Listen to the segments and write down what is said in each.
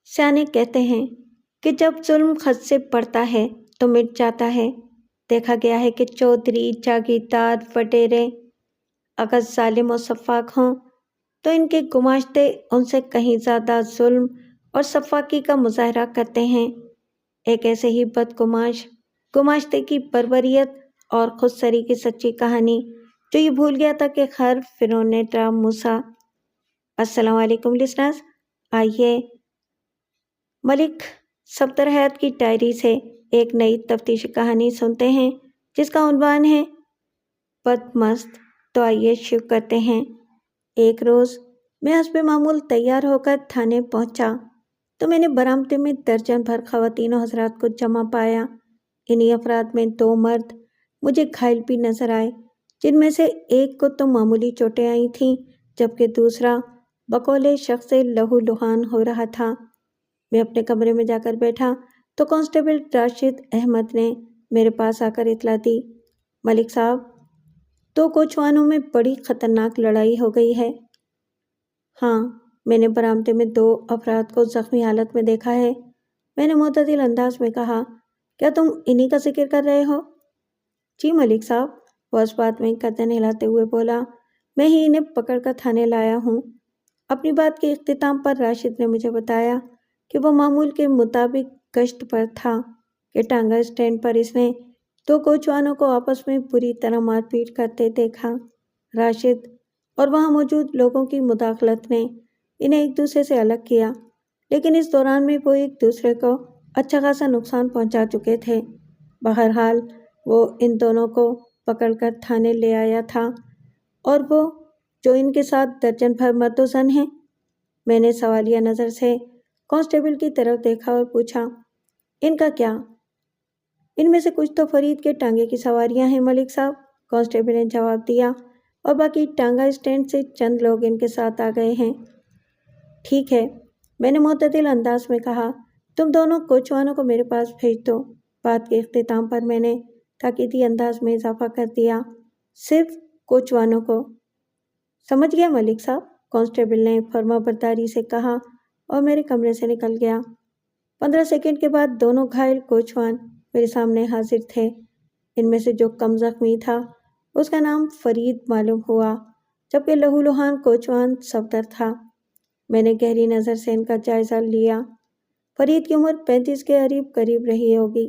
سیانے کہتے ہیں کہ جب ظلم خط سے پڑتا ہے تو مٹ جاتا ہے۔ دیکھا گیا ہے کہ چودھری، جاگیردار، وڈیرے اگر ظالم و سفاک ہوں تو ان کے گماشتے ان سے کہیں زیادہ ظلم اور سفاکی کا مظاہرہ کرتے ہیں۔ ایک ایسے ہی بدگماش گماشتے کی بربریت اور خود سری کی سچی کہانی جو یہ بھول گیا تھا کہ خر فرعون نے ڈرا موسیٰ۔ السلام علیکم لسنرز، آئیے ملک صفدر حیات کی ڈائری سے ایک نئی تفتیشی کہانی سنتے ہیں جس کا عنوان ہے بدمست۔ تو آئیے شروع کرتے ہیں۔ ایک روز میں حسب معمول تیار ہو کر تھانے پہنچا تو میں نے برآمدے میں درجن بھر خواتین و حضرات کو جمع پایا۔ انہی افراد میں 2 مرد مجھے گھائل بھی نظر آئے، جن میں سے ایک کو تو معمولی چوٹیں آئی تھیں جبکہ دوسرا بقول شخص لہو لہان ہو رہا تھا۔ میں اپنے کمرے میں جا کر بیٹھا تو کانسٹیبل راشد احمد نے میرے پاس آ کر اطلاع دی، ملک صاحب 2 کوچوانوں میں بڑی خطرناک لڑائی ہو گئی ہے۔ ہاں، میں نے برآمدے میں 2 افراد کو زخمی حالت میں دیکھا ہے، میں نے معتدل انداز میں کہا۔ کیا تم انہی کا ذکر کر رہے ہو؟ جی ملک صاحب، وہ اس بات میں گردن ہلاتے ہوئے بولا، میں ہی انہیں پکڑ کر تھانے لایا ہوں۔ اپنی بات کے اختتام پر راشد نے مجھے بتایا کہ وہ معمول کے مطابق گشت پر تھا کہ ٹانگا اسٹینڈ پر اس نے 2 کوچوانوں کو آپس میں بری طرح مار پیٹ کرتے دیکھا۔ راشد اور وہاں موجود لوگوں کی مداخلت نے انہیں ایک دوسرے سے الگ کیا، لیکن اس دوران میں وہ ایک دوسرے کو اچھا خاصا نقصان پہنچا چکے تھے۔ بہرحال وہ ان دونوں کو پکڑ کر تھانے لے آیا تھا، اور وہ جو ان کے ساتھ درجن بھر مرد و زن ہیں۔ میں نے سوالیہ نظر سے کانسٹیبل کی طرف دیکھا اور پوچھا، ان کا کیا؟ ان میں سے کچھ تو فرید کے ٹانگے کی سواریاں ہیں ملک صاحب، کانسٹیبل نے جواب دیا، اور باقی ٹانگا اسٹینڈ سے چند لوگ ان کے ساتھ آ گئے ہیں۔ ٹھیک ہے، میں نے معتدل انداز میں کہا، تم دونوں کوچوانوں کو میرے پاس بھیج دو۔ بات کے اختتام پر میں نے تاکیدی انداز میں اضافہ کر دیا، صرف کوچوانوں کو۔ سمجھ گیا ملک صاحب، کانسٹیبل نے فرما برداری سے کہا اور میرے کمرے سے نکل گیا۔ 15 سیکنڈ کے بعد دونوں گھائل کوچوان میرے سامنے حاضر تھے۔ ان میں سے جو کم زخمی تھا اس کا نام فرید معلوم ہوا، جبکہ لہو لہان کوچوان صفدر تھا۔ میں نے گہری نظر سے ان کا جائزہ لیا۔ فرید کی عمر 35 کے قریب رہی ہوگی۔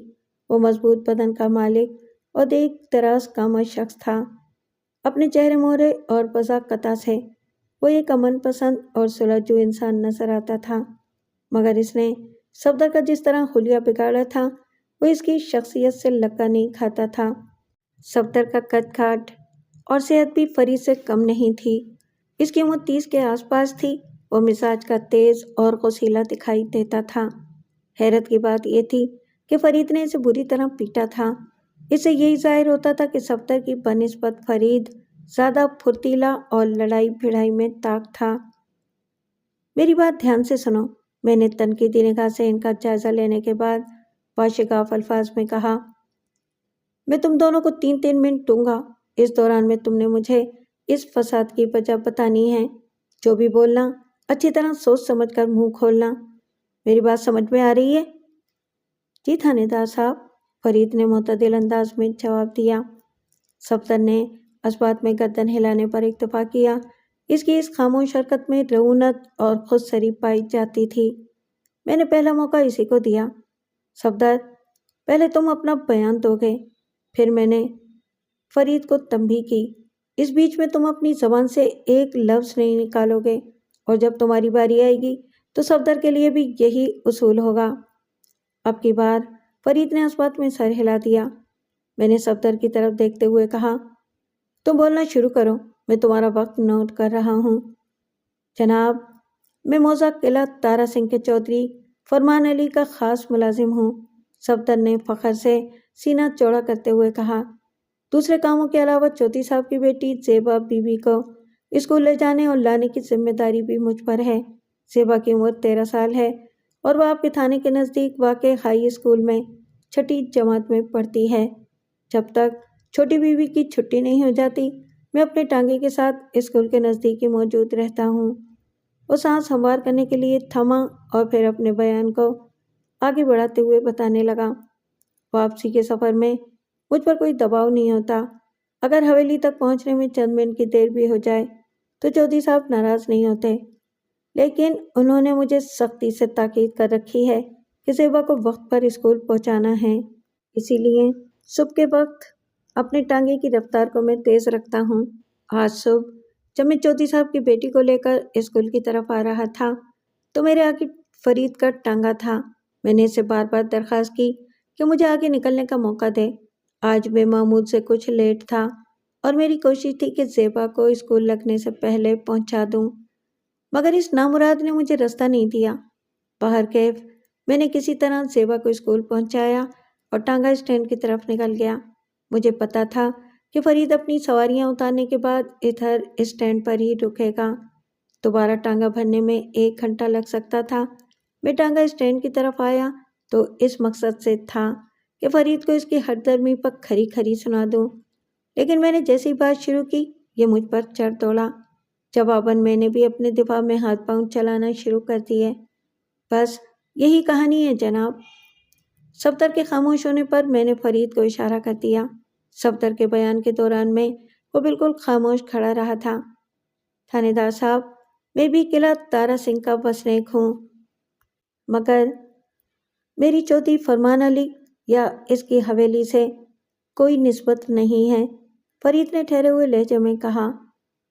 وہ مضبوط بدن کا مالک اور دیکھ دراز قامت شخص تھا۔ اپنے چہرے مہرے اور بضاقطہ سے وہ ایک امن پسند اور صلحجو انسان نظر آتا تھا، مگر اس نے صفدر کا جس طرح حلیہ بگاڑا تھا وہ اس کی شخصیت سے لگا نہیں کھاتا تھا۔ صفدر کا قد کاٹ اور صحت بھی فرید سے کم نہیں تھی۔ اس کی عمر 30 کے آس پاس تھی۔ وہ مزاج کا تیز اور غصیلا دکھائی دیتا تھا۔ حیرت کی بات یہ تھی کہ فرید نے اسے بری طرح پیٹا تھا۔ اس سے یہی ظاہر ہوتا تھا کہ صفدر کی بنسبت فرید زیادہ پھرتیلا اور لڑائی بھڑائی میں طاق تھا۔ میری بات دھیان سے سنو، میں نے تنقیدی نگاہ سے ان کا جائزہ لینے کے بعد باشگاف الفاظ میں کہا، میں تم دونوں کو 3 منٹ دوں گا۔ اس دوران میں تم نے مجھے اس فساد کی وجہ بتانی ہے۔ جو بھی بولنا اچھی طرح سوچ سمجھ کر منہ کھولنا۔ میری بات سمجھ میں آ رہی ہے؟ جی تھانے دار صاحب، فرید نے معتدل انداز میں جواب دیا۔ صفدر نے اس بات میں گردن ہلانے پر اکتفا کیا۔ اس کی اس خاموش حرکت میں رعونت اور خود سری پائی جاتی تھی۔ میں نے پہلا موقع اسی کو دیا۔ صفدر، پہلے تم اپنا بیان دو گے، پھر میں نے فرید کو تنبیہ کی، اس بیچ میں تم اپنی زبان سے ایک لفظ نہیں نکالو گے، اور جب تمہاری باری آئے گی تو صفدر کے لیے بھی یہی اصول ہوگا۔ اب کی بار فرید نے اس بات میں سر ہلا دیا۔ میں نے صفدر کی طرف دیکھتے ہوئے کہا، تم بولنا شروع کرو، میں تمہارا وقت نوٹ کر رہا ہوں۔ جناب، میں موضع قلعہ تارا سنگھ کے چودھری فرمان علی کا خاص ملازم ہوں، صفدر نے فخر سے سینہ چوڑا کرتے ہوئے کہا۔ دوسرے کاموں کے علاوہ چودھری صاحب کی بیٹی زیبا بی بی کو اسکول لے جانے اور لانے کی ذمہ داری بھی مجھ پر ہے۔ زیبا کی عمر 13 سال ہے اور وہ آپ کے تھانے کے نزدیک واقع ہائی اسکول میں 6ٹھی جماعت میں پڑھتی ہے۔ جب تک چھوٹی بیوی کی چھٹی نہیں ہو جاتی میں اپنے ٹانگے کے ساتھ اسکول کے نزدیک ہی موجود رہتا ہوں۔ وہ سانس ہموار کرنے کے لیے تھما اور پھر اپنے بیان کو آگے بڑھاتے ہوئے بتانے لگا۔ واپسی کے سفر میں مجھ پر کوئی دباؤ نہیں ہوتا۔ اگر حویلی تک پہنچنے میں چند منٹ کی دیر بھی ہو جائے تو چودھری صاحب ناراض نہیں ہوتے، لیکن انہوں نے مجھے سختی سے تاکید کر رکھی ہے کہ زیبا کو وقت پر اسکول پہنچانا ہے۔ اسی لیے صبح کے وقت اپنے ٹانگے کی رفتار کو میں تیز رکھتا ہوں۔ آج صبح جب میں چودھری صاحب کی بیٹی کو لے کر اسکول کی طرف آ رہا تھا تو میرے آگے فرید کا ٹانگا تھا۔ میں نے اسے بار بار درخواست کی کہ مجھے آگے نکلنے کا موقع دے۔ آج بے معمول سے کچھ لیٹ تھا اور میری کوشش تھی کہ زیبا کو اسکول لگنے سے پہلے پہنچا دوں، مگر اس نامراد نے مجھے راستہ نہیں دیا۔ بہرکیف میں نے کسی طرح زیبا کو اسکول پہنچایا اور ٹانگا اسٹینڈ کی طرف نکل گیا۔ مجھے پتا تھا کہ فرید اپنی سواریاں اتارنے کے بعد ادھر اسٹینڈ پر ہی رکے گا۔ دوبارہ ٹانگا بھرنے میں 1 گھنٹہ لگ سکتا تھا۔ میں ٹانگا اسٹینڈ کی طرف آیا تو اس مقصد سے تھا کہ فرید کو اس کی ہر درمی پر کھری کھری سنا دوں، لیکن میں نے جیسی بات شروع کی یہ مجھ پر چڑھ دوڑا۔ جواباً میں نے بھی اپنے دفاع میں ہاتھ پاؤں چلانا شروع کر دیے۔ بس یہی کہانی ہے جناب۔ صفدر کے خاموش ہونے پر میں نے فرید کو اشارہ کر دیا۔ صفدر کے بیان کے دوران میں وہ بالکل خاموش کھڑا رہا تھا۔ تھانے دار صاحب، میں بھی قلعہ تارا سنگھ کا وسنیک ہوں، مگر میری چودھری فرمان علی یا اس کی حویلی سے کوئی نسبت نہیں ہے۔ فرید نے ٹھہرے ہوئے لہجے میں کہا،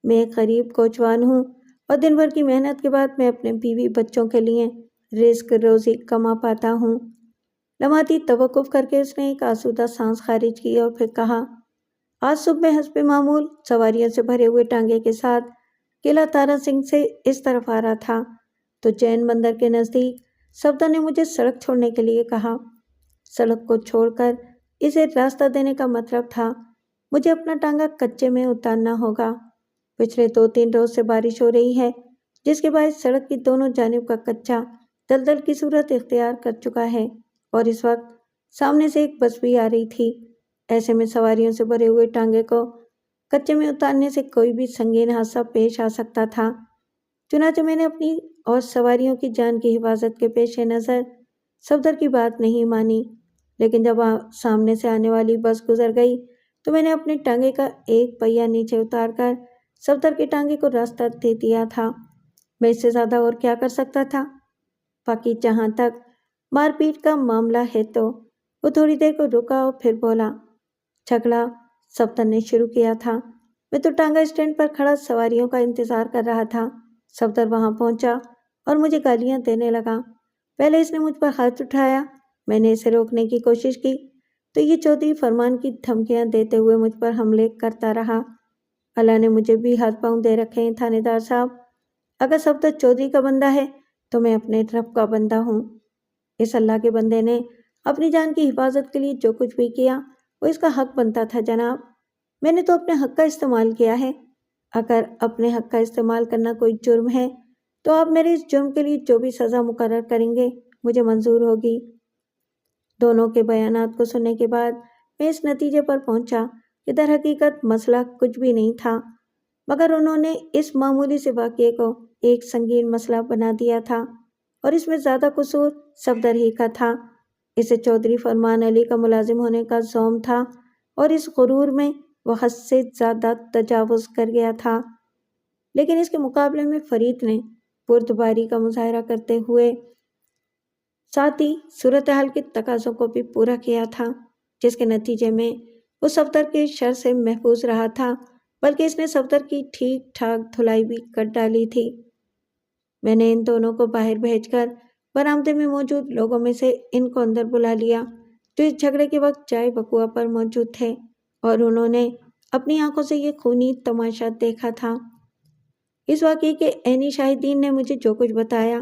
میں ایک غریب کوچوان ہوں اور دن بھر کی محنت کے بعد میں اپنے بیوی بچوں کے لیے رزق روزی کما پاتا ہوں۔ لمحاتی توقف کر کے اس نے ایک آسودہ سانس خارج کی اور پھر کہا، آج صبح میں حسب معمول سواریوں سے بھرے ہوئے ٹانگے کے ساتھ قلعہ تارا سنگھ سے اس طرف آ رہا تھا تو جین بندر کے نزدیک صفدر نے مجھے سڑک چھوڑنے کے لیے کہا۔ سڑک کو چھوڑ کر اسے راستہ دینے کا مطلب تھا مجھے اپنا ٹانگا کچے میں اتارنا ہوگا۔ پچھلے 2-3 روز سے بارش ہو رہی ہے، جس کے باعث سڑک کی دونوں جانب کا کچا دلدل کی صورت اختیار کر چکا ہے اور اس وقت سامنے سے ایک بس بھی آ رہی تھی۔ ایسے میں سواریوں سے بھرے ہوئے ٹانگے کو کچے میں اتارنے سے کوئی بھی سنگین حادثہ پیش آ سکتا تھا۔ چنانچہ میں نے اپنی اور سواریوں کی جان کی حفاظت کے پیش نظر صفدر کی بات نہیں مانی، لیکن جب سامنے سے آنے والی بس گزر گئی تو میں نے اپنے ٹانگے کا ایک پہیہ نیچے اتار کر صفدر کے ٹانگے کو راستہ دے دیا تھا۔ میں اس سے زیادہ اور کیا کر سکتا تھا؟ باقی جہاں تک مار پیٹ کا معاملہ ہے تو وہ تھوڑی دیر کو رکا اور پھر بولا، جھگڑا صفدر نے شروع کیا تھا۔ میں تو ٹانگا اسٹینڈ پر کھڑا سواریوں کا انتظار کر رہا تھا۔ صفدر وہاں پہنچا اور مجھے گالیاں دینے لگا۔ پہلے اس نے مجھ پر ہاتھ اٹھایا، میں نے اسے روکنے کی کوشش کی تو یہ چودھری فرمان کی دھمکیاں دیتے ہوئے مجھ پر حملے کرتا رہا۔ اللہ نے مجھے بھی ہاتھ پاؤں دے رکھے ہیں تھانے دار صاحب۔ اگر صفدر چودھری کا بندہ ہے تو میں اپنے رب کا بندہ ہوں۔ اس اللہ کے بندے نے اپنی جان کی حفاظت کے لیے جو کچھ بھی کیا وہ اس کا حق بنتا تھا جناب۔ میں نے تو اپنے حق کا استعمال کیا ہے۔ اگر اپنے حق کا استعمال کرنا کوئی جرم ہے تو آپ میرے اس جرم کے لیے جو بھی سزا مقرر کریں گے مجھے منظور ہوگی۔ دونوں کے بیانات کو سننے کے بعد میں اس نتیجے پر پہنچا کہ در حقیقت مسئلہ کچھ بھی نہیں تھا، مگر انہوں نے اس معمولی سے واقعے کو ایک سنگین مسئلہ بنا دیا تھا اور اس میں زیادہ قصور صفدر ہی کا تھا۔ اسے چودھری فرمان علی کا ملازم ہونے کا زوم تھا اور اس غرور میں وہ حد سے زیادہ تجاوز کر گیا تھا، لیکن اس کے مقابلے میں فرید نے بردباری کا مظاہرہ کرتے ہوئے ساتھ ہی صورتحال کے تقاضوں کو بھی پورا کیا تھا، جس کے نتیجے میں وہ صفدر کے شر سے محفوظ رہا تھا، بلکہ اس نے صفدر کی ٹھیک ٹھاک دھلائی بھی کر ڈالی تھی۔ میں نے ان دونوں کو باہر بھیج کر برآمدے میں موجود لوگوں میں سے ان کو اندر بلا لیا جو اس جھگڑے کے وقت چائے بکوا پر موجود تھے، اور انہوں نے اپنی آنکھوں سے یہ خونی تماشا دیکھا تھا۔ اس واقعے کے عینی شاہدین نے مجھے جو کچھ بتایا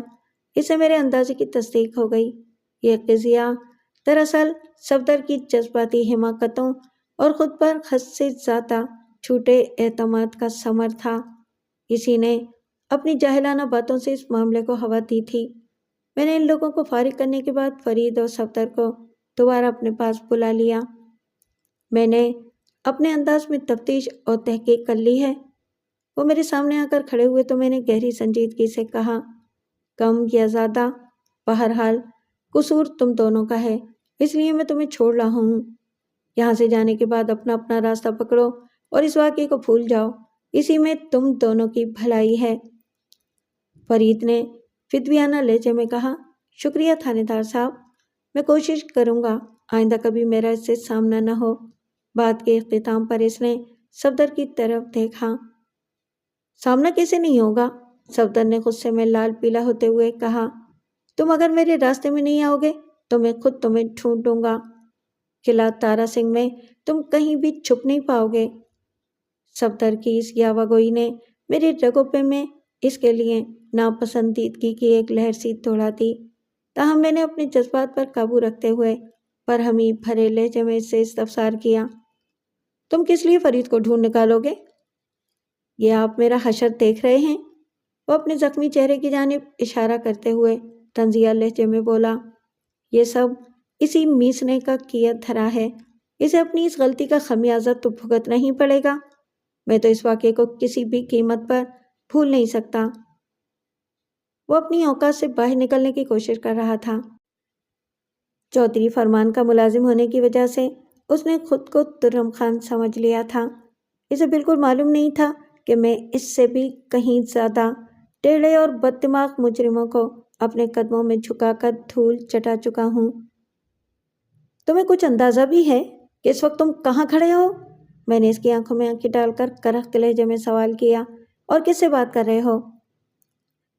اس سے میرے اندازے کی تصدیق ہو گئی۔ یہ قضیہ دراصل صفدر کی جذباتی حماقتوں اور خود پر حد سے زیادہ جھوٹے اعتماد کا ثمر تھا۔ اسی نے اپنی جاہلانہ باتوں سے اس معاملے کو ہوا دی تھی۔ میں نے ان لوگوں کو فارغ کرنے کے بعد فرید اور صفدر کو دوبارہ اپنے پاس بلا لیا۔ میں نے اپنے انداز میں تفتیش اور تحقیق کر لی ہے، وہ میرے سامنے آ کر کھڑے ہوئے تو میں نے گہری سنجیدگی سے کہا، کم یا زیادہ، بہرحال قصور تم دونوں کا ہے، اس لیے میں تمہیں چھوڑ رہا ہوں۔ یہاں سے جانے کے بعد اپنا اپنا راستہ پکڑو اور اس واقعے کو بھول جاؤ، اسی میں تم دونوں کی بھلائی ہے۔ فرید نے فدویانہ لہجے میں کہا، شکریہ تھانے دار صاحب، میں کوشش کروں گا آئندہ کبھی میرا اس سے سامنا نہ ہو۔ بات کے اختتام پر اس نے صفدر کی طرف دیکھا۔ سامنا کیسے نہیں ہوگا؟ صفدر نے غصے میں لال پیلا ہوتے ہوئے کہا، تم اگر میرے راستے میں نہیں آؤ گے تو میں خود تمہیں ڈھونڈوں گا۔ قلعہ تارا سنگھ میں تم کہیں بھی چھپ نہیں پاؤ گے۔ صفدر کی اس یاوہ گوئی نے میرے رگوں میں اس کے لیے ناپسندیدگی کی ایک لہر سی دوڑا دی، تاہم میں نے اپنے جذبات پر قابو رکھتے ہوئے برہمی بھرے لہجے میں اس سے استفسار کیا، تم کس لیے فرید کو ڈھونڈ نکالو گے؟ یہ آپ میرا حشر دیکھ رہے ہیں؟ وہ اپنے زخمی چہرے کی جانب اشارہ کرتے ہوئے طنزیہ لہجے میں بولا، یہ سب اسی میسنے کا کیا دھرا ہے، اسے اپنی اس غلطی کا خمیازہ تو بھگتنا ہی پڑے گا۔ میں تو اس واقعے کو کسی بھی قیمت پر بھول نہیں سکتا۔ وہ اپنی اوقات سے باہر نکلنے کی کوشش کر رہا تھا۔ چودھری فرمان کا ملازم ہونے کی وجہ سے اس نے خود کو ترم خان سمجھ لیا تھا۔ اسے بالکل معلوم نہیں تھا کہ میں اس سے بھی کہیں زیادہ ٹیڑھے اور بد دماغ مجرموں کو اپنے قدموں میں جھکا کر دھول چٹا چکا ہوں۔ تمہیں کچھ اندازہ بھی ہے کہ اس وقت تم کہاں کھڑے ہو؟ میں نے اس کی آنکھوں میں آنکھیں ڈال کر کرخت لہجے میں سوال کیا، اور کس سے بات کر رہے ہو؟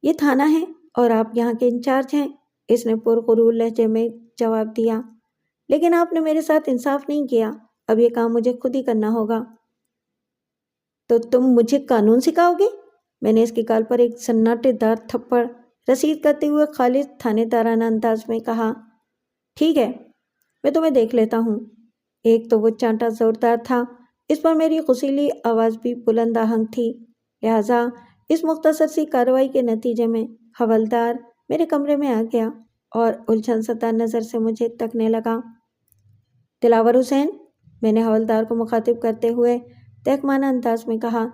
یہ تھانہ ہے اور آپ یہاں کے انچارج ہیں، اس نے پرغرور لہجے میں جواب دیا، لیکن آپ نے میرے ساتھ انصاف نہیں کیا، اب یہ کام مجھے خود ہی کرنا ہوگا۔ تو تم مجھے قانون سکھاؤ گے؟ میں نے اس کی گال پر ایک سناٹے دار تھپڑ رسید کرتے ہوئے خالص تھانے دارانہ انداز میں کہا، ٹھیک ہے، میں تمہیں دیکھ لیتا ہوں۔ ایک تو وہ چانٹا زوردار تھا، اس پر میری غصیلی آواز بھی بلند آہنگ تھی، لہٰذا اس مختصر سی کارروائی کے نتیجے میں حوالدار میرے کمرے میں آ گیا اور الجھن زدہ نظر سے مجھے تکنے لگا۔ دلاور حسین، میں نے حوالدار کو مخاطب کرتے ہوئے تحقیرانہ انداز میں کہا،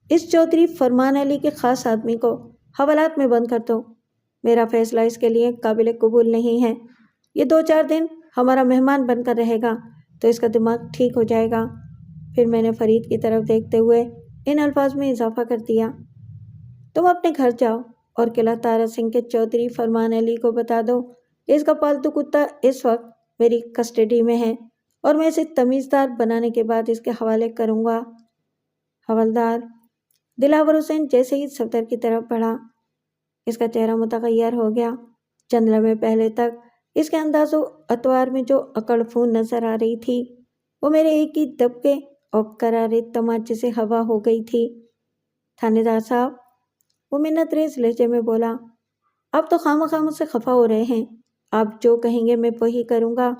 اس چودھری فرمان علی کے خاص آدمی کو حوالات میں بند کر دو، میرا فیصلہ اس کے لیے قابل قبول نہیں ہے۔ یہ 2-4 دن ہمارا مہمان بن کر رہے گا تو اس کا دماغ ٹھیک ہو جائے گا۔ پھر میں نے فرید کی طرف دیکھتے ہوئے ان الفاظ میں اضافہ کر دیا، تم اپنے گھر جاؤ اور قلعہ تارا سنگھ کے چودھری فرمان علی کو بتا دو کہ اس کا پالتو کتا اس وقت میری کسٹڈی میں ہے اور میں اسے تمیزدار بنانے کے بعد اس کے حوالے کروں گا۔ حوالدار دلاور حسین جیسے ہی صفدر کی طرف بڑھا، اس کا چہرہ متغیر ہو گیا۔ چند لمحے پہلے تک اس کے انداز و اطوار میں جو اکڑ پھون نظر آ رہی تھی، وہ میرے ایک ہی دبکے اور کرارے تماچے سے ہوا ہو گئی تھی۔ تھانے دار صاحب، وہ منت ریز لہجے میں بولا، آپ تو خواہ مجھ سے خفا ہو رہے ہیں، آپ جو کہیں گے میں وہی کروں گا،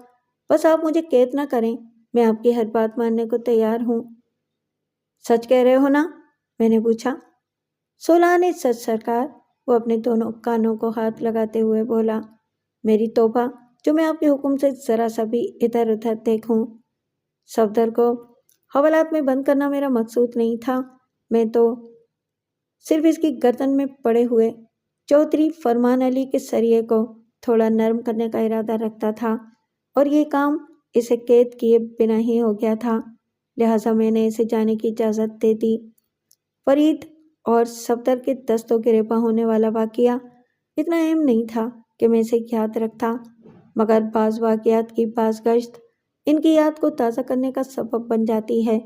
بس آپ مجھے قید نہ کریں، میں آپ کی ہر بات ماننے کو تیار ہوں۔ سچ کہہ رہے ہو نا؟ میں نے پوچھا۔ سولہانے سچ سرکار، وہ اپنے دونوں کانوں کو ہاتھ لگاتے ہوئے بولا، میری توبہ جو میں آپ کے حکم سے ذرا سا بھی ادھر ادھر دیکھوں۔ صفدر کو حوالات میں بند کرنا میرا مقصود نہیں تھا، میں تو صرف اس کی گردن میں پڑے ہوئے چودھری فرمان علی کے سریے کو تھوڑا نرم کرنے کا ارادہ رکھتا تھا، اور یہ کام اسے قید کیے بنا ہی ہو گیا تھا، لہٰذا میں نے اسے جانے کی اجازت دے دی۔ فرید اور صفدر کے دست و گریباں ہونے والا واقعہ اتنا اہم نہیں تھا کہ میں اسے یاد رکھتا، مگر بعض واقعات کی بازگشت ان کی یاد کو تازہ کرنے کا سبب بن جاتی ہے۔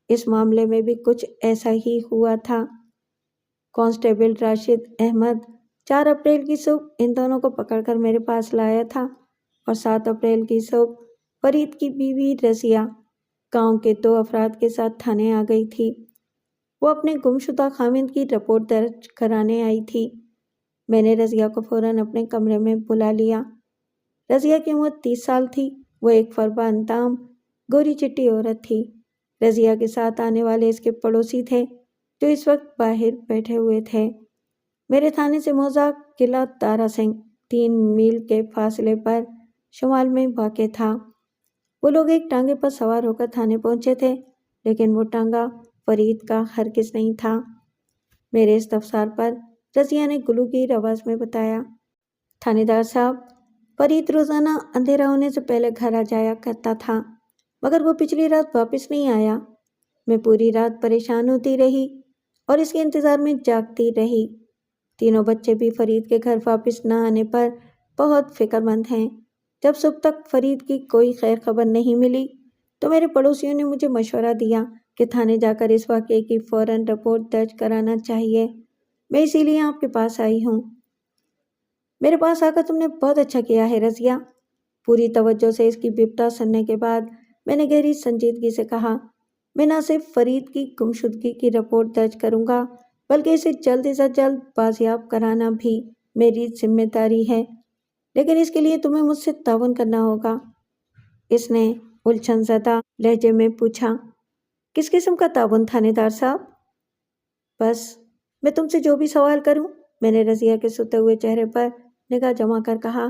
اس معاملے میں بھی کچھ ایسا ہی ہوا تھا۔ کانسٹیبل راشد احمد 4 اپریل کی صبح ان دونوں کو پکڑ کر میرے پاس لایا تھا، اور 7 اپریل کی صبح فرید کی بیوی رضیہ گاؤں کے 2 افراد کے ساتھ تھانے آ گئی تھی۔ وہ اپنے گمشدہ خاوند کی رپورٹ درج کرانے آئی تھی۔ میں نے رضیہ کو فوراً اپنے کمرے میں بلا لیا۔ رضیہ کی عمر 30 سال تھی، وہ ایک فربہ اندام گوری چٹی عورت تھی۔ رضیہ کے ساتھ آنے والے اس کے پڑوسی تھے جو اس وقت باہر بیٹھے ہوئے تھے۔ میرے تھانے سے موضاع قلعہ تارا سنگھ 3 میل کے فاصلے پر شمال میں واقع تھا۔ وہ لوگ ایک ٹانگے پر سوار ہو کر تھانے پہنچے تھے، لیکن وہ ٹانگا فرید کا ہرگز نہیں تھا۔ میرے استفسار پر رضیہ نے گلوگیر آواز میں بتایا، تھانے دار صاحب، فرید روزانہ اندھیرا ہونے سے پہلے گھر آ جایا کرتا تھا، مگر وہ پچھلی رات واپس نہیں آیا۔ میں پوری رات پریشان ہوتی رہی اور اس کے انتظار میں جاگتی رہی۔ تینوں بچے بھی فرید کے گھر واپس نہ آنے پر بہت فکر مند ہیں۔ جب صبح تک فرید کی کوئی خیر خبر نہیں ملی تو میرے پڑوسیوں نے مجھے مشورہ دیا کہ تھانے جا کر اس واقعے کی فوراً رپورٹ درج کرانا چاہیے۔ میں اسی لیے آپ کے پاس آئی ہوں۔ میرے پاس آ کر تم نے بہت اچھا کیا ہے رضیہ۔ پوری توجہ سے اس کی بپتا سننے کے بعد میں نے گہری سنجیدگی سے کہا، میں نہ صرف فرید کی گمشدگی کی رپورٹ درج کروں گا بلکہ اسے جلد سے جلد بازیاب کرانا بھی میری ذمہ داری ہے، لیکن اس کے لیے تمہیں مجھ سے تعاون کرنا ہوگا۔ اس نے الجھن زدہ لہجے میں پوچھا، کس قسم کا تعاون تھانے دار صاحب؟ بس میں تم سے جو بھی سوال کروں، میں نے رضیہ کے سوتے ہوئے چہرے پر نگاہ جما کر کہا،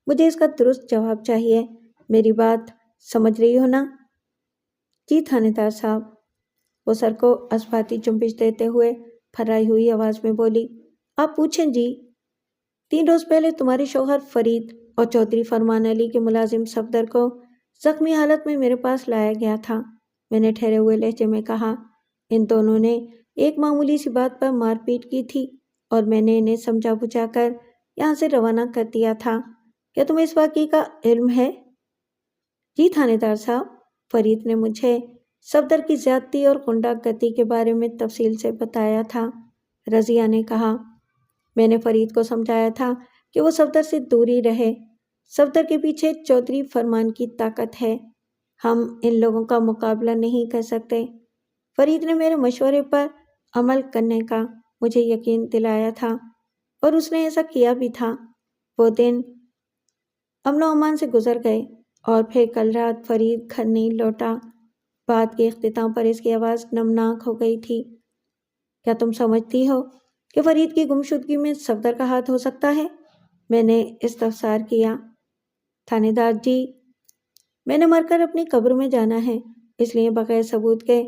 مجھے اس کا درست جواب چاہیے۔ میری بات سمجھ رہی ہو نا؟ جی تھانے دار صاحب، وہ سر کو اسباتی چنبش دیتے ہوئے پھرائی ہوئی آواز میں بولی، آپ پوچھیں جی۔ 3 روز پہلے تمہارے شوہر فرید اور چودھری فرمان علی کے ملازم صفدر کو زخمی حالت میں میرے پاس لایا گیا تھا، میں نے ٹھہرے ہوئے لہجے میں کہا۔ ان دونوں نے ایک معمولی سی بات پر مار پیٹ کی تھی اور میں نے انہیں سمجھا بجھا کر یہاں سے روانہ کر دیا تھا۔ کیا تمہیں اس واقعے کا علم ہے؟ جی تھانے دار صاحب، فرید نے مجھے صفدر کی زیادتی اور غنڈہ گردی کے بارے میں تفصیل سے بتایا تھا، رضیہ نے کہا۔ میں نے فرید کو سمجھایا تھا کہ وہ صفدر سے دوری رہے۔ صفدر کے پیچھے چودھری فرمان کی طاقت ہے، ہم ان لوگوں کا مقابلہ نہیں کر سکتے۔ فرید نے میرے مشورے پر عمل کرنے کا مجھے یقین دلایا تھا اور اس نے ایسا کیا بھی تھا۔ وہ دن امن و امان سے گزر گئے اور پھر کل رات فرید گھر نہیں لوٹا۔ بات کے اختتام پر اس کی آواز نمناک ہو گئی تھی۔ کیا تم سمجھتی ہو کہ فرید کی گمشدگی میں صفدر کا ہاتھ ہو سکتا ہے؟ میں نے استفسار کیا۔ تھانے دار جی، میں نے مر کر اپنی قبر میں جانا ہے، اس لیے بغیر ثبوت کے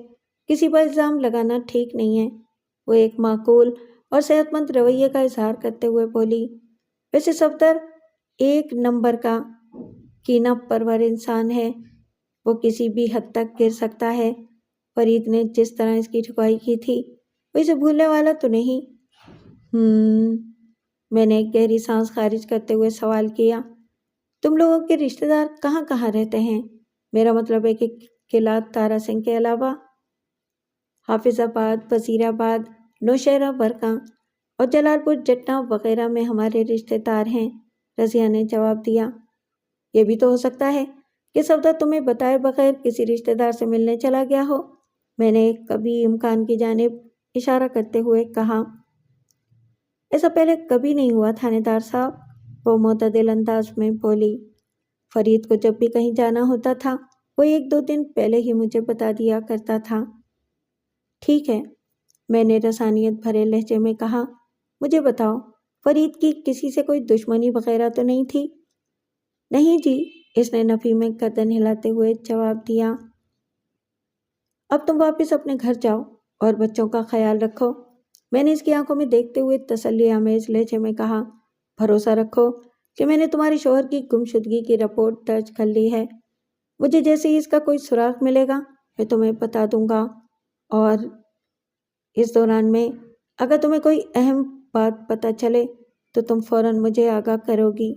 کسی پر الزام لگانا ٹھیک نہیں ہے، وہ ایک معقول اور صحت مند رویے کا اظہار کرتے ہوئے بولی۔ ویسے صفدر ایک نمبر کا کینہ پرور انسان ہے، وہ کسی بھی حد تک گر سکتا ہے۔ فرید نے جس طرح اس کی ٹھکائی کی تھی وہ اسے بھولنے والا تو نہیں؟ میں نے ایک گہری سانس خارج کرتے ہوئے سوال کیا، تم لوگوں کے رشتہ دار کہاں کہاں رہتے ہیں؟ میرا مطلب ہے کہ قلعہ تارا سنگھ کے علاوہ۔ حافظ آباد، وزیر آباد، نوشہرہ برقاں اور جلال پور جٹا وغیرہ میں ہمارے رشتہ دار ہیں، رضیہ نے جواب دیا۔ یہ بھی تو ہو سکتا ہے کہ صفدر تمہیں بتائے بغیر کسی رشتہ دار سے ملنے چلا گیا ہو، میں نے ایک کبھی امکان کی جانب اشارہ کرتے ہوئے کہا۔ ایسا پہلے کبھی نہیں ہوا تھانے دار صاحب، وہ معتدل انداز میں بولی۔ فرید کو جب بھی کہیں جانا ہوتا تھا وہ 1-2 دن پہلے ہی مجھے بتا دیا کرتا تھا۔ ٹھیک ہے، میں نے رسانیت بھرے لہجے میں کہا، مجھے بتاؤ، فرید کی کسی سے کوئی دشمنی وغیرہ تو نہیں تھی؟ نہیں جی، اس نے نفی میں گردن ہلاتے ہوئے جواب دیا۔ اب تم واپس اپنے گھر جاؤ اور بچوں کا خیال رکھو، میں نے اس کی آنکھوں میں دیکھتے ہوئے تسلی آمیز لہجے میں کہا۔ بھروسہ رکھو کہ میں نے تمہاری شوہر کی گمشدگی کی رپورٹ درج کر لی ہے، مجھے جیسے ہی اس کا کوئی سراغ ملے گا میں تمہیں بتا دوں گا، اور اس دوران میں اگر تمہیں کوئی اہم بات پتہ چلے تو تم فوراً مجھے آگاہ کرو گی۔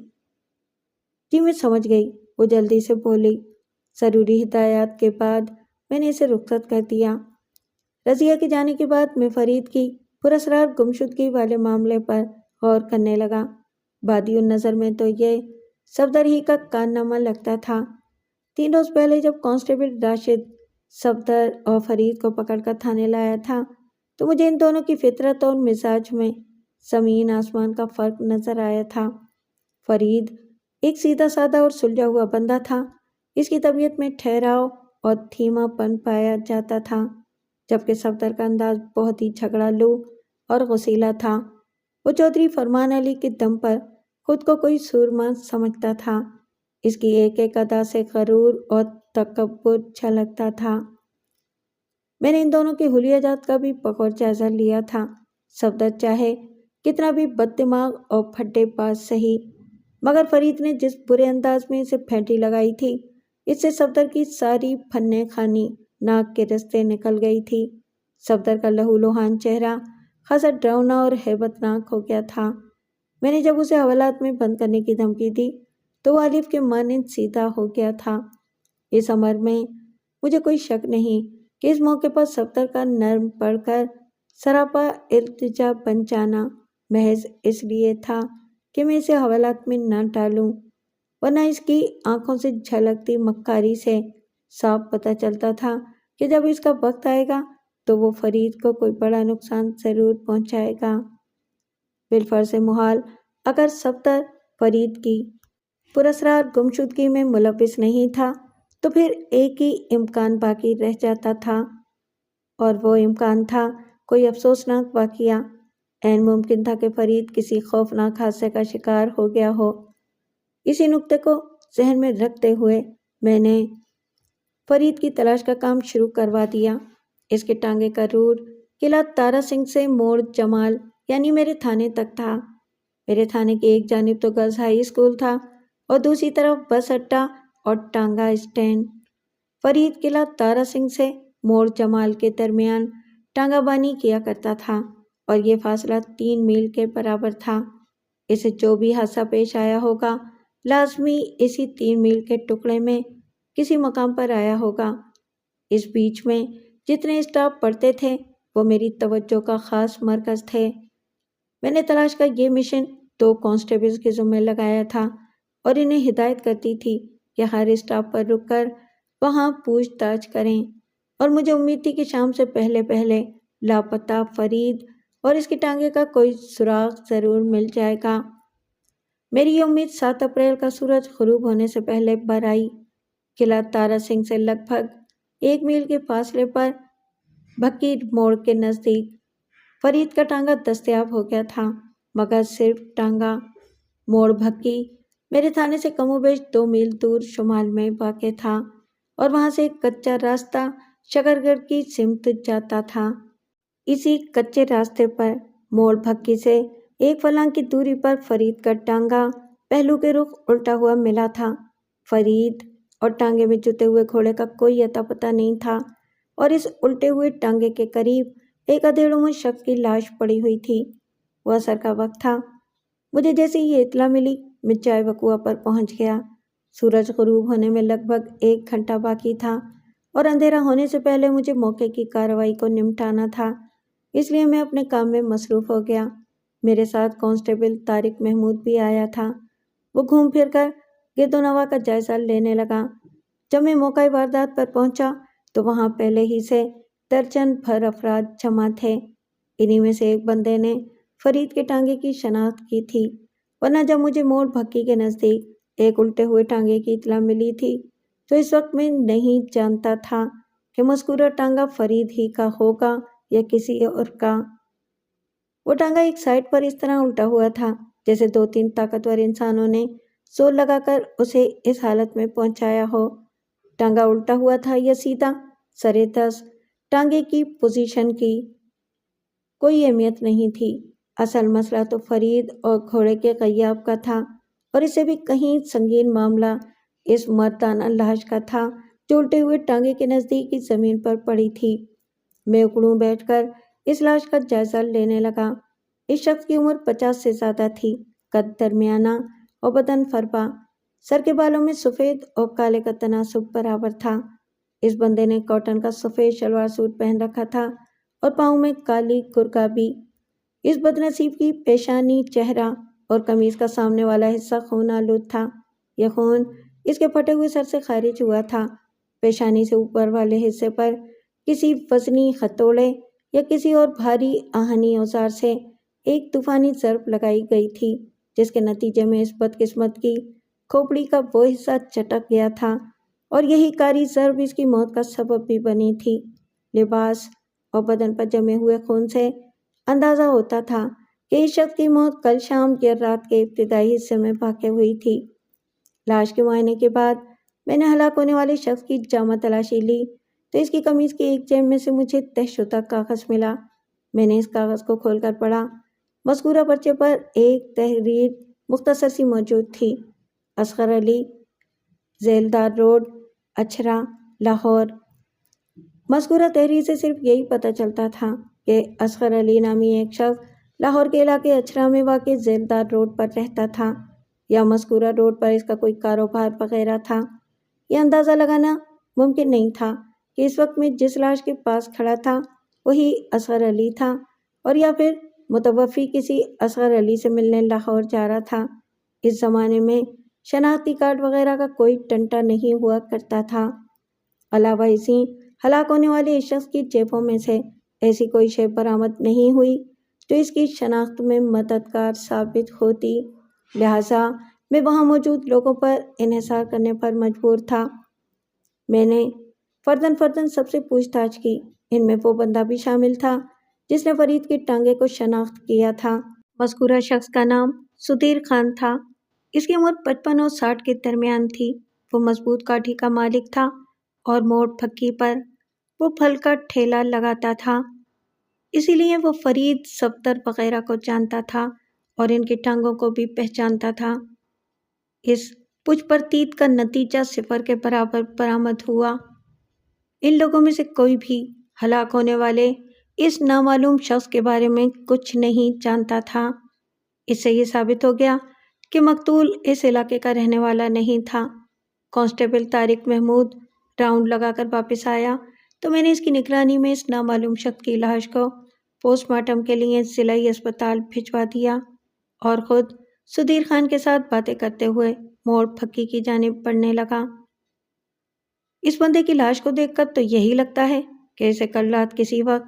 جی میں سمجھ گئی، وہ جلدی سے بولی۔ ضروری ہدایات کے بعد میں نے اسے رخصت کر دیا۔ رضیہ کے جانے کے بعد میں فرید کی پراسرار گمشدگی والے معاملے پر غور کرنے لگا۔ بادی النظر میں تو یہ صفدر ہی کا کارنامہ لگتا تھا۔ 3 روز پہلے جب کانسٹیبل راشد صفدر اور فرید کو پکڑ کر تھانے لایا تھا تو مجھے ان دونوں کی فطرت اور مزاج میں زمین آسمان کا فرق نظر آیا تھا۔ فرید ایک سیدھا سادہ اور سلجھا ہوا بندہ تھا، اس کی طبیعت میں ٹھہراؤ اور دھیما پن پایا جاتا تھا، جبکہ صفدر کا انداز بہت ہی جھگڑالو اور غصیلا تھا۔ وہ چودھری فرمان علی کے دم پر خود کو کوئی سورما سمجھتا تھا، اس کی ایک ایک ادا سے غرور اور تکبر جھلکتا تھا۔ میں نے ان دونوں کے حلیہ جات کا بھی بغور جائزہ لیا تھا، صفدر چاہے کتنا بھی بد دماغ اور پھٹے باز سہی، مگر فرید نے جس برے انداز میں اسے پھینٹی لگائی تھی، اس سے صفدر کی ساری فنے خانی ناک کے رستے نکل گئی تھی۔ صفدر کا لہو لوہان چہرہ خاصا ڈراؤنا اور ہیبت ناک ہو گیا تھا۔ میں نے جب اسے حوالات میں بند کرنے کی دھمکی دی تو وہ الف کے مانند سیدھا ہو گیا تھا۔ اس امر میں مجھے کوئی شک نہیں کہ اس موقع پر صفدر کا نرم پڑھ کر سراپا التجا بن جانا محض اس لیے تھا کہ میں اسے حوالات میں نہ ڈالوں، ورنہ اس کی آنکھوں سے جھلکتی مکاری سے صاف پتہ چلتا تھا کہ جب اس کا وقت آئے گا تو وہ فرید کو کوئی بڑا نقصان ضرور پہنچائے گا۔ بالفرض محال اگر صفدر فرید کی پراسرار گمشدگی میں ملوث نہیں تھا تو پھر ایک ہی امکان باقی رہ جاتا تھا، اور وہ امکان تھا کوئی افسوسناک واقعہ۔ عین ممکن تھا کہ فرید کسی خوفناک حادثے کا شکار ہو گیا ہو۔ اسی نکتے کو ذہن میں رکھتے ہوئے میں نے فرید کی تلاش کا کام شروع کروا دیا۔ اس کے ٹانگے کا روٹ قلعہ تارا سنگھ سے موڑ جمال یعنی میرے تھانے تک تھا۔ میرے تھانے کی ایک جانب تو گرلز ہائی اسکول تھا اور دوسری طرف بس اڈہ اور ٹانگا اسٹینڈ۔ فرید قلعہ تارا سنگھ سے موڑ جمال کے درمیان ٹانگا بانی کیا کرتا تھا اور یہ فاصلہ 3 میل کے برابر تھا۔ اسے جو بھی حادثہ پیش آیا ہوگا لازمی اسی 3 میل کے ٹکڑے میں کسی مقام پر آیا ہوگا۔ اس بیچ میں جتنے اسٹاپ پڑھتے تھے وہ میری توجہ کا خاص مرکز تھے۔ میں نے تلاش کا یہ مشن 2 کانسٹیبلز کے ذمہ لگایا تھا اور انہیں ہدایت کرتی تھی کہ ہر اسٹاپ پر رک کر وہاں پوچھ تاچھ کریں، اور مجھے امید تھی کہ شام سے پہلے پہلے لاپتہ فرید اور اس کی ٹانگے کا کوئی سراغ ضرور مل جائے گا۔ میری یہ امید 7 اپریل کا سورج غروب ہونے سے پہلے بر آئی۔ قلعہ تارا سنگھ سے لگ بھگ 1 میل کے فاصلے پر بھکی موڑ کے نزدیک فرید کا ٹانگا دستیاب ہو گیا تھا، مگر صرف ٹانگا۔ موڑ بھکی میرے تھانے سے کم و بیش 2 میل دور شمال میں واقع تھا اور وہاں سے ایک کچا راستہ شکرگڑھ کی سمت جاتا تھا۔ اسی کچے راستے پر موڑ بھکی سے 1 فلانگ کی دوری پر فرید کا ٹانگا پہلو کے رخ الٹا ہوا ملا تھا۔ فرید اور ٹانگے میں جتے ہوئے گھوڑے کا کوئی اتا پتہ نہیں تھا، اور اس الٹے ہوئے ٹانگے کے قریب ایک ادھیڑ عمر شخص کی لاش پڑی ہوئی تھی۔ وہ عصر کا وقت تھا۔ مجھے جیسے یہ اطلاع ملی میں جائے وقوع پر پہنچ گیا۔ سورج غروب ہونے میں لگ بھگ 1 گھنٹہ باقی تھا اور اندھیرا ہونے سے پہلے مجھے موقع کی کارروائی کو نمٹانا تھا، اس لیے میں اپنے کام میں مصروف ہو گیا۔ میرے ساتھ کانسٹیبل طارق محمود بھی آیا تھا۔ وہ گھوم پھر کر گرد و نواح کا جائزہ لینے لگا۔ جب میں موقع واردات پر پہنچا تو وہاں پہلے ہی سے درجن بھر افراد جمع تھے۔ انہی میں سے ایک بندے نے فرید کے ٹانگے کی شناخت کی تھی، ورنہ جب مجھے موڑ بھکی کے نزدیک ایک الٹے ہوئے ٹانگے کی اطلاع ملی تھی تو اس وقت میں نہیں جانتا تھا کہ مذکورہ ٹانگا فرید ہی کا ہوگا یا کسی اور کا۔ وہ ٹانگا ایک سائڈ پر اس طرح الٹا ہوا تھا جیسے 2-3 طاقتور انسانوں نے زور لگا کر اسے اس حالت میں پہنچایا ہو۔ ٹانگا الٹا ہوا تھا یا سیدھا، سرے دست ٹانگے کی پوزیشن کی کوئی اہمیت نہیں تھی۔ اصل مسئلہ تو فرید اور گھوڑے کے غیاب کا تھا، اور اس سے بھی کہیں سنگین معاملہ اس مردانہ لاش کا تھا جو الٹے ہوئے ٹانگے کے نزدیک کی زمین پر پڑی تھی۔ میں اکڑوں بیٹھ کر اس لاش کا جائزہ لینے لگا۔ اس شخص کی عمر 50 سے زیادہ تھی، قد درمیانہ اور بدن فربا۔ سر کے بالوں میں سفید اور کالے کا تناسب برابر تھا۔ اس بندے نے کاٹن کا سفید شلوار سوٹ پہن رکھا تھا اور پاؤں میں کالی کرکابی۔ اس بدنصیب کی پیشانی، چہرہ اور قمیض کا سامنے والا حصہ خون آلود تھا۔ یہ خون اس کے پھٹے ہوئے سر سے خارج ہوا تھا۔ پیشانی سے اوپر والے حصے پر کسی وزنی ہتھوڑے یا کسی اور بھاری آہنی اوزار سے ایک طوفانی ضرب لگائی گئی تھی، جس کے نتیجے میں اس بدقسمت کی کھوپڑی کا وہ حصہ چٹک گیا تھا، اور یہی کاری ضرب اس کی موت کا سبب بھی بنی تھی۔ لباس اور بدن پر جمے ہوئے خون سے اندازہ ہوتا تھا کہ اس شخص کی موت کل شام یا رات کے ابتدائی حصے میں واقع ہوئی تھی۔ لاش کے معائنے کے بعد میں نے ہلاک ہونے والے شخص کی جامہ تلاشی لی تو اس کی قمیض کی ایک جیب میں سے مجھے طے شدہ کاغذ ملا۔ میں نے اس کاغذ کو کھول کر پڑھا۔ مذکورہ پرچے پر ایک تحریر مختصر سی موجود تھی: اصغر علی، ذیلدار روڈ، اچھرا، لاہور۔ مذکورہ تحریر سے صرف یہی پتہ چلتا تھا کہ اصغر علی نامی ایک شخص لاہور کے علاقے اچھرا میں واقع ذیلدار روڈ پر رہتا تھا، یا مذکورہ روڈ پر اس کا کوئی کاروبار وغیرہ تھا۔ یہ اندازہ لگانا ممکن نہیں تھا کہ اس وقت میں جس لاش کے پاس کھڑا تھا وہی اصغر علی تھا، اور یا پھر متوفی کسی اصغر علی سے ملنے لاہور جا رہا تھا۔ اس زمانے میں شناختی کارڈ وغیرہ کا کوئی ٹنٹا نہیں ہوا کرتا تھا۔ علاوہ اسی ہلاک ہونے والے اس شخص کی جیبوں میں سے ایسی کوئی شے برآمد نہیں ہوئی جو اس کی شناخت میں مددگار ثابت ہوتی، لہٰذا میں وہاں موجود لوگوں پر انحصار کرنے پر مجبور تھا۔ میں نے فرداً سب سے پوچھ تاچھ کی۔ ان میں وہ بندہ بھی شامل تھا جس نے فرید کی ٹانگے کو شناخت کیا تھا۔ مذکورہ شخص کا نام سدھیر خان تھا۔ اس کی عمر 55 اور 60 کے درمیان تھی۔ وہ مضبوط کاٹھی کا مالک تھا اور موڑ پھکی پر وہ پھل کا ٹھیلا لگاتا تھا، اسی لیے وہ فرید، صفدر وغیرہ کو جانتا تھا اور ان کی ٹانگوں کو بھی پہچانتا تھا۔ اس پوچھ پرتیت کا نتیجہ 0 کے برابر برآمد ہوا۔ ان لوگوں میں سے کوئی بھی ہلاک ہونے والے اس نامعلوم شخص کے بارے میں کچھ نہیں جانتا تھا۔ اس سے یہ ثابت ہو گیا کہ مقتول اس علاقے کا رہنے والا نہیں تھا۔ کانسٹیبل طارق محمود راؤنڈ لگا کر واپس آیا تو میں نے اس کی نگرانی میں اس نامعلوم شخص کی لاش کو پوسٹ مارٹم کے لیے ضلعی اسپتال بھجوا دیا اور خود سدھیر خان کے ساتھ باتیں کرتے ہوئے موڑ پھکی کی جانب بڑھنے لگا۔ اس بندے کی لاش کو دیکھ کر تو یہی لگتا ہے کہ اسے کل رات کسی وقت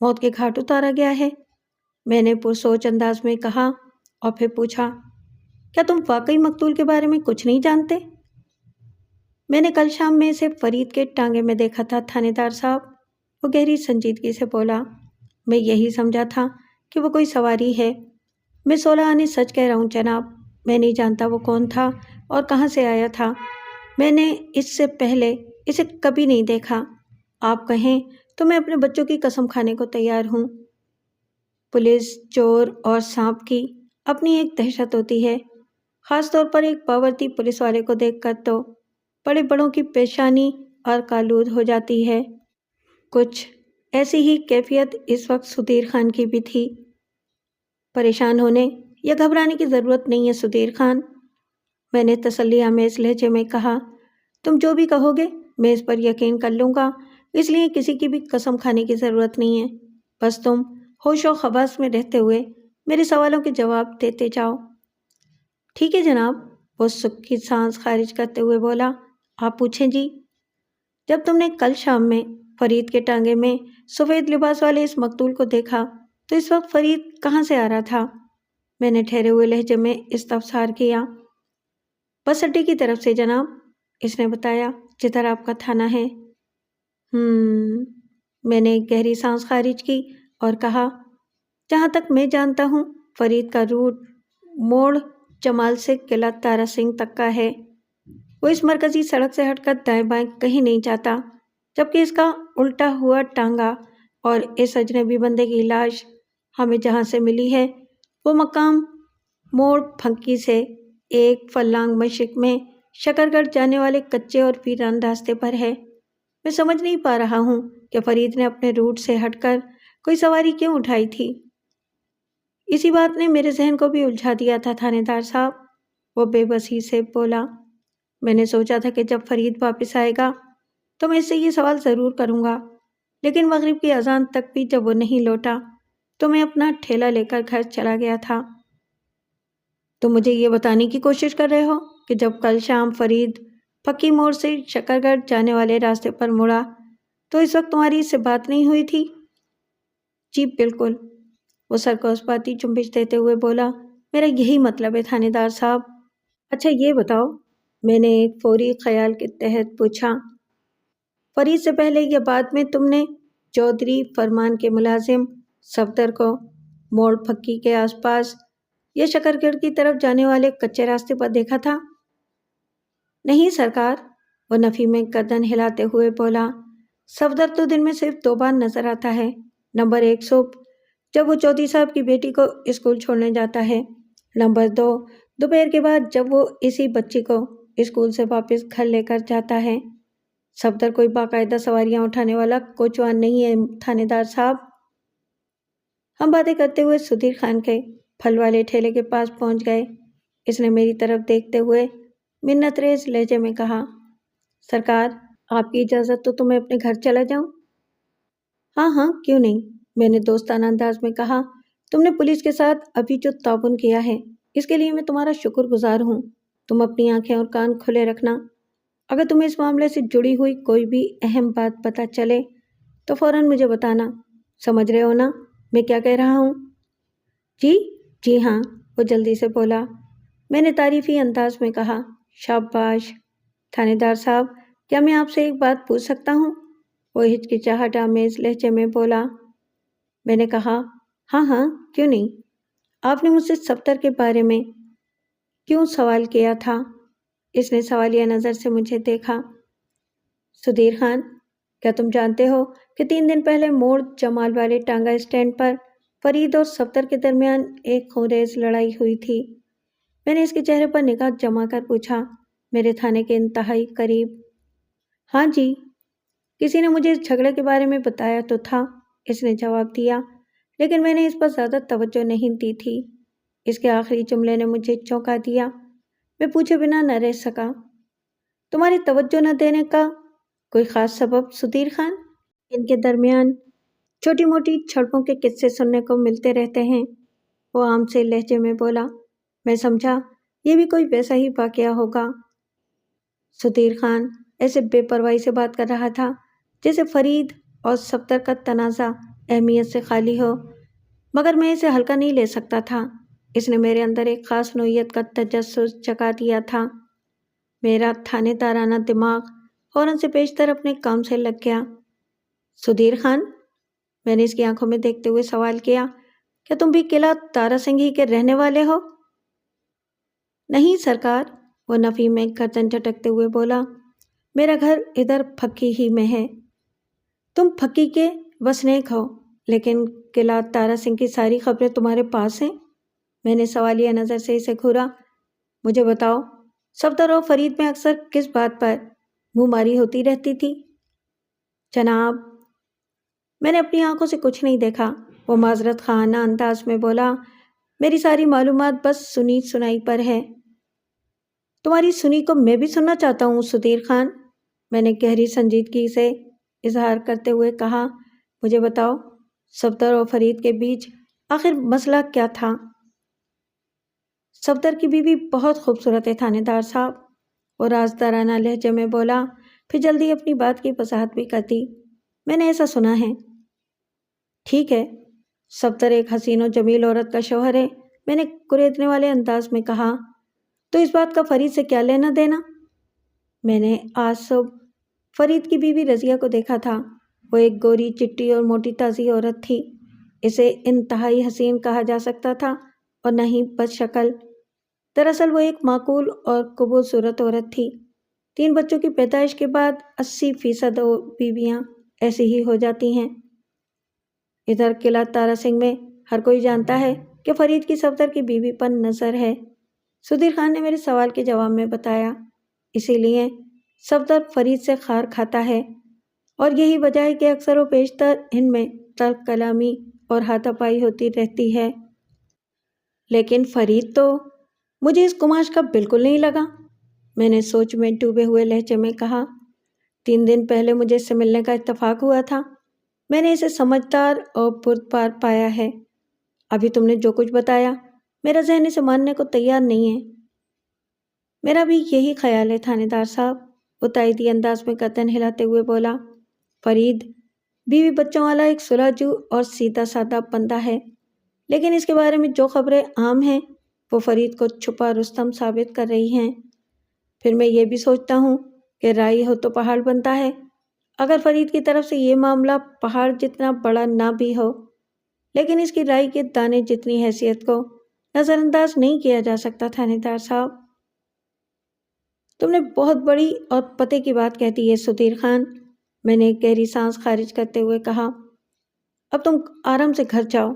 موت کے گھاٹ اتارا گیا ہے، میں نے پرسوچ انداز میں کہا، اور پھر پوچھا، کیا تم واقعی مقتول کے بارے میں کچھ نہیں جانتے؟ میں نے کل شام میں اسے فرید کے ٹانگے میں دیکھا تھا تھانے دار صاحب، وہ گہری سنجیدگی سے بولا۔ میں یہی سمجھا تھا کہ وہ کوئی سواری ہے۔ میں 16 آنے سچ کہہ رہا ہوں جناب، میں نہیں جانتا وہ کون تھا اور کہاں سے آیا تھا۔ میں نے اس سے پہلے اسے کبھی نہیں دیکھا۔ آپ کہیں تو میں اپنے بچوں کی قسم کھانے کو تیار ہوں۔ پولیس، چور اور سانپ کی اپنی ایک دہشت ہوتی ہے، خاص طور پر ایک باورتی پولیس والے کو دیکھ کر تو بڑے بڑوں کی پیشانی عرق آلود ہو جاتی ہے۔ کچھ ایسی ہی کیفیت اس وقت سدھیر خان کی بھی تھی۔ پریشان ہونے یا گھبرانے کی ضرورت نہیں ہے سدھیر خان، میں نے تسلی آمیز لہجے میں کہا۔ تم جو بھی کہو گے میں اس پر یقین کر لوں گا، اس لیے کسی کی بھی قسم کھانے کی ضرورت نہیں ہے۔ بس تم ہوش و حواس میں رہتے ہوئے میرے سوالوں کے جواب دیتے جاؤ۔ ٹھیک ہے جناب، وہ سکھ کی سانس خارج کرتے ہوئے بولا۔ آپ پوچھیں جی۔ جب تم نے کل شام میں فرید کے ٹانگے میں سفید لباس والے اس مقتول کو دیکھا تو اس وقت فرید کہاں سے آ رہا تھا؟ میں نے ٹھہرے ہوئے لہجے میں استفسار کیا۔ بس اڈے کی طرف سے جناب، اس نے بتایا، جدھر آپ کا تھانہ ہے۔ میں نے ایک گہری سانس خارج کی اور کہا، جہاں تک میں جانتا ہوں فرید کا روٹ موڑ جمال سے قلعہ تارا سنگھ تک کا ہے۔ وہ اس مرکزی سڑک سے ہٹ کر دائیں بائیں کہیں نہیں جاتا، جبکہ اس کا الٹا ہوا ٹانگا اور اس اجنبی بندے کی لاش ہمیں جہاں سے ملی ہے وہ مقام موڑ پھکی سے ایک فلانگ مشرق میں شکر گڑھ جانے والے کچے اور ویران راستے پر ہے۔ میں سمجھ نہیں پا رہا ہوں کہ فرید نے اپنے روٹ سے ہٹ کر کوئی سواری کیوں اٹھائی تھی۔ اسی بات نے میرے ذہن کو بھی الجھا دیا تھا تھانے دار صاحب، وہ بے بسی سے بولا۔ میں نے سوچا تھا کہ جب فرید واپس آئے گا تو میں اس سے یہ سوال ضرور کروں گا، لیکن مغرب کی اذان تک بھی جب وہ نہیں لوٹا تو میں اپنا ٹھیلا لے کر گھر چلا گیا تھا۔ تم مجھے یہ بتانے کی کوشش کر رہے ہو کہ جب کل شام فرید پھکی موڑ سے شکر گڑھ جانے والے راستے پر مڑا تو اس وقت تمہاری اس سے بات نہیں ہوئی تھی؟ جی بالکل، وہ سر کو اسباتی چنبش دیتے ہوئے بولا۔ میرا یہی مطلب ہے تھانے دار صاحب۔ اچھا یہ بتاؤ، میں نے ایک فوری خیال کے تحت پوچھا، فرید سے پہلے یا بعد میں تم نے چودھری فرمان کے ملازم صفدر کو موڑ پھکی کے آس پاس یا شکر گڑھ کی طرف جانے والے کچے راستے پر دیکھا تھا؟ نہیں سرکار، وہ نفی میں گردن ہلاتے ہوئے بولا۔ صفدر تو دن میں صرف 2 بار نظر آتا ہے، نمبر 1 صبح جب وہ چودھری صاحب کی بیٹی کو اسکول چھوڑنے جاتا ہے۔ نمبر 2، دوپہر کے بعد جب وہ اسی بچی کو اسکول سے واپس گھر لے کر جاتا ہے۔ صفدر کوئی باقاعدہ سواریاں اٹھانے والا کوچوان نہیں ہے تھانے دار صاحب۔ ہم باتیں کرتے ہوئے سدھیر خان کے پھل والے ٹھیلے کے پاس پہنچ گئے۔ اس نے میری طرف دیکھتے ہوئے منت ریز لہجے میں کہا، سرکار، آپ کی اجازت تو میں اپنے گھر چلا جاؤں؟ ہاں ہاں، کیوں نہیں، میں نے دوستانہ انداز میں کہا۔ تم نے پولیس کے ساتھ ابھی جو تعاون کیا ہے اس کے لیے میں تمہارا شکر گزار ہوں۔ تم اپنی آنکھیں اور کان کھلے رکھنا۔ اگر تمہیں اس معاملے سے جڑی ہوئی کوئی بھی اہم بات پتہ چلے تو فوراً مجھے بتانا۔ سمجھ رہے ہو نا میں کیا کہہ رہا ہوں؟ جی ہاں، وہ جلدی سے بولا۔ میں نے تعریفی انداز میں کہا، شاباش تھانے دار صاحب، کیا میں آپ سے ایک بات پوچھ سکتا ہوں؟ وہ ہچکچاہٹ آمیز لہجے میں بولا۔ میں نے کہا، ہاں ہاں، کیوں نہیں۔ آپ نے مجھ سے صفدر کے بارے میں کیوں سوال کیا تھا؟ اس نے سوالیہ نظر سے مجھے دیکھا۔ سدھیر خان، کیا تم جانتے ہو کہ 3 دن پہلے موڑ جمال والے ٹانگا اسٹینڈ پر فرید اور صفدر کے درمیان ایک خونریز لڑائی ہوئی تھی؟ میں نے اس کے چہرے پر نگاہ جما کر پوچھا، میرے تھانے کے انتہائی قریب۔ ہاں جی، کسی نے مجھے اس جھگڑے کے بارے میں بتایا تو تھا، اس نے جواب دیا، لیکن میں نے اس پر زیادہ توجہ نہیں دی تھی۔ اس کے آخری جملے نے مجھے چونکا دیا۔ میں پوچھے بنا نہ رہ سکا، تمہاری توجہ نہ دینے کا کوئی خاص سبب سدھیر خان؟ ان کے درمیان چھوٹی موٹی جھڑپوں کے قصے سننے کو ملتے رہتے ہیں، وہ عام سے لہجے میں بولا۔ میں سمجھا یہ بھی کوئی ویسا ہی واقعہ ہوگا۔ سدھیر خان ایسے بے پرواہی سے بات کر رہا تھا جیسے فرید اور صفدر کا تنازع اہمیت سے خالی ہو، مگر میں اسے ہلکا نہیں لے سکتا تھا۔ اس نے میرے اندر ایک خاص نوعیت کا تجسس جگا دیا تھا۔ میرا تھانے دارانہ دماغ فوراً سے پیشتر اپنے کام سے لگ گیا۔ سدھیر خان، میں نے اس کی آنکھوں میں دیکھتے ہوئے سوال کیا، کیا تم بھی قلعہ تارا سنگھی کے رہنے والے ہو؟ نہیں سرکار، وہ نفی میں گردن جھٹکتے ہوئے بولا، میرا گھر ادھر پھکی ہی میں ہے۔ تم پھکی کے وسنیک ہو، لیکن قلعہ تارا سنگھ کی ساری خبریں تمہارے پاس ہیں؟ میں نے سوالیہ نظر سے اسے گھورا۔ مجھے بتاؤ، صفدر اور فرید میں اکثر کس بات پر منہ ماری ہوتی رہتی تھی؟ جناب، میں نے اپنی آنکھوں سے کچھ نہیں دیکھا، وہ معذرت خواہانہ انداز میں بولا، میری ساری معلومات بس سنی سنائی پر ہے۔ تمہاری سنی کو میں بھی سننا چاہتا ہوں سدھیر خان، میں نے گہری سنجیدگی سے اظہار کرتے ہوئے کہا۔ مجھے بتاؤ، صفدر اور فرید کے بیچ آخر مسئلہ کیا تھا؟ صفدر کی بیوی بہت خوبصورت ہے تھانے دار صاحب، وہ رازدارانہ لہجے میں بولا، پھر جلدی اپنی بات کی وضاحت بھی کر دی۔ میں نے ایسا سنا ہے۔ ٹھیک ہے، صفدر ایک حسین و جمیل عورت کا شوہر ہے، میں نے کریدنے والے انداز میں کہا، تو اس بات کا فرید سے کیا لینا دینا؟ میں نے آج صبح فرید کی بیوی رضیہ کو دیکھا تھا، وہ ایک گوری چٹی اور موٹی تازی عورت تھی، اسے انتہائی حسین کہا جا سکتا تھا اور نہ ہی بد شکل۔ دراصل وہ ایک معقول اور قبول صورت عورت تھی۔ 3 بچوں کی پیدائش کے بعد 80% بیویاں ایسی ہی ہو جاتی ہیں۔ ادھر قلعہ تارا سنگھ میں ہر کوئی جانتا ہے کہ فرید کی صفدر کی بیوی پر نظر ہے، سدھیر خان نے میرے سوال کے جواب میں بتایا۔ اسی لیے صفدر فرید سے خار کھاتا ہے، اور یہی وجہ ہے کہ اکثر و بیشتر ان میں تلخ کلامی اور ہاتھا پائی ہوتی رہتی ہے۔ لیکن فرید تو مجھے اس گماش کا بالکل نہیں لگا، میں نے سوچ میں ڈوبے ہوئے لہجے میں کہا۔ 3 دن پہلے مجھے اس سے ملنے کا اتفاق ہوا تھا، میں نے اسے سمجھدار اور بردبار پایا ہے۔ ابھی تم نے جو کچھ بتایا میرا ذہن اسے ماننے کو تیار نہیں ہے۔ میرا بھی یہی خیال ہے تھانے دار صاحب، وہ تائیدی انداز میں گردن ہلاتے ہوئے بولا۔ فرید بیوی بچوں والا ایک سلجھو اور سیدھا سادہ بندہ ہے، لیکن اس کے بارے میں جو خبریں عام ہیں وہ فرید کو چھپا رستم ثابت کر رہی ہیں۔ پھر میں یہ بھی سوچتا ہوں کہ رائی ہو تو پہاڑ بنتا ہے۔ اگر فرید کی طرف سے یہ معاملہ پہاڑ جتنا بڑا نہ بھی ہو، لیکن اس کی رائی کے دانے جتنی حیثیت کو نظر انداز نہیں کیا جا سکتا تھانے دار صاحب۔ تم نے بہت بڑی اور پتے کی بات کہہ دی ہے سدھیر خان، میں نے ایک گہری سانس خارج کرتے ہوئے کہا۔ اب تم آرام سے گھر جاؤ،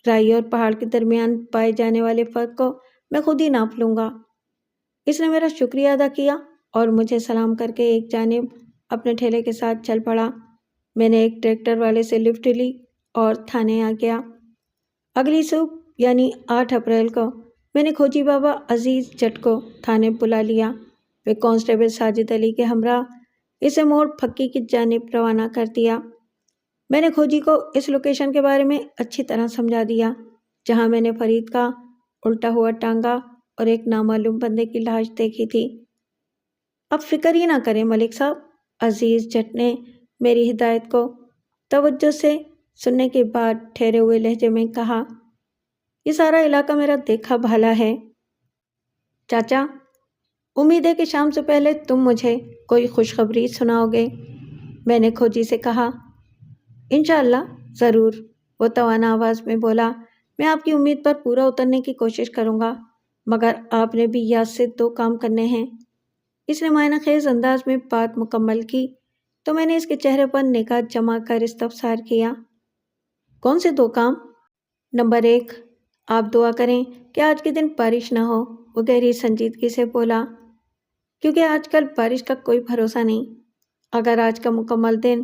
رائی اور پہاڑ کے درمیان پائے جانے والے فرق کو میں خود ہی ناپ لوں گا۔ اس نے میرا شکریہ ادا کیا اور مجھے سلام کر کے ایک جانب اپنے ٹھیلے کے ساتھ چل پڑا۔ میں نے ایک ٹریکٹر والے سے لفٹ لی اور تھانے آ گیا۔ اگلی صبح یعنی 8 اپریل کو میں نے کھوجی بابا عزیز جٹ کو تھانے بلا لیا۔ وہ کانسٹیبل ساجد علی کے ہمراہ اسے موڑ پھکی کی جانب روانہ کر دیا۔ میں نے کھوجی کو اس لوکیشن کے بارے میں اچھی طرح سمجھا دیا جہاں میں نے فرید کا الٹا ہوا ٹانگا اور ایک نامعلوم بندے کی لاش دیکھی تھی۔ اب فکر ہی نہ کریں ملک صاحب، عزیز جٹ نے میری ہدایت کو توجہ سے سننے کے بعد ٹھہرے ہوئے لہجے میں کہا، یہ سارا علاقہ میرا دیکھا بھالا ہے چاچا، امید ہے کہ شام سے پہلے تم مجھے کوئی خوشخبری سناؤ گے۔ میں نے کھوجی سے کہا، انشاءاللہ ضرور، وہ توانا آواز میں بولا۔ میں آپ کی امید پر پورا اترنے کی کوشش کروں گا، مگر آپ نے بھی یاد سے 2 کام کرنے ہیں۔ اس نے معنی خیز انداز میں بات مکمل کی تو میں نے اس کے چہرے پر نگاہ جما کر استفسار کیا، کون سے 2 کام؟ نمبر 1، آپ دعا کریں کہ آج کے دن بارش نہ ہو، وہ گہری سنجیدگی سے بولا، کیونکہ آج کل بارش کا کوئی بھروسہ نہیں۔ اگر آج کا مکمل دن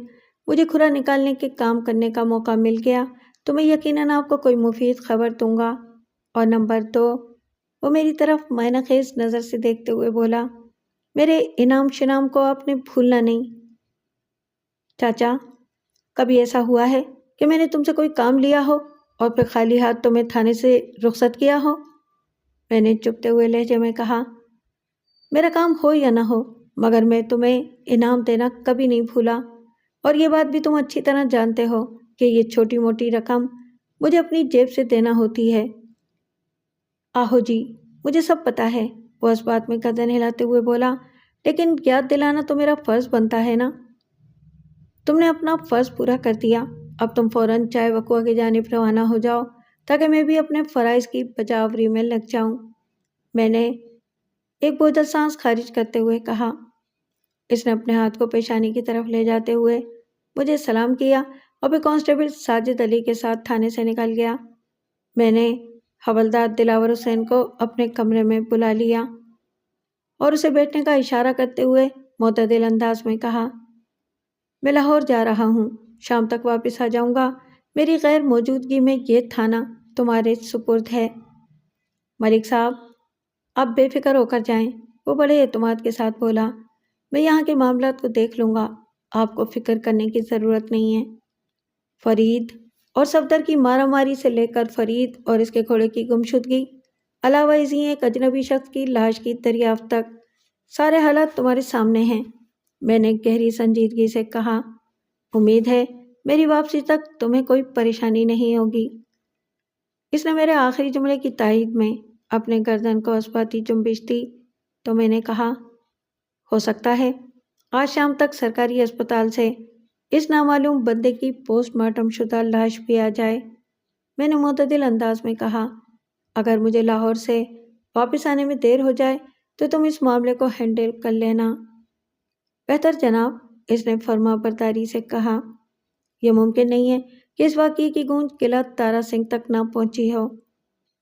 مجھے کھرا نکالنے کے کام کرنے کا موقع مل گیا تو میں یقیناً آپ کو کوئی مفید خبر دوں گا۔ اور نمبر 2، وہ میری طرف معنی خیز نظر سے دیکھتے ہوئے بولا، میرے انعام شنام کو آپ نے بھولنا نہیں۔ چاچا، کبھی ایسا ہوا ہے کہ میں نے تم سے کوئی کام لیا ہو اور پھر خالی ہاتھ تمہیں تھانے سے رخصت کیا ہو؟ میں نے چپتے ہوئے لہجے میں کہا، میرا کام ہو یا نہ ہو مگر میں تمہیں انعام دینا کبھی نہیں بھولا، اور یہ بات بھی تم اچھی طرح جانتے ہو کہ یہ چھوٹی موٹی رقم مجھے اپنی جیب سے دینا ہوتی ہے۔ آہو جی، مجھے سب پتا ہے، وہ اس بات میں گردن ہلاتے ہوئے بولا، لیکن یاد دلانا تو میرا فرض بنتا ہے نا۔ تم نے اپنا فرض پورا کر دیا، اب تم فوراً چائے وقوع کی جانب روانہ ہو جاؤ تاکہ میں بھی اپنے فرائض کی بجاوری میں لگ جاؤں۔ میں نے ایک بوجھل سانس خارج کرتے ہوئے کہا۔ اس نے اپنے ہاتھ کو پیشانی کی طرف لے جاتے ہوئے مجھے سلام کیا اور پھر کانسٹیبل ساجد علی کے ساتھ تھانے سے نکل گیا۔ میں نے حوالدار دلاور حسین کو اپنے کمرے میں بلا لیا اور اسے بیٹھنے کا اشارہ کرتے ہوئے معتدل انداز میں کہا، میں لاہور جا رہا ہوں، شام تک واپس آ جاؤں گا، میری غیر موجودگی میں یہ تھانہ تمہارے سپرد ہے۔ ملک صاحب، آپ بے فکر ہو کر جائیں، وہ بڑے اعتماد کے ساتھ بولا، میں یہاں کے معاملات کو دیکھ لوں گا، آپ کو فکر کرنے کی ضرورت نہیں ہے۔ فرید اور صفدر کی مارا ماری سے لے کر فرید اور اس کے گھوڑے کی گمشدگی، علاوہ ازیں ایک اجنبی شخص کی لاش کی دریافت تک، سارے حالات تمہارے سامنے ہیں۔ میں نے گہری سنجیدگی سے کہا، امید ہے میری واپسی تک تمہیں کوئی پریشانی نہیں ہوگی۔ اس نے میرے آخری جملے کی تائید میں اپنے گردن کو اثباتی جنبش دی تو میں نے کہا، ہو سکتا ہے آج شام تک سرکاری اسپتال سے اس نامعلوم بندے کی پوسٹ مارٹم شدہ لاش بھی آ جائے۔ میں نے معتدل انداز میں کہا، اگر مجھے لاہور سے واپس آنے میں دیر ہو جائے تو تم اس معاملے کو ہینڈل کر لینا۔ بہتر جناب، اس نے فرما برداری سے کہا، یہ ممکن نہیں ہے کہ اس واقعے کی گونج قلعہ تارا سنگھ تک نہ پہنچی ہو۔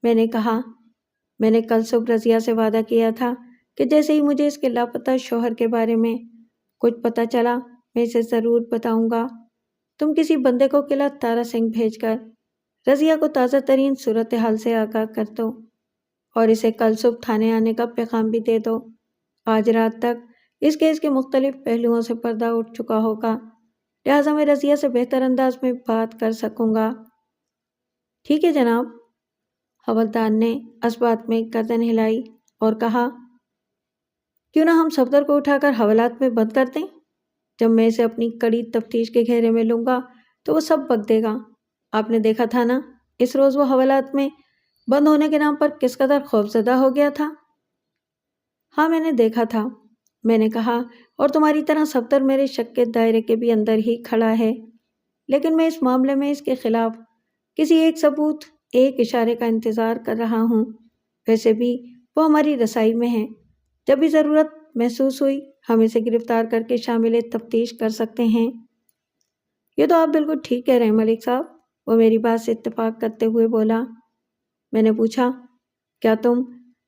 میں نے کہا، میں نے کل صبح رضیہ سے وعدہ کیا تھا کہ جیسے ہی مجھے اس کے لاپتہ شوہر کے بارے میں کچھ پتہ چلا میں اسے ضرور بتاؤں گا۔ تم کسی بندے کو قلعہ تارا سنگھ بھیج کر رضیہ کو تازہ ترین صورتحال سے آگاہ کر دو اور اسے کل صبح تھانے آنے کا پیغام بھی دے دو۔ آج رات تک اس کیس کے مختلف پہلوؤں سے پردہ اٹھ چکا ہوگا، لہٰذا میں رضیہ سے بہتر انداز میں بات کر سکوں گا۔ ٹھیک ہے جناب، حوالدار نے اس بات میں گردن ہلائی اور کہا، کیوں نہ ہم صفدر کو اٹھا کر حوالات میں بند کر دیں؟ جب میں اسے اپنی کڑی تفتیش کے گھیرے میں لوں گا تو وہ سب بک دے گا۔ آپ نے دیکھا تھا نا اس روز وہ حوالات میں بند ہونے کے نام پر کس قدر خوفزدہ ہو گیا تھا۔ ہاں میں نے دیکھا تھا، میں نے کہا، اور تمہاری طرح صفدر میرے شک کے دائرے کے بھی اندر ہی کھڑا ہے، لیکن میں اس معاملے میں اس کے خلاف کسی ایک ثبوت، ایک اشارے کا انتظار کر رہا ہوں۔ ویسے بھی وہ ہماری رسائی میں ہے، جب بھی ضرورت محسوس ہوئی ہم اسے گرفتار کر کے شامل تفتیش کر سکتے ہیں۔ یہ تو آپ بالکل ٹھیک کہہ رہے ہیں ملک صاحب، وہ میری بات سے اتفاق کرتے ہوئے بولا۔ میں نے پوچھا، کیا تم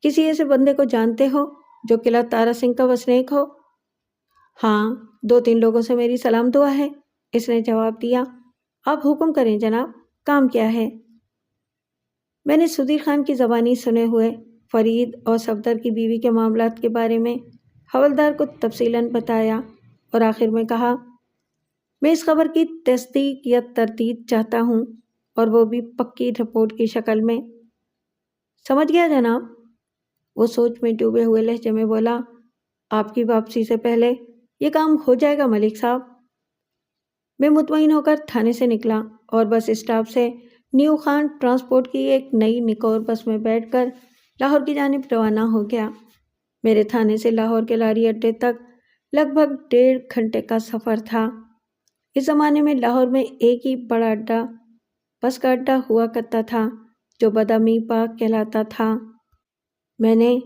کسی ایسے بندے کو جانتے ہو جو قلعہ تارا سنگھ کا وسنیک ہو؟ ہاں، 2-3 لوگوں سے میری سلام دعا ہے، اس نے جواب دیا۔ آپ حکم کریں جناب، کام کیا ہے؟ میں نے سدیر خان کی زبانی سنے ہوئے فرید اور صفدر کی بیوی کے معاملات کے بارے میں حوالدار کو تفصیلاً بتایا اور آخر میں کہا، میں اس خبر کی تصدیق یا تردید چاہتا ہوں، اور وہ بھی پکی رپورٹ کی شکل میں۔ سمجھ گیا جناب، وہ سوچ میں ڈوبے ہوئے لہجے میں بولا۔ آپ کی واپسی سے پہلے یہ کام ہو جائے گا ملک صاحب۔ میں مطمئن ہو کر تھانے سے نکلا اور بس اسٹاپ سے نیو خان ٹرانسپورٹ کی ایک نئی نکور بس میں بیٹھ کر لاہور کی جانب روانہ ہو گیا۔ میرے تھانے سے لاہور کے لاری اڈے تک لگ بھگ 1.5 گھنٹے کا سفر تھا۔ اس زمانے میں لاہور میں ایک ہی بڑا اڈا، بس کا اڈا ہوا کرتا تھا جو بدامی پاک کہلاتا تھا۔ میں نے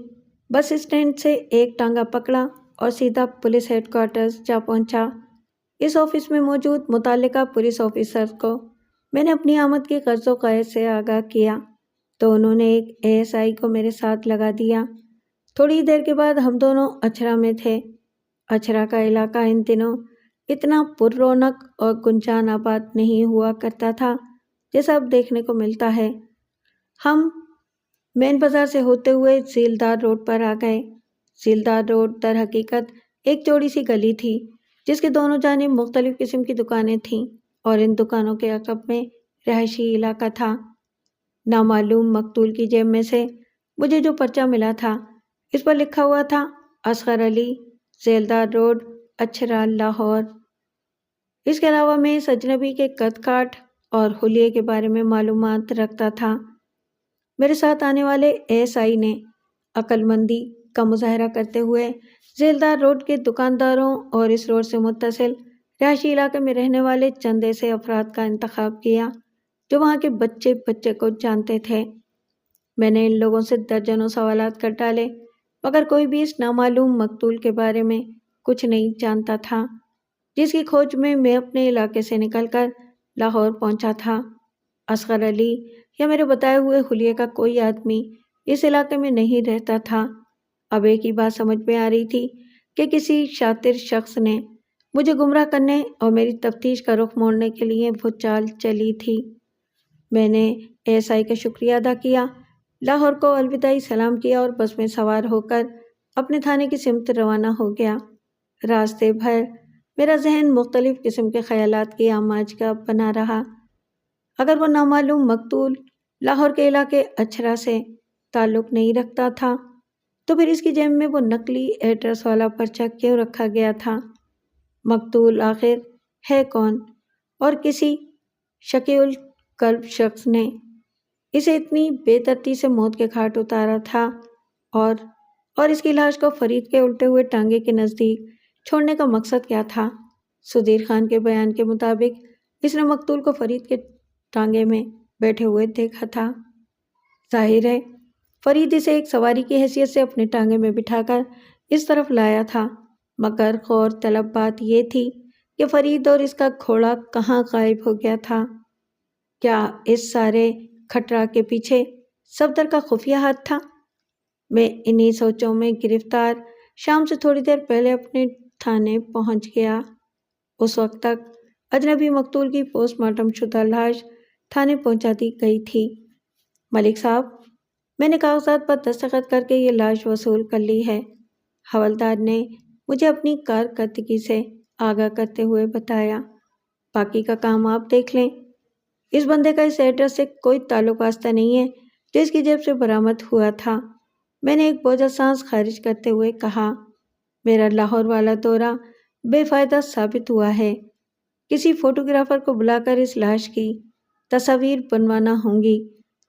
بس اسٹینڈ سے ایک ٹانگا پکڑا اور سیدھا پولیس ہیڈ کوارٹرز جا پہنچا۔ اس آفس میں موجود متعلقہ پولیس آفیسر کو میں نے اپنی آمد کی غرض و قصد سے آگاہ کیا تو انہوں نے ایک ASI کو میرے ساتھ لگا دیا۔ تھوڑی دیر کے بعد ہم دونوں اچھرا میں تھے۔ اچھرا کا علاقہ ان دنوں اتنا پر رونق اور گنجان آباد نہیں ہوا کرتا تھا جیسا اب دیکھنے کو ملتا ہے۔ ہم مین بازار سے ہوتے ہوئے ذیلدار روڈ پر آ گئے۔ ذیلدار روڈ در حقیقت ایک چوڑی سی گلی تھی جس کے دونوں جانب مختلف قسم کی دکانیں تھیں اور ان دکانوں کے عقب میں رہائشی علاقہ تھا۔ نامعلوم مقتول کی جیب میں سے مجھے جو پرچہ ملا تھا اس پر لکھا ہوا تھا، اصغر علی، ذیلدار روڈ، اچھرا، لاہور۔ اس کے علاوہ میں اس اجنبی کے قد کاٹ اور حلیے کے بارے میں معلومات رکھتا تھا۔ میرے ساتھ آنے والے ASI نے عقل مندی کا مظاہرہ کرتے ہوئے ذیلدار روڈ کے دکانداروں اور اس روڈ سے متصل رہائشی علاقے میں رہنے والے چند ایسے افراد کا انتخاب کیا جو وہاں کے بچے بچے کو جانتے تھے۔ میں نے ان لوگوں سے درجنوں سوالات کر ڈالے مگر کوئی بھی اس نامعلوم مقتول کے بارے میں کچھ نہیں جانتا تھا جس کی کھوج میں میں اپنے علاقے سے نکل کر لاہور پہنچا تھا۔ اصغر علی یا میرے بتائے ہوئے حلیے کا کوئی آدمی اس علاقے میں نہیں رہتا تھا۔ اب ایک ہی بات سمجھ میں آ رہی تھی کہ کسی شاطر شخص نے مجھے گمراہ کرنے اور میری تفتیش کا رخ موڑنے کے لیے وہ چال چلی تھی۔ میں نے ASI کا شکریہ ادا کیا، لاہور کو الوداعی سلام کیا اور بس میں سوار ہو کر اپنے تھانے کی سمت روانہ ہو گیا۔ راستے بھر میرا ذہن مختلف قسم کے خیالات کی آماج کا بنا رہا۔ اگر وہ نامعلوم مقتول لاہور کے علاقے اچھرا سے تعلق نہیں رکھتا تھا تو پھر اس کی جیب میں وہ نقلی ایڈریس والا پرچہ کیوں رکھا گیا تھا؟ مقتول آخر ہے کون؟ اور کسی شقی القلب شخص نے اسے اتنی بے ترتیب سے موت کے گھاٹ اتارا تھا اور اس کی لاش کو فرید کے الٹے ہوئے ٹانگے کے نزدیک چھوڑنے کا مقصد کیا تھا؟ سدیر خان کے بیان کے مطابق اس نے مقتول کو فرید کے ٹانگے میں بیٹھے ہوئے دیکھا تھا۔ ظاہر ہے فرید اسے ایک سواری کی حیثیت سے اپنے ٹانگے میں بٹھا کر اس طرف لایا تھا، مگر غور طلب بات یہ تھی کہ فرید اور اس کا گھوڑا کہاں غائب ہو گیا تھا؟ کیا اس سارے کھٹرا کے پیچھے صفدر کا خفیہ ہاتھ تھا؟ میں انہی سوچوں میں گرفتار شام سے تھوڑی دیر پہلے اپنے تھانے پہنچ گیا۔ اس وقت تک اجنبی مقتول کی پوسٹ مارٹم شدہ لاش تھانے پہنچا دی گئی تھی۔ ملک صاحب، میں نے کاغذات پر دستخط کر کے یہ لاش وصول کر لی ہے، حوالدار نے مجھے اپنی کارکردگی سے آگاہ کرتے ہوئے بتایا۔ باقی کا کام آپ دیکھ لیں۔ اس بندے کا اس ایڈریس سے کوئی تعلق واسطہ نہیں ہے جو اس کی جیب سے برآمد ہوا تھا۔ میں نے ایک بوجھل سانس خارج کرتے ہوئے کہا، میرا لاہور والا دورہ بے فائدہ ثابت ہوا ہے۔ کسی فوٹوگرافر کو بلا کر اس لاش کی تصاویر بنوانا ہوں گی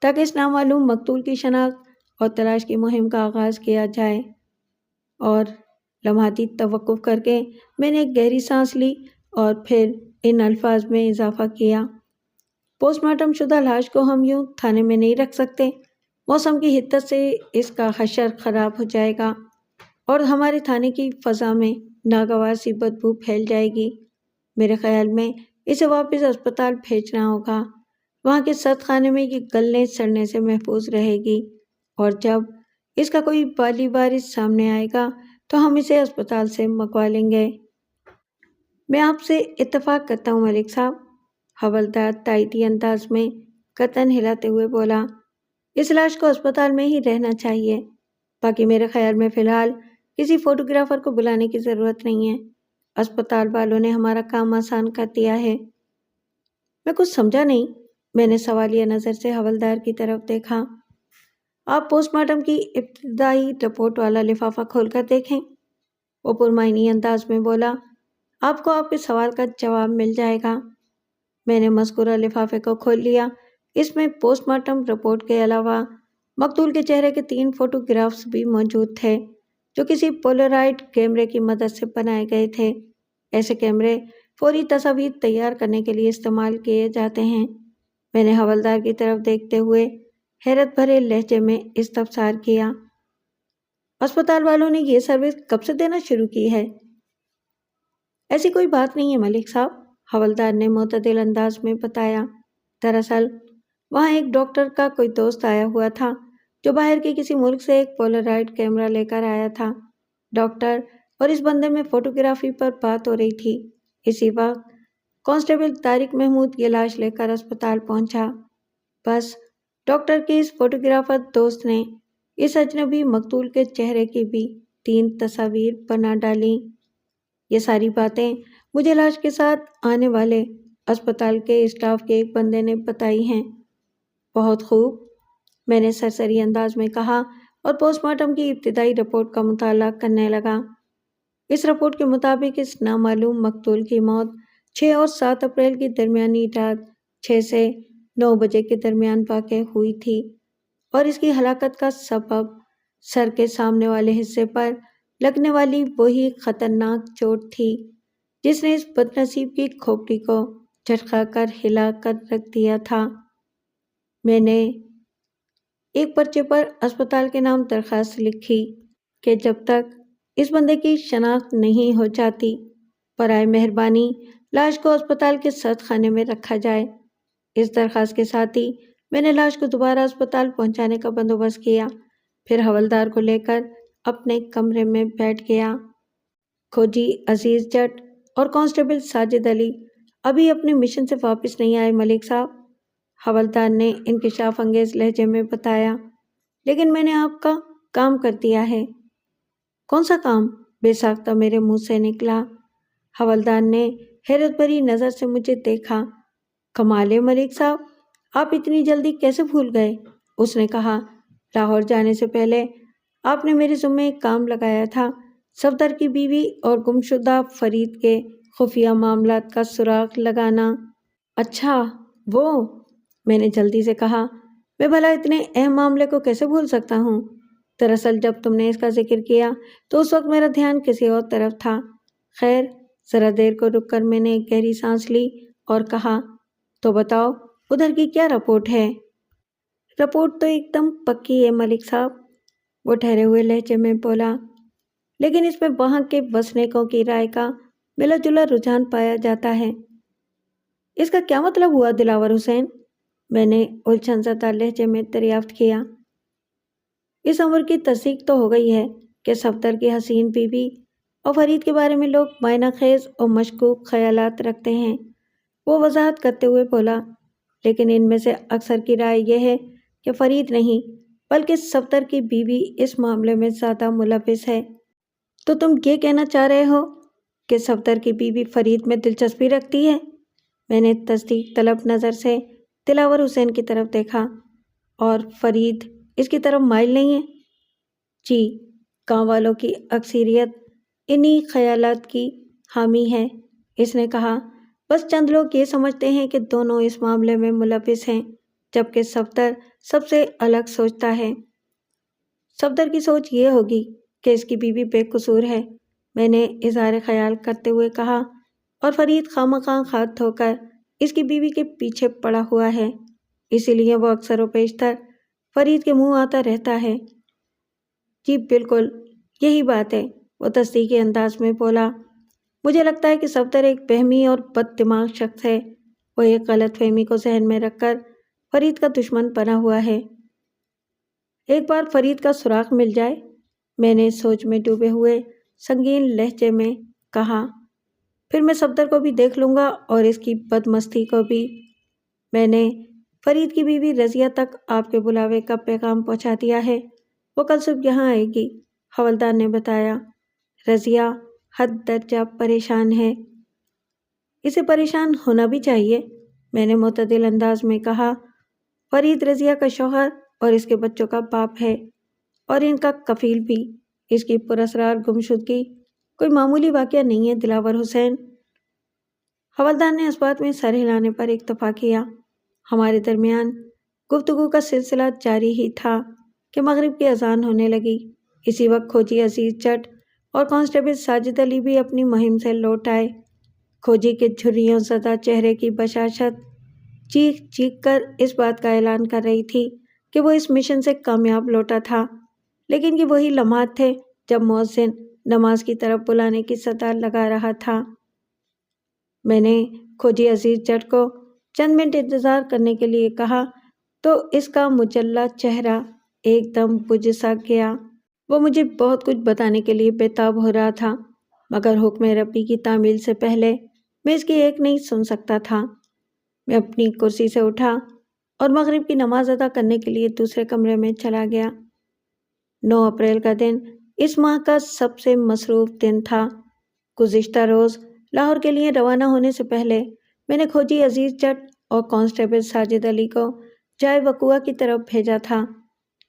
تاکہ اس نامعلوم مقتول کی شناخت اور تلاش کی مہم کا آغاز کیا جائے۔ اور لمحاتی توقف کر کے میں نے ایک گہری سانس لی اور پھر ان الفاظ میں اضافہ کیا، پوسٹ مارٹم شدہ لاش کو ہم یوں تھانے میں نہیں رکھ سکتے، موسم کی حدت سے اس کا حشر خراب ہو جائے گا اور ہمارے تھانے کی فضا میں ناگوار سی بدبو پھیل جائے گی۔ میرے خیال میں اسے واپس اسپتال بھیجنا ہوگا۔ وہاں کے سرد خانے میں یہ گلنے سڑنے سے محفوظ رہے گی، اور جب اس کا کوئی بالی وارث سامنے آئے گا تو ہم اسے اسپتال سے منگوا لیں گے۔ میں آپ سے اتفاق کرتا ہوں ملک صاحب، حوالدار تائیدی انداز میں گردن ہلاتے ہوئے بولا۔ اس لاش کو اسپتال میں ہی رہنا چاہیے، باقی میرے خیال میں فی الحال کسی فوٹوگرافر کو بلانے کی ضرورت نہیں ہے۔ اسپتال والوں نے ہمارا کام آسان کر دیا ہے۔ میں کچھ سمجھا نہیں۔ میں نے سوالیہ نظر سے حوالدار کی طرف دیکھا۔ آپ پوسٹ مارٹم کی ابتدائی رپورٹ والا لفافہ کھول کر دیکھیں، وہ پرمعنی انداز میں بولا۔ آپ کو آپ کے سوال کا جواب مل جائے گا۔ میں نے مذکورہ لفافے کو کھول لیا۔ اس میں پوسٹ مارٹم رپورٹ کے علاوہ مقتول کے چہرے کے 3 فوٹوگرافز بھی موجود تھے، جو کسی پولرائڈ کیمرے کی مدد سے بنائے گئے تھے۔ ایسے کیمرے فوری تصاویر تیار کرنے کے لیے استعمال کیے جاتے ہیں۔ میں نے حوالدار کی طرف دیکھتے ہوئے حیرت بھرے لہجے میں استفسار کیا۔ اسپتال والوں نے یہ سروس کب سے دینا شروع کی ہے؟ ایسی کوئی بات نہیں ہے ملک صاحب، حوالدار نے معتدل انداز میں بتایا۔ دراصل وہاں ایک ڈاکٹر کا کوئی دوست آیا ہوا تھا جو باہر کے کسی ملک سے ایک پولرائڈ کیمرہ لے کر آیا تھا۔ ڈاکٹر اور اس بندے میں فوٹوگرافی پر بات ہو رہی تھی۔ اسی وقت کانسٹیبل طارق محمود یہ لاش لے کر اسپتال پہنچا۔ بس ڈاکٹر کے اس فوٹوگرافر دوست نے اس اجنبی مقتول کے چہرے کی بھی 3 تصاویر بنا ڈالیں۔ یہ ساری باتیں مجھے لاش کے ساتھ آنے والے اسپتال کے اسٹاف کے ایک بندے نے بتائی ہیں۔ بہت خوب، میں نے سرسری انداز میں کہا اور پوسٹ مارٹم کی ابتدائی رپورٹ کا مطالعہ کرنے لگا۔ اس رپورٹ کے مطابق اس نامعلوم مقتول کی موت 6 اور 7 اپریل کی درمیانی رات 6 سے 9 بجے کے درمیان واقع ہوئی تھی، اور اس کی ہلاکت کا سبب سر کے سامنے والے حصے پر لگنے والی وہی خطرناک چوٹ تھی جس نے اس بدنصیب کی کھوپڑی کو جھٹکا کر ہلا کر رکھ دیا تھا۔ میں نے ایک پرچے پر اسپتال کے نام درخواست لکھی کہ جب تک اس بندے کی شناخت نہیں ہو جاتی، برائے مہربانی لاش کو اسپتال کے سرد خانے میں رکھا جائے۔ اس درخواست کے ساتھ ہی میں نے لاش کو دوبارہ اسپتال پہنچانے کا بندوبست کیا، پھر حوالدار کو لے کر اپنے کمرے میں بیٹھ گیا۔ کھوجی عزیز جٹ اور کانسٹیبل ساجد علی ابھی اپنے مشن سے واپس نہیں آئے ملک صاحب، حوالدار نے انکشاف انگیز لہجے میں بتایا، لیکن میں نے آپ کا کام کر دیا ہے۔ کون سا کام؟ بے ساختہ میرے منہ سے نکلا۔ حوالدار نے حیرت بھری نظر سے مجھے دیکھا۔ کمال ہے ملک صاحب، آپ اتنی جلدی کیسے بھول گئے؟ اس نے کہا، لاہور جانے سے پہلے آپ نے میرے ذمہ ایک کام لگایا تھا، صفدر کی بیوی اور گمشدہ فرید کے خفیہ معاملات کا سراغ لگانا۔ اچھا وہ، میں نے جلدی سے کہا، میں بھلا اتنے اہم معاملے کو کیسے بھول سکتا ہوں؟ دراصل جب تم نے اس کا ذکر کیا تو اس وقت میرا دھیان کسی اور طرف تھا۔ خیر، ذرا دیر کو رک کر میں نے ایک گہری سانس لی اور کہا، تو بتاؤ ادھر کی کیا رپورٹ ہے؟ رپورٹ تو ایک دم پکی ہے ملک صاحب، وہ ٹھہرے ہوئے لہجے میں بولا، لیکن اس میں وہاں کے وسنیکوں کی رائے کا ملا جلا رجحان پایا جاتا ہے۔ اس کا کیا مطلب ہوا دلاور حسین؟ میں نے الجھن زدہ لہجے میں دریافت کیا۔ اس امر کی تصدیق تو ہو گئی ہے کہ صفدر کی حسین بیوی اور فرید کے بارے میں لوگ معنی خیز اور مشکوک خیالات رکھتے ہیں، وہ وضاحت کرتے ہوئے بولا، لیکن ان میں سے اکثر کی رائے یہ ہے کہ فرید نہیں بلکہ صفدر کی بیوی اس معاملے میں زیادہ ملوث ہے۔ تو تم یہ کہنا چاہ رہے ہو کہ صفدر کی بیوی فرید میں دلچسپی رکھتی ہے؟ میں نے تصدیق طلب نظر سے دلاور حسین کی طرف دیکھا۔ اور فرید اس کی طرف مائل نہیں ہے؟ جی، گاؤں والوں کی اکثریت انہی خیالات کی حامی ہے، اس نے کہا۔ بس چند لوگ یہ سمجھتے ہیں کہ دونوں اس معاملے میں ملوث ہیں، جبکہ صفدر سب سے الگ سوچتا ہے۔ صفدر کی سوچ یہ ہوگی کہ اس کی بیوی بے قصور ہے، میں نے اظہار خیال کرتے ہوئے کہا، اور فرید خواہ ہاتھ دھو کر اس کی بیوی کے پیچھے پڑا ہوا ہے، اسی لیے وہ اکثر و بیشتر فرید کے منہ آتا رہتا ہے۔ جی بالکل، یہی بات ہے، وہ تصدیقی انداز میں بولا۔ مجھے لگتا ہے کہ صفدر ایک وہمی اور بد دماغ شخص ہے، وہ ایک غلط فہمی کو ذہن میں رکھ کر فرید کا دشمن بنا ہوا ہے۔ ایک بار فرید کا سراغ مل جائے، میں نے سوچ میں ڈوبے ہوئے سنگین لہجے میں کہا، پھر میں صفدر کو بھی دیکھ لوں گا اور اس کی بدمستی کو بھی۔ میں نے فرید کی بیوی رضیہ تک آپ کے بلاوے کا پیغام پہنچا دیا ہے، وہ کل صبح یہاں آئے گی، حوالدار نے بتایا۔ رضیہ حد درجہ پریشان ہے۔ اسے پریشان ہونا بھی چاہیے، میں نے معتدل انداز میں کہا۔ فرید رضیہ کا شوہر اور اس کے بچوں کا باپ ہے، اور ان کا کفیل بھی۔ اس کی پراسرار گمشدگی کوئی معمولی واقعہ نہیں ہے دلاور حسین۔ حوالدار نے اس بات میں سر ہلانے پر اکتفا کیا۔ ہمارے درمیان گفتگو کا سلسلہ جاری ہی تھا کہ مغرب کی اذان ہونے لگی۔ اسی وقت کھوجی عزیز جٹ اور کانسٹیبل ساجد علی بھی اپنی مہم سے لوٹ آئے۔ کھوجی کے جھریوں زدہ چہرے کی بشاشت چیخ چیخ کر اس بات کا اعلان کر رہی تھی کہ وہ اس مشن سے کامیاب لوٹا تھا، لیکن یہ وہی لمحات تھے جب مؤذن نماز کی طرف بلانے کی صدا لگا رہا تھا۔ میں نے کھوجی عزیز جٹ کو چند منٹ انتظار کرنے کے لیے کہا تو اس کا مجلہ چہرہ ایک دم بجھ سا گیا۔ وہ مجھے بہت کچھ بتانے کے لیے بےتاب ہو رہا تھا، مگر حکم ربی کی تعمیل سے پہلے میں اس کی ایک نہیں سن سکتا تھا۔ میں اپنی کرسی سے اٹھا اور مغرب کی نماز ادا کرنے کے لیے دوسرے کمرے میں چلا گیا۔ 9 اپریل کا دن اس ماہ کا سب سے مصروف دن تھا۔ گزشتہ روز لاہور کے لیے روانہ ہونے سے پہلے میں نے کھوجی عزیز جٹ اور کانسٹیبل ساجد علی کو جائے وقوع کی طرف بھیجا تھا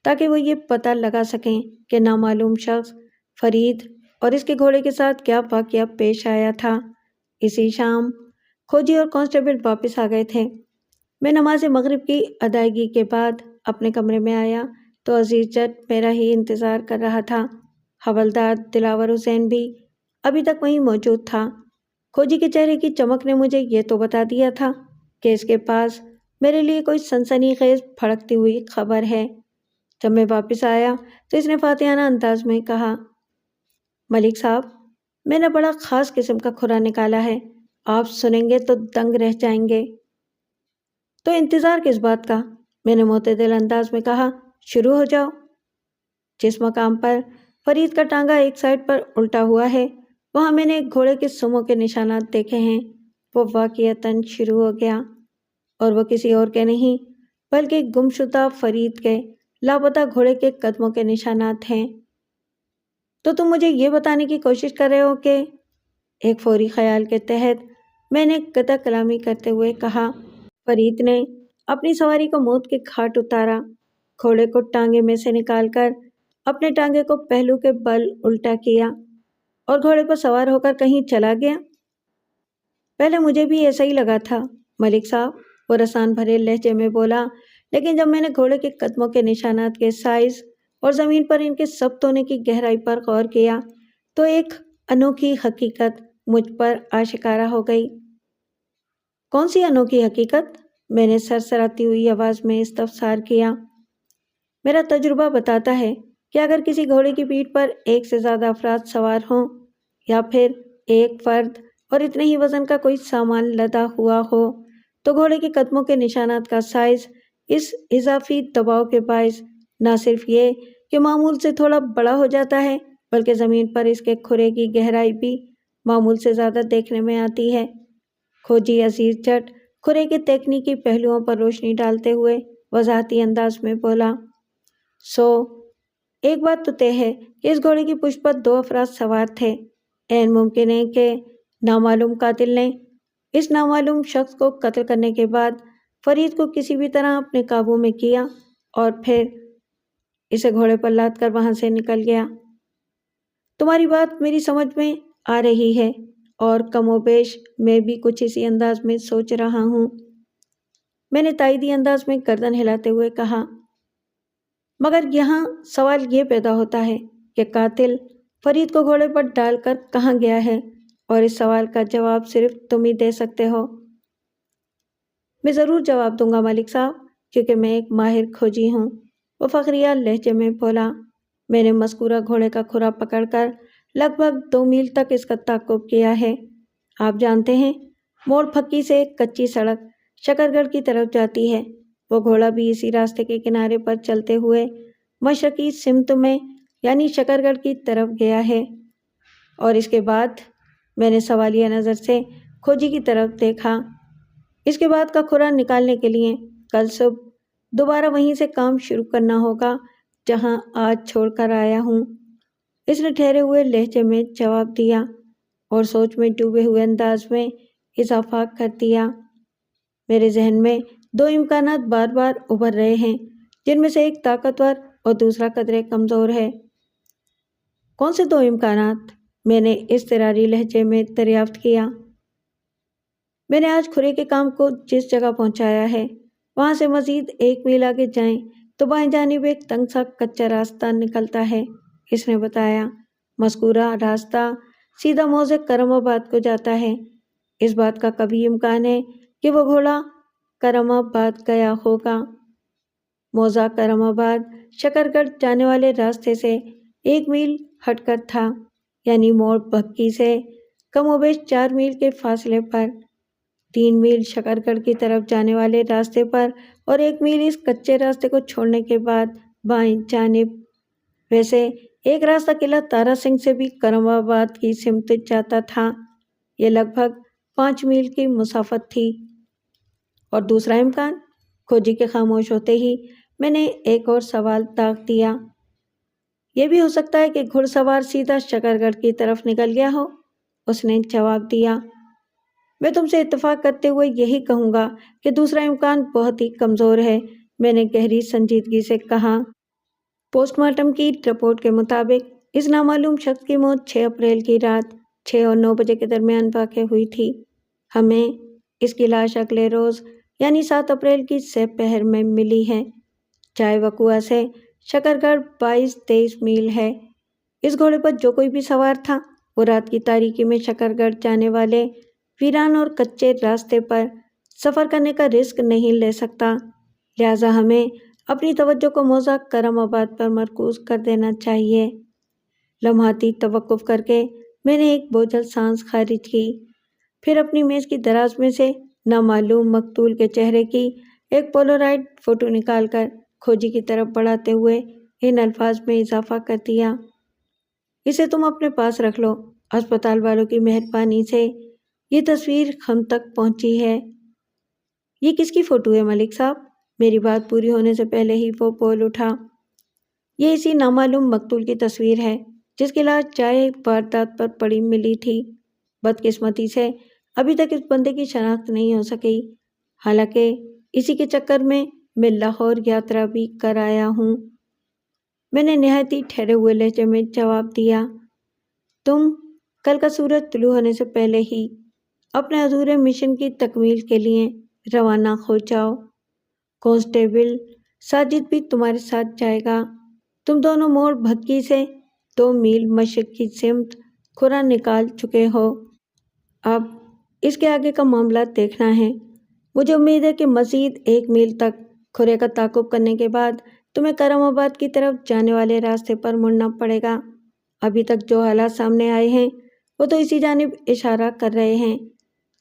تاکہ وہ یہ پتہ لگا سکیں کہ نامعلوم شخص فرید اور اس کے گھوڑے کے ساتھ کیا واقعہ پیش آیا تھا۔ اسی شام کھوجی اور کانسٹیبل واپس آ گئے تھے۔ میں نماز مغرب کی ادائیگی کے بعد اپنے کمرے میں آیا تو عزیز جٹ میرا ہی انتظار کر رہا تھا۔ حوالدار دلاور حسین بھی ابھی تک وہیں موجود تھا۔ کھوجی کے چہرے کی چمک نے مجھے یہ تو بتا دیا تھا کہ اس کے پاس میرے لیے کوئی سنسنی خیز بھڑکتی ہوئی خبر ہے۔ جب میں واپس آیا تو اس نے فاتحانہ انداز میں کہا، ملک صاحب، میں نے بڑا خاص قسم کا کھرا نکالا ہے، آپ سنیں گے تو دنگ رہ جائیں گے۔ تو انتظار کس بات کا؟ میں نے معتدل انداز میں کہا، شروع ہو جاؤ۔ جس مقام پر فرید کا ٹانگا ایک سائڈ پر الٹا ہوا ہے وہاں میں نے ایک گھوڑے کے سموں کے نشانات دیکھے ہیں۔ وہ واقعتاً شروع ہو گیا، اور وہ کسی اور کے نہیں بلکہ گمشدہ فرید کے لاپتہ گھوڑے کے قدموں کے نشانات ہیں۔ تو تم مجھے یہ بتانے کی کوشش کر رہے ہو کہ… ایک فوری خیال کے تحت میں نے قطع کلامی کرتے ہوئے کہا، فرید نے اپنی سواری کو موت کے گھاٹ اتارا، گھوڑے کو ٹانگے میں سے نکال کر اپنے ٹانگے کو پہلو کے بل الٹا کیا اور گھوڑے پر سوار ہو کر کہیں چلا گیا۔ پہلے مجھے بھی ایسا ہی لگا تھا ملک صاحب، وہ رسان بھرے لہجے میں بولا، لیکن جب میں نے گھوڑے کے قدموں کے نشانات کے سائز اور زمین پر ان کے سبت ہونے کی گہرائی پر غور کیا تو ایک انوکھی حقیقت مجھ پر آشکارا ہو گئی۔ کون سی انوکھی حقیقت؟ میں نے سرسراتی ہوئی آواز میں استفسار کیا۔ میرا تجربہ بتاتا ہے کہ اگر کسی گھوڑے کی پیٹھ پر ایک سے زیادہ افراد سوار ہوں یا پھر ایک فرد اور اتنے ہی وزن کا کوئی سامان لدا ہوا ہو تو گھوڑے کے قدموں کے نشانات کا سائز اس اضافی دباؤ کے باعث نہ صرف یہ کہ معمول سے تھوڑا بڑا ہو جاتا ہے بلکہ زمین پر اس کے کھرے کی گہرائی بھی معمول سے زیادہ دیکھنے میں آتی ہے۔ کھوجی عزیز جٹ کھرے کے تکنیکی پہلوؤں پر روشنی ڈالتے ہوئے وضاحتی انداز میں بولا، ایک بات تو طے ہے کہ اس گھوڑے کی پشت پر 2 افراد سوار تھے۔ عین ممکن ہے کہ نامعلوم قاتل نے اس نامعلوم شخص کو قتل کرنے کے بعد فرید کو کسی بھی طرح اپنے قابو میں کیا اور پھر اسے گھوڑے پر لاد کر وہاں سے نکل گیا۔ تمہاری بات میری سمجھ میں آ رہی ہے اور کم و بیش میں بھی کچھ اسی انداز میں سوچ رہا ہوں، میں نے تائیدی انداز میں گردن ہلاتے ہوئے کہا۔ مگر یہاں سوال یہ پیدا ہوتا ہے کہ قاتل فرید کو گھوڑے پر ڈال کر کہاں گیا ہے، اور اس سوال کا جواب صرف تم ہی دے سکتے ہو۔ میں ضرور جواب دوں گا ملک صاحب، کیونکہ میں ایک ماہر کھوجی ہوں، وہ فخریہ لہجے میں بولا۔ میں نے مذکورہ گھوڑے کا کھرا پکڑ کر لگ بھگ 2 میل تک اس کا تعاقب کیا ہے۔ آپ جانتے ہیں موڑ پھکی سے ایک کچی سڑک شکر گڑھ کی طرف جاتی ہے، وہ گھوڑا بھی اسی راستے کے کنارے پر چلتے ہوئے مشرقی سمت میں یعنی شکر گڑھ کی طرف گیا ہے۔ اور اس کے بعد میں نے سوالیہ نظر سے کھوجی کی طرف دیکھا۔ اس کے بعد کا کھرا نکالنے کے لیے کل صبح دوبارہ وہیں سے کام شروع کرنا ہوگا جہاں آج چھوڑ کر آیا ہوں، اس نے ٹھہرے ہوئے لہجے میں جواب دیا اور سوچ میں ڈوبے ہوئے انداز میں اضافہ کر دیا۔ میرے ذہن میں دو امکانات بار بار ابھر رہے ہیں جن میں سے ایک طاقتور اور دوسرا قدرے کمزور ہے۔ کون سے دو امکانات؟ میں نے اضطراری لہجے میں دریافت کیا۔ میں نے آج کھرے کے کام کو جس جگہ پہنچایا ہے وہاں سے مزید 1 میل آگے جائیں تو بائیں جانب ایک تنگ سا کچا راستہ نکلتا ہے، اس نے بتایا۔ مذکورہ راستہ سیدھا موضع کرم آباد کو جاتا ہے۔ اس بات کا کبھی امکان ہے کہ وہ گھوڑا کرم آباد گیا ہوگا۔ موضع کرم آباد شکر گڑھ جانے والے راستے سے 1 میل ہٹ کر تھا، یعنی موڑ بھکی سے کم و بیش 4 میل کے فاصلے پر۔ 3 میل شکر گڑھ کی طرف جانے والے راستے پر اور 1 میل اس کچے راستے کو چھوڑنے کے بعد بائیں جانب۔ ویسے ایک راستہ قلعہ تارا سنگھ سے بھی کرم آباد کی سمت جاتا تھا، یہ لگ بھگ 5 میل کی مسافت تھی۔ اور دوسرا امکان؟ کھوجی کے خاموش ہوتے ہی میں نے ایک اور سوال داغ دیا۔ یہ بھی ہو سکتا ہے کہ گھڑ سوار سیدھا شکر گڑھ کی طرف نکل گیا ہو، اس نے جواب دیا۔ میں تم سے اتفاق کرتے ہوئے یہی کہوں گا کہ دوسرا امکان بہت ہی کمزور ہے، میں نے گہری سنجیدگی سے کہا۔ پوسٹ مارٹم کی رپورٹ کے مطابق اس نامعلوم شخص کی موت 6 اپریل کی رات 6 اور 9 بجے کے درمیان واقع ہوئی تھی۔ ہمیں اس کی لاش اگلے روز یعنی 7 اپریل کی سہ پہر میں ملی ہے۔ جائے وقوعہ سے شکر گڑھ 22-23 میل ہے۔ اس گھوڑے پر جو کوئی بھی سوار تھا وہ رات کی تاریکی میں شکر گڑھ جانے والے ویران اور کچے راستے پر سفر کرنے کا رسک نہیں لے سکتا، لہٰذا ہمیں اپنی توجہ کو موضع کرم آباد پر مرکوز کر دینا چاہیے۔ لمحاتی توقف کر کے میں نے ایک بوجھل سانس خارج کی، پھر اپنی میز کی دراز میں سے نامعلوم مقتول کے چہرے کی ایک پولورائڈ فوٹو نکال کر کھوجی کی طرف بڑھاتے ہوئے ان الفاظ میں اضافہ کر دیا۔ اسے تم اپنے پاس رکھ لو، ہسپتال والوں کی مہربانی سے یہ تصویر ہم تک پہنچی ہے۔ یہ کس کی فوٹو ہے ملک صاحب؟ میری بات پوری ہونے سے پہلے ہی وہ بول اٹھا۔ یہ اسی نامعلوم مقتول کی تصویر ہے جس کی لاش جائے واردات پر پڑی ملی تھی۔ بدقسمتی سے ابھی تک اس بندے کی شناخت نہیں ہو سکی، حالانکہ اسی کے چکر میں لاہور یاترا بھی کر آیا ہوں، میں نے نہایت ہی ٹھہرے ہوئے لہجے میں جواب دیا۔ تم کل کا سورج طلوع ہونے سے پہلے ہی اپنے ادھورے مشن کی تکمیل کے لیے روانہ ہو جاؤ۔ کانسٹیبل ساجد بھی تمہارے ساتھ جائے گا۔ تم دونوں موڑ بھکی سے 2 میل مشرق کی سمت کھرا نکال چکے ہو، اب اس کے آگے کا معاملہ دیکھنا ہے۔ مجھے امید ہے کہ مزید 1 میل تک کھرے کا تعاقب کرنے کے بعد تمہیں کرم آباد کی طرف جانے والے راستے پر مڑنا پڑے گا۔ ابھی تک جو حالات سامنے آئے ہیں وہ تو اسی جانب اشارہ کر رہے ہیں۔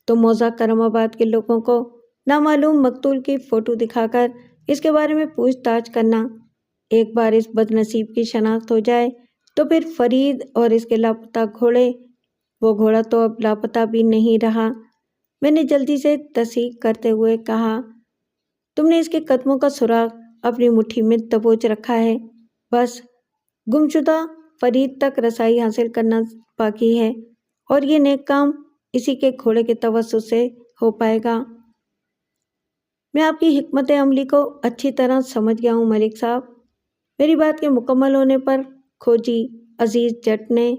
تو موضع کرم آباد کے لوگوں کو نامعلوم مقتول کی فوٹو دکھا کر اس کے بارے میں پوچھ تاچھ کرنا۔ ایک بار اس بد نصیب کی شناخت ہو جائے تو پھر فرید اور اس کے لاپتہ گھوڑے، وہ گھوڑا تو اب لاپتہ بھی نہیں رہا، میں نے جلدی سے تصحیح کرتے ہوئے کہا۔ تم نے اس کے قدموں کا سراغ اپنی مٹھی میں دبوچ رکھا ہے، بس گمشدہ فرید تک رسائی حاصل کرنا باقی ہے، اور یہ نیک کام اسی کے گھوڑے کے توسط سے ہو پائے گا۔ میں آپ کی حکمت عملی کو اچھی طرح سمجھ گیا ہوں ملک صاحب۔ میری بات کے مکمل ہونے پر کھوجی عزیز جٹ نے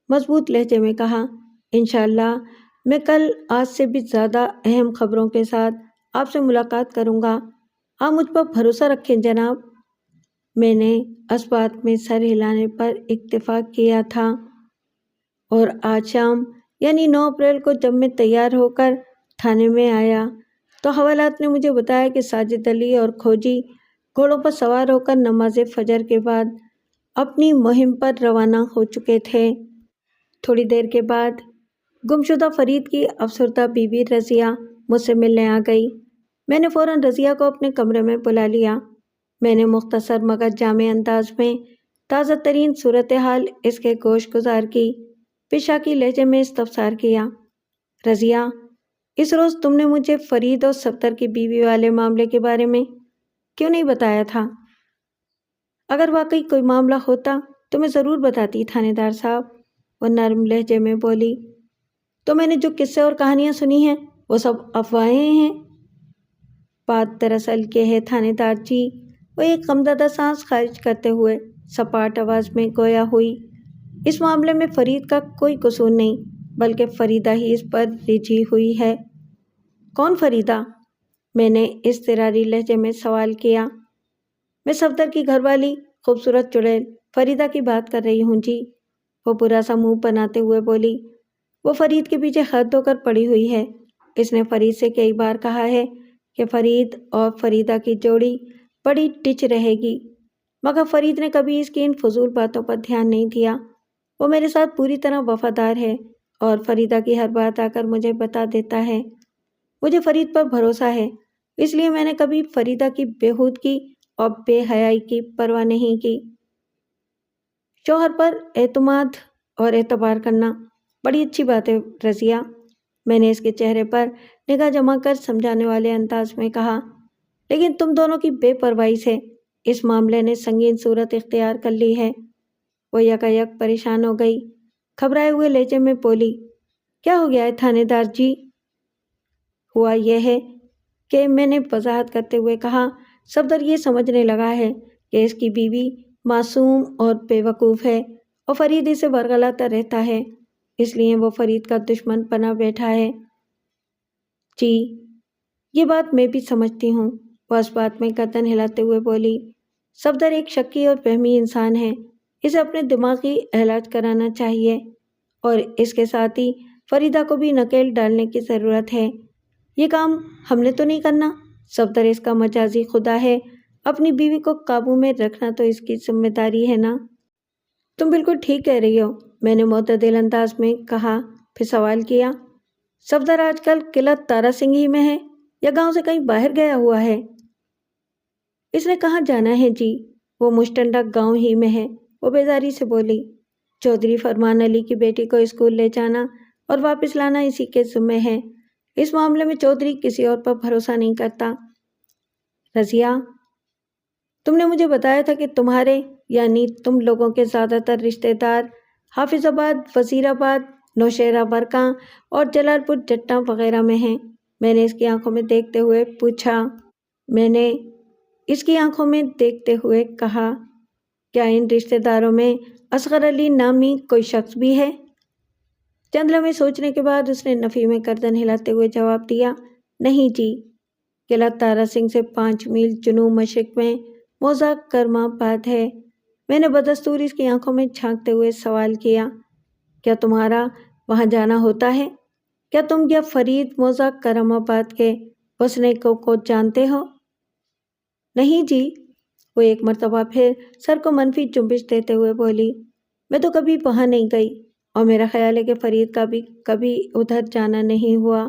مضبوط لہجے میں کہا، انشاءاللہ میں کل آج سے بھی زیادہ اہم خبروں کے ساتھ آپ سے ملاقات کروں گا، آپ مجھ پر بھروسہ رکھیں جناب۔ میں نے اس بات میں سر ہلانے پر اتفاق کیا تھا، اور آج شام یعنی 9 اپریل کو جب میں تیار ہو کر تھانے میں آیا تو حوالات نے مجھے بتایا کہ ساجد علی اور کھوجی گھوڑوں پر سوار ہو کر نماز فجر کے بعد اپنی مہم پر روانہ ہو چکے تھے۔ تھوڑی دیر کے بعد گمشدہ فرید کی افسردہ بیوی رضیہ مجھ سے ملنے آ گئی۔ میں نے فوراً رضیہ کو اپنے کمرے میں بلا لیا۔ میں نے مختصر مگر جامع انداز میں تازہ ترین صورتحال اس کے گوش گزار کی پشاکی لہجے میں استفسار کیا۔ رضیہ، اس روز تم نے مجھے فرید اور صفدر کی بیوی والے معاملے کے بارے میں کیوں نہیں بتایا تھا؟ اگر واقعی کوئی معاملہ ہوتا تو میں ضرور بتاتی تھانے دار صاحب، وہ نرم لہجے میں بولی۔ تو میں نے جو قصے اور کہانیاں سنی ہیں وہ سب افواہیں ہیں۔ بات دراصل یہ ہے تھانے دار جی، وہ ایک غمزدہ سانس خارج کرتے ہوئے سپاٹ آواز میں گویا ہوئی، اس معاملے میں فرید کا کوئی قصور نہیں بلکہ فریدہ ہی اس پر رجھی ہوئی ہے۔ کون فریدہ؟ میں نے اضطراری لہجے میں سوال کیا۔ میں صفدر کی گھر والی خوبصورت چڑیل فریدہ کی بات کر رہی ہوں جی، وہ برا سا منہ بناتے ہوئے بولی۔ وہ فرید کے پیچھے ہاتھ دھو کر پڑی ہوئی ہے۔ اس نے فرید سے کئی بار کہا ہے کہ فرید اور فریدہ کی جوڑی بڑی ٹچ رہے گی، مگر فرید نے کبھی اس کی ان فضول باتوں پر دھیان نہیں دیا۔ وہ میرے ساتھ پوری طرح وفادار ہے اور فریدہ کی ہر بات آ کر مجھے بتا دیتا ہے۔ مجھے فرید پر بھروسہ ہے، اس لیے میں نے کبھی فریدہ کی بےہودگی اور بے حیائی کی پرواہ نہیں کی۔ شوہر پر اعتماد اور اعتبار کرنا بڑی اچھی بات ہے رضیہ، میں نے اس کے چہرے پر نگاہ جما کر سمجھانے والے انداز میں کہا، لیکن تم دونوں کی بے پرواہی سے اس معاملے نے سنگین صورت اختیار کر لی ہے۔ وہ یکایک پریشان ہو گئی، گھبرائے ہوئے لہجے میں بولی۔ کیا ہو گیا ہے تھانے دار جی؟ ہوا یہ ہے کہ میں نے وضاحت کرتے ہوئے کہا، صفدر یہ سمجھنے لگا ہے کہ اس کی بیوی معصوم اور بے وقوف ہے اور فرید اسے ورغلاتا رہتا ہے، اس لیے وہ فرید کا دشمن بنا بیٹھا ہے۔ جی، یہ بات میں بھی سمجھتی ہوں، وہ اس بات میں گردن ہلاتے ہوئے بولی۔ صفدر ایک شکی اور وہمی انسان ہے، اسے اپنے دماغی علاج کرانا چاہیے اور اس کے ساتھ ہی فریدہ کو بھی نکیل ڈالنے کی ضرورت ہے۔ یہ کام ہم نے تو نہیں کرنا، صفدر اس کا مجازی خدا ہے، اپنی بیوی کو قابو میں رکھنا تو اس کی ذمہ داری ہے نا۔ تم بالکل ٹھیک کہہ رہی ہو، میں نے معتدل انداز میں کہا، پھر سوال کیا، صفدر آج کل قلعہ تارا سنگھ ہی میں ہے یا گاؤں سے کہیں باہر گیا ہوا ہے؟ اس نے کہاں جانا ہے جی، وہ مشتنڈا گاؤں ہی میں ہے، وہ بیزاری سے بولی۔ چودھری فرمان علی کی بیٹی کو اسکول لے جانا اور واپس لانا اسی کے ذمے ہے، اس معاملے میں چودھری کسی اور پر بھروسہ نہیں کرتا۔ رضیہ، تم نے مجھے بتایا تھا کہ تمہارے یعنی تم لوگوں کے زیادہ تر رشتہ دار حافظ آباد، وزیر آباد، نوشہرہ برقاں اور جلال پور جٹاں وغیرہ میں ہیں، میں نے اس کی آنکھوں میں دیکھتے ہوئے پوچھا۔ میں نے اس کی آنکھوں میں دیکھتے ہوئے کہا، کیا ان رشتہ داروں میں اصغر علی نامی کوئی شخص بھی ہے؟ چند لمحے سوچنے کے بعد اس نے نفی میں گردن ہلاتے ہوئے جواب دیا، نہیں جی، قلعہ تارا سنگھ سے 5 میل جنوب مشرق میں موزہ کرم آباد ہے۔ میں نے بدستور اس کی آنکھوں میں جھانکتے ہوئے سوال کیا، کیا تمہارا وہاں جانا ہوتا ہے؟ کیا تم یا فرید موزہ کرم آباد کے وسنیکوں کو جانتے ہو؟ نہیں جی، وہ ایک مرتبہ پھر سر کو منفی جنبش دیتے ہوئے بولی، میں تو کبھی وہاں نہیں گئی اور میرا خیال ہے کہ فرید کا بھی کبھی ادھر جانا نہیں ہوا۔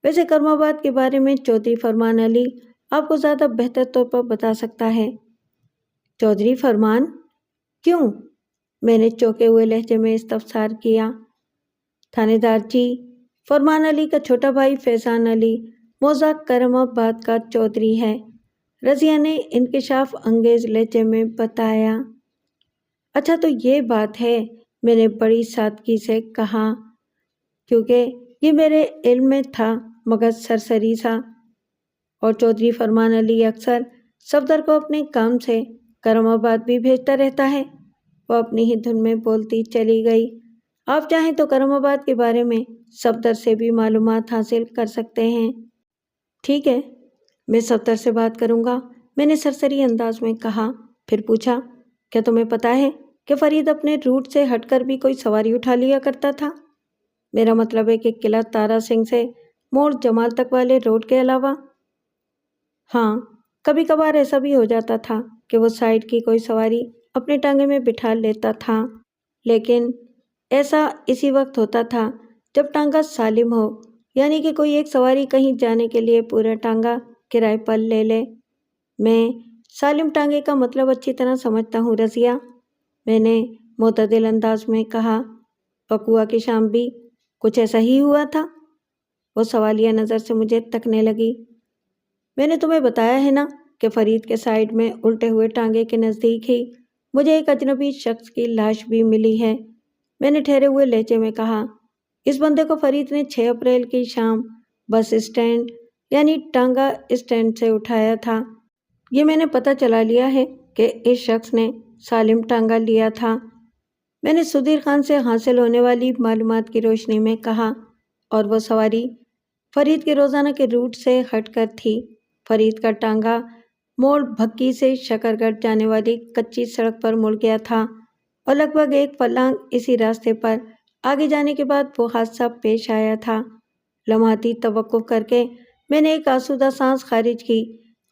ویسے کرم آباد کے بارے میں چودھری فرمان علی آپ کو زیادہ بہتر طور پر بتا سکتا ہے۔ چودھری فرمان؟ کیوں؟ میں نے چوکے ہوئے لہجے میں استفسار کیا۔ تھانے دار جی، فرمان علی کا چھوٹا بھائی فیضان علی موزہ کرم آباد کا چودھری ہے، رضیہ نے انکشاف انگیز لہجے میں بتایا۔ اچھا تو یہ بات ہے، میں نے بڑی سادگی سے کہا، کیونکہ یہ میرے علم میں تھا مگر سرسری سا، اور چودھری فرمان علی اکثر صفدر کو اپنے کام سے کرم آباد بھی بھیجتا رہتا ہے۔ وہ اپنی ہی دھن میں بولتی چلی گئی۔ آپ چاہیں تو کرم آباد کے بارے میں صفدر سے بھی معلومات حاصل کر سکتے ہیں۔ ٹھیک ہے، میں صفدر سے بات کروں گا، میں نے سرسری انداز میں کہا، پھر پوچھا، کیا تمہیں پتا ہے کہ فرید اپنے روٹ سے ہٹ کر بھی کوئی سواری اٹھا لیا کرتا تھا؟ میرا مطلب ہے کہ قلعہ تارا سنگھ سے موڑ جمال تک والے روڈ کے علاوہ۔ ہاں، کبھی کبھار ایسا بھی ہو جاتا تھا کہ وہ سائیڈ کی کوئی سواری اپنے ٹانگے میں بٹھا لیتا تھا، لیکن ایسا اسی وقت ہوتا تھا جب ٹانگا سالم ہو یعنی کہ کوئی ایک سواری کہیں جانے کے لیے پورا ٹانگا کرائے پر لے لے۔ میں سالم ٹانگے کا مطلب اچھی طرح سمجھتا ہوں رضیہ، میں نے معتدل انداز میں کہا۔ پکوا کی شام بھی کچھ ایسا ہی ہوا تھا؟ وہ سوالیہ نظر سے مجھے تکنے لگی۔ میں نے تمہیں بتایا ہے نا کہ فرید کے سائیڈ میں الٹے ہوئے ٹانگے کے نزدیک ہی مجھے ایک اجنبی شخص کی لاش بھی ملی ہے، میں نے ٹھہرے ہوئے لہجے میں کہا۔ اس بندے کو فرید نے 6 اپریل کی شام بس اسٹینڈ یعنی ٹانگا اسٹینڈ سے اٹھایا تھا۔ یہ میں نے پتہ چلا لیا ہے کہ اس شخص نے سالم ٹانگا لیا تھا، میں نے سدھیر خان سے حاصل ہونے والی معلومات کی روشنی میں کہا، اور وہ سواری فرید کے روزانہ کے روٹ سے ہٹ کر تھی۔ فرید کا ٹانگا موڑ بھکی سے شکر گڑھ جانے والی کچی سڑک پر مڑ گیا تھا اور لگ بھگ 1 فرلانگ اسی راستے پر آگے جانے کے بعد وہ حادثہ پیش آیا تھا۔ لمحاتی توقف کر کے میں نے ایک آسودہ سانس خارج کی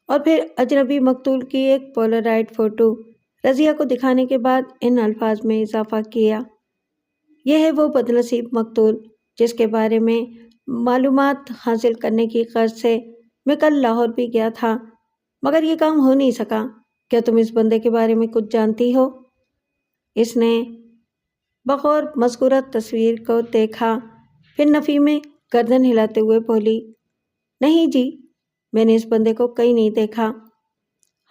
اور پھر اجنبی مقتول کی ایک پولرائڈ فوٹو رضیہ کو دکھانے کے بعد ان الفاظ میں اضافہ کیا، یہ ہے وہ بدنصیب مقتول جس کے بارے میں معلومات حاصل کرنے کی غرض سے میں کل لاہور بھی گیا تھا، مگر یہ کام ہو نہیں سکا۔ کیا تم اس بندے کے بارے میں کچھ جانتی ہو؟ اس نے بغور مذکورہ تصویر کو دیکھا، پھر نفی میں گردن ہلاتے ہوئے بولی، نہیں جی، میں نے اس بندے کو کہیں نہیں دیکھا۔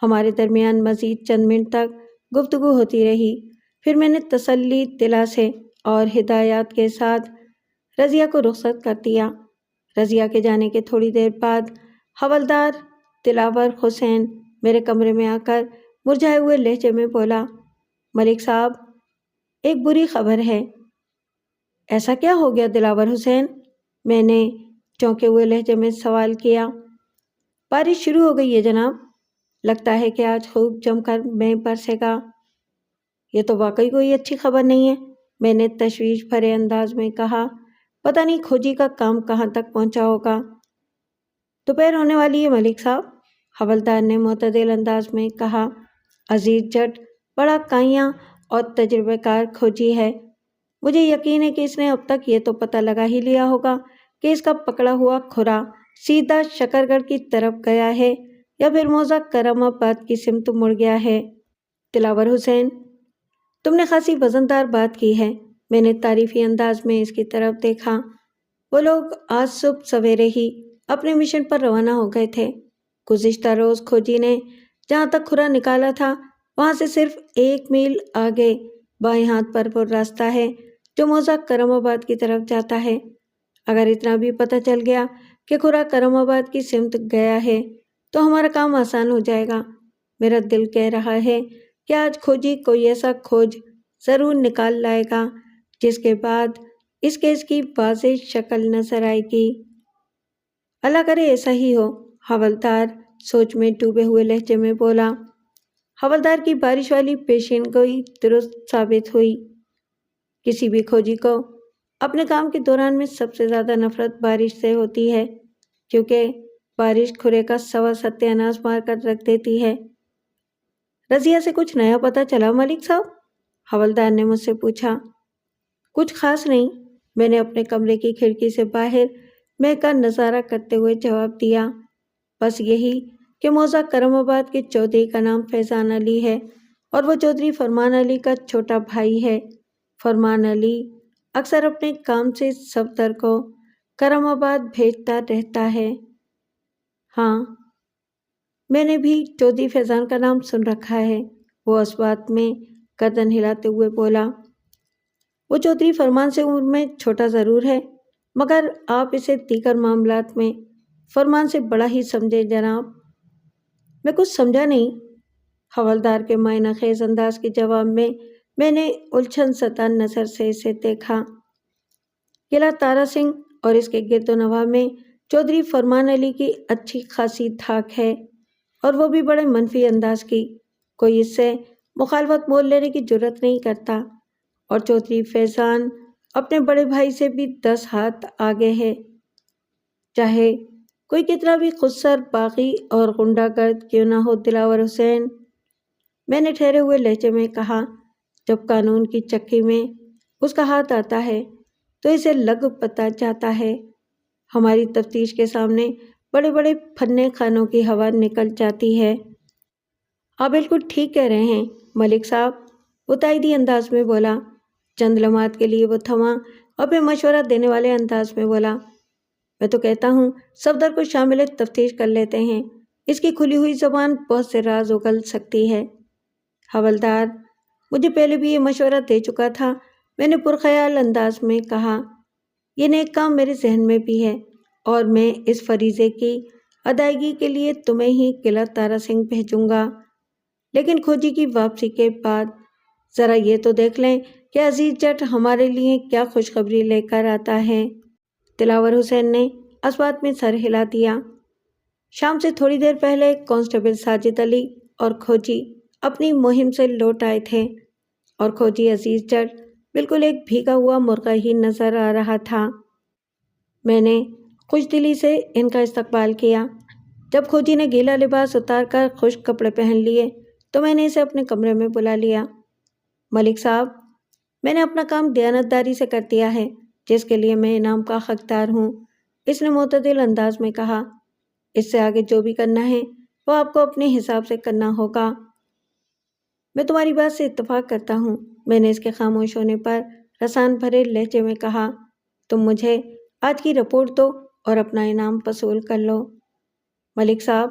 ہمارے درمیان مزید چند منٹ تک گفتگو ہوتی رہی، پھر میں نے تسلی دلا سے اور ہدایات کے ساتھ رضیہ کو رخصت کر دیا۔ رضیہ کے جانے کے تھوڑی دیر بعد حوالدار دلاور حسین میرے کمرے میں آ کر مرجھائے ہوئے لہجے میں بولا، ملک صاحب، ایک بری خبر ہے۔ ایسا کیا ہو گیا دلاور حسین؟ میں نے چونکے ہوئے لہجے میں سوال کیا۔ بارش شروع ہو گئی ہے جناب، لگتا ہے کہ آج خوب جم کر میں برسے گا۔ یہ تو واقعی کوئی اچھی خبر نہیں ہے، میں نے تشویش بھرے انداز میں کہا۔ پتہ نہیں کھوجی کا کام کہاں تک پہنچا ہوگا۔ دوپہر ہونے والی ہے ملک صاحب، حوالدار نے معتدل انداز میں کہا۔ عزیز جٹ بڑا کائیاں اور تجربہ کار کھوجی ہے، مجھے یقین ہے کہ اس نے اب تک یہ تو پتہ لگا ہی لیا ہوگا کہ اس کا پکڑا ہوا کھرا سیدھا شکر گڑھ کی طرف گیا ہے یا پھر موزہ کرم آباد کی سمت مڑ گیا ہے۔ دلاور حسین، تم نے خاصی وزندار بات کی ہے، میں نے تعریفی انداز میں اس کی طرف دیکھا۔ وہ لوگ آج صبح سویرے ہی اپنے مشن پر روانہ ہو گئے تھے۔ گزشتہ روز کھوجی نے جہاں تک کھرا نکالا تھا وہاں سے صرف 1 میل آگے بائیں ہاتھ پر وہ راستہ ہے جو موزہ کرم آباد کی طرف جاتا ہے۔ اگر اتنا بھی پتہ چل گیا کہ کھرا کرم آباد کی سمت گیا ہے تو ہمارا کام آسان ہو جائے گا۔ میرا دل کہہ رہا ہے کہ آج کھوجی کوئی ایسا کھوج ضرور نکال لائے گا جس کے بعد اس کیس کی واضح شکل نظر آئے گی۔ اللہ کرے ایسا ہی ہو، حوالدار سوچ میں ڈوبے ہوئے لہجے میں بولا۔ حوالدار کی بارش والی پیشین گوئی درست ثابت ہوئی۔ کسی بھی کھوجی کو اپنے کام کے دوران میں سب سے زیادہ نفرت بارش سے ہوتی ہے، کیونکہ بارش کھرے کا سوا ستیہ ناش مار کر رکھ دیتی ہے۔ رضیہ سے کچھ نیا پتہ چلا ملک صاحب؟ حوالدار نے مجھ سے پوچھا۔ کچھ خاص نہیں، میں نے اپنے کمرے کی کھڑکی سے باہر مے کا نظارہ کرتے ہوئے جواب دیا۔ بس یہی کہ موزہ کرم آباد کے چودھری کا نام فیضان علی ہے اور وہ چودھری فرمان علی کا چھوٹا بھائی ہے۔ فرمان علی اکثر اپنے کام سے صفدر کو کرم آباد بھیجتا رہتا ہے۔ ہاں، میں نے بھی چودھری فیضان کا نام سن رکھا ہے، وہ اس بات میں گردن ہلاتے ہوئے بولا۔ وہ چودھری فرمان سے عمر میں چھوٹا ضرور ہے، مگر آپ اسے دیگر معاملات میں فرمان سے بڑا ہی سمجھے جناب۔ میں کچھ سمجھا نہیں۔ حوالدار کے معنی خیز انداز کے جواب میں نے الجھن زدہ نظر سے اسے دیکھا۔ قلعہ تارا سنگھ اور اس کے گرد و نواح میں چودھری فرمان علی کی اچھی خاصی دھاک ہے، اور وہ بھی بڑے منفی انداز کی، کوئی اس سے مخالفت مول لینے کی جرات نہیں کرتا، اور چودھری فیضان اپنے بڑے بھائی سے بھی 10 ہاتھ آگے ہے، چاہے کوئی کتنا بھی خودسر باغی اور غنڈہ گرد کیوں نہ ہو دلاور حسین، میں نے ٹھہرے ہوئے لہجے میں کہا۔ جب قانون کی چکی میں اس کا ہاتھ آتا ہے تو اسے لگ پتا جاتا ہے۔ ہماری تفتیش کے سامنے بڑے بڑے پھنے خانوں کی ہوا نکل جاتی ہے۔ آپ بالکل ٹھیک کہہ رہے ہیں ملک صاحب، وہ تائیدی انداز میں بولا۔ چند لمحات کے لیے وہ تھما اور پھر مشورہ دینے والے انداز میں بولا، میں تو کہتا ہوں صفدر کو شامل تفتیش کر لیتے ہیں، اس کی کھلی ہوئی زبان بہت سے راز اگل سکتی ہے۔ حوالدار مجھے پہلے بھی یہ مشورہ دے چکا تھا، میں نے پرخیال انداز میں کہا، یہ نیک کام میرے ذہن میں بھی ہے اور میں اس فریضے کی ادائیگی کے لیے تمہیں ہی قلعہ تارا سنگھ بھیجوں گا، لیکن کھوجی کی واپسی کے بعد ذرا یہ تو دیکھ لیں کہ عزیز جٹ ہمارے لیے کیا خوشخبری لے کر آتا ہے۔ دلاور حسین نے اس بات میں سر ہلا دیا۔ شام سے تھوڑی دیر پہلے کانسٹیبل ساجد علی اور کھوجی اپنی مہم سے لوٹ آئے تھے اور کھوجی عزیز جٹ بالکل ایک بھیگا ہوا مرغا ہی نظر آ رہا تھا۔ میں نے خوش دلی سے ان کا استقبال کیا۔ جب کھوجی نے گیلا لباس اتار کر خشک کپڑے پہن لیے تو میں نے اسے اپنے کمرے میں بلا لیا۔ ملک صاحب، میں نے اپنا کام دیانتداری سے کر دیا ہے، جس کے لیے میں انعام کا حقدار ہوں، اس نے معتدل انداز میں کہا۔ اس سے آگے جو بھی کرنا ہے وہ آپ کو اپنے حساب سے کرنا ہوگا۔ میں تمہاری بات سے اتفاق کرتا ہوں، میں نے اس کے خاموش ہونے پر رسان بھرے لہجے میں کہا، تم مجھے آج کی رپورٹ دو اور اپنا انعام وصول کر لو۔ ملک صاحب،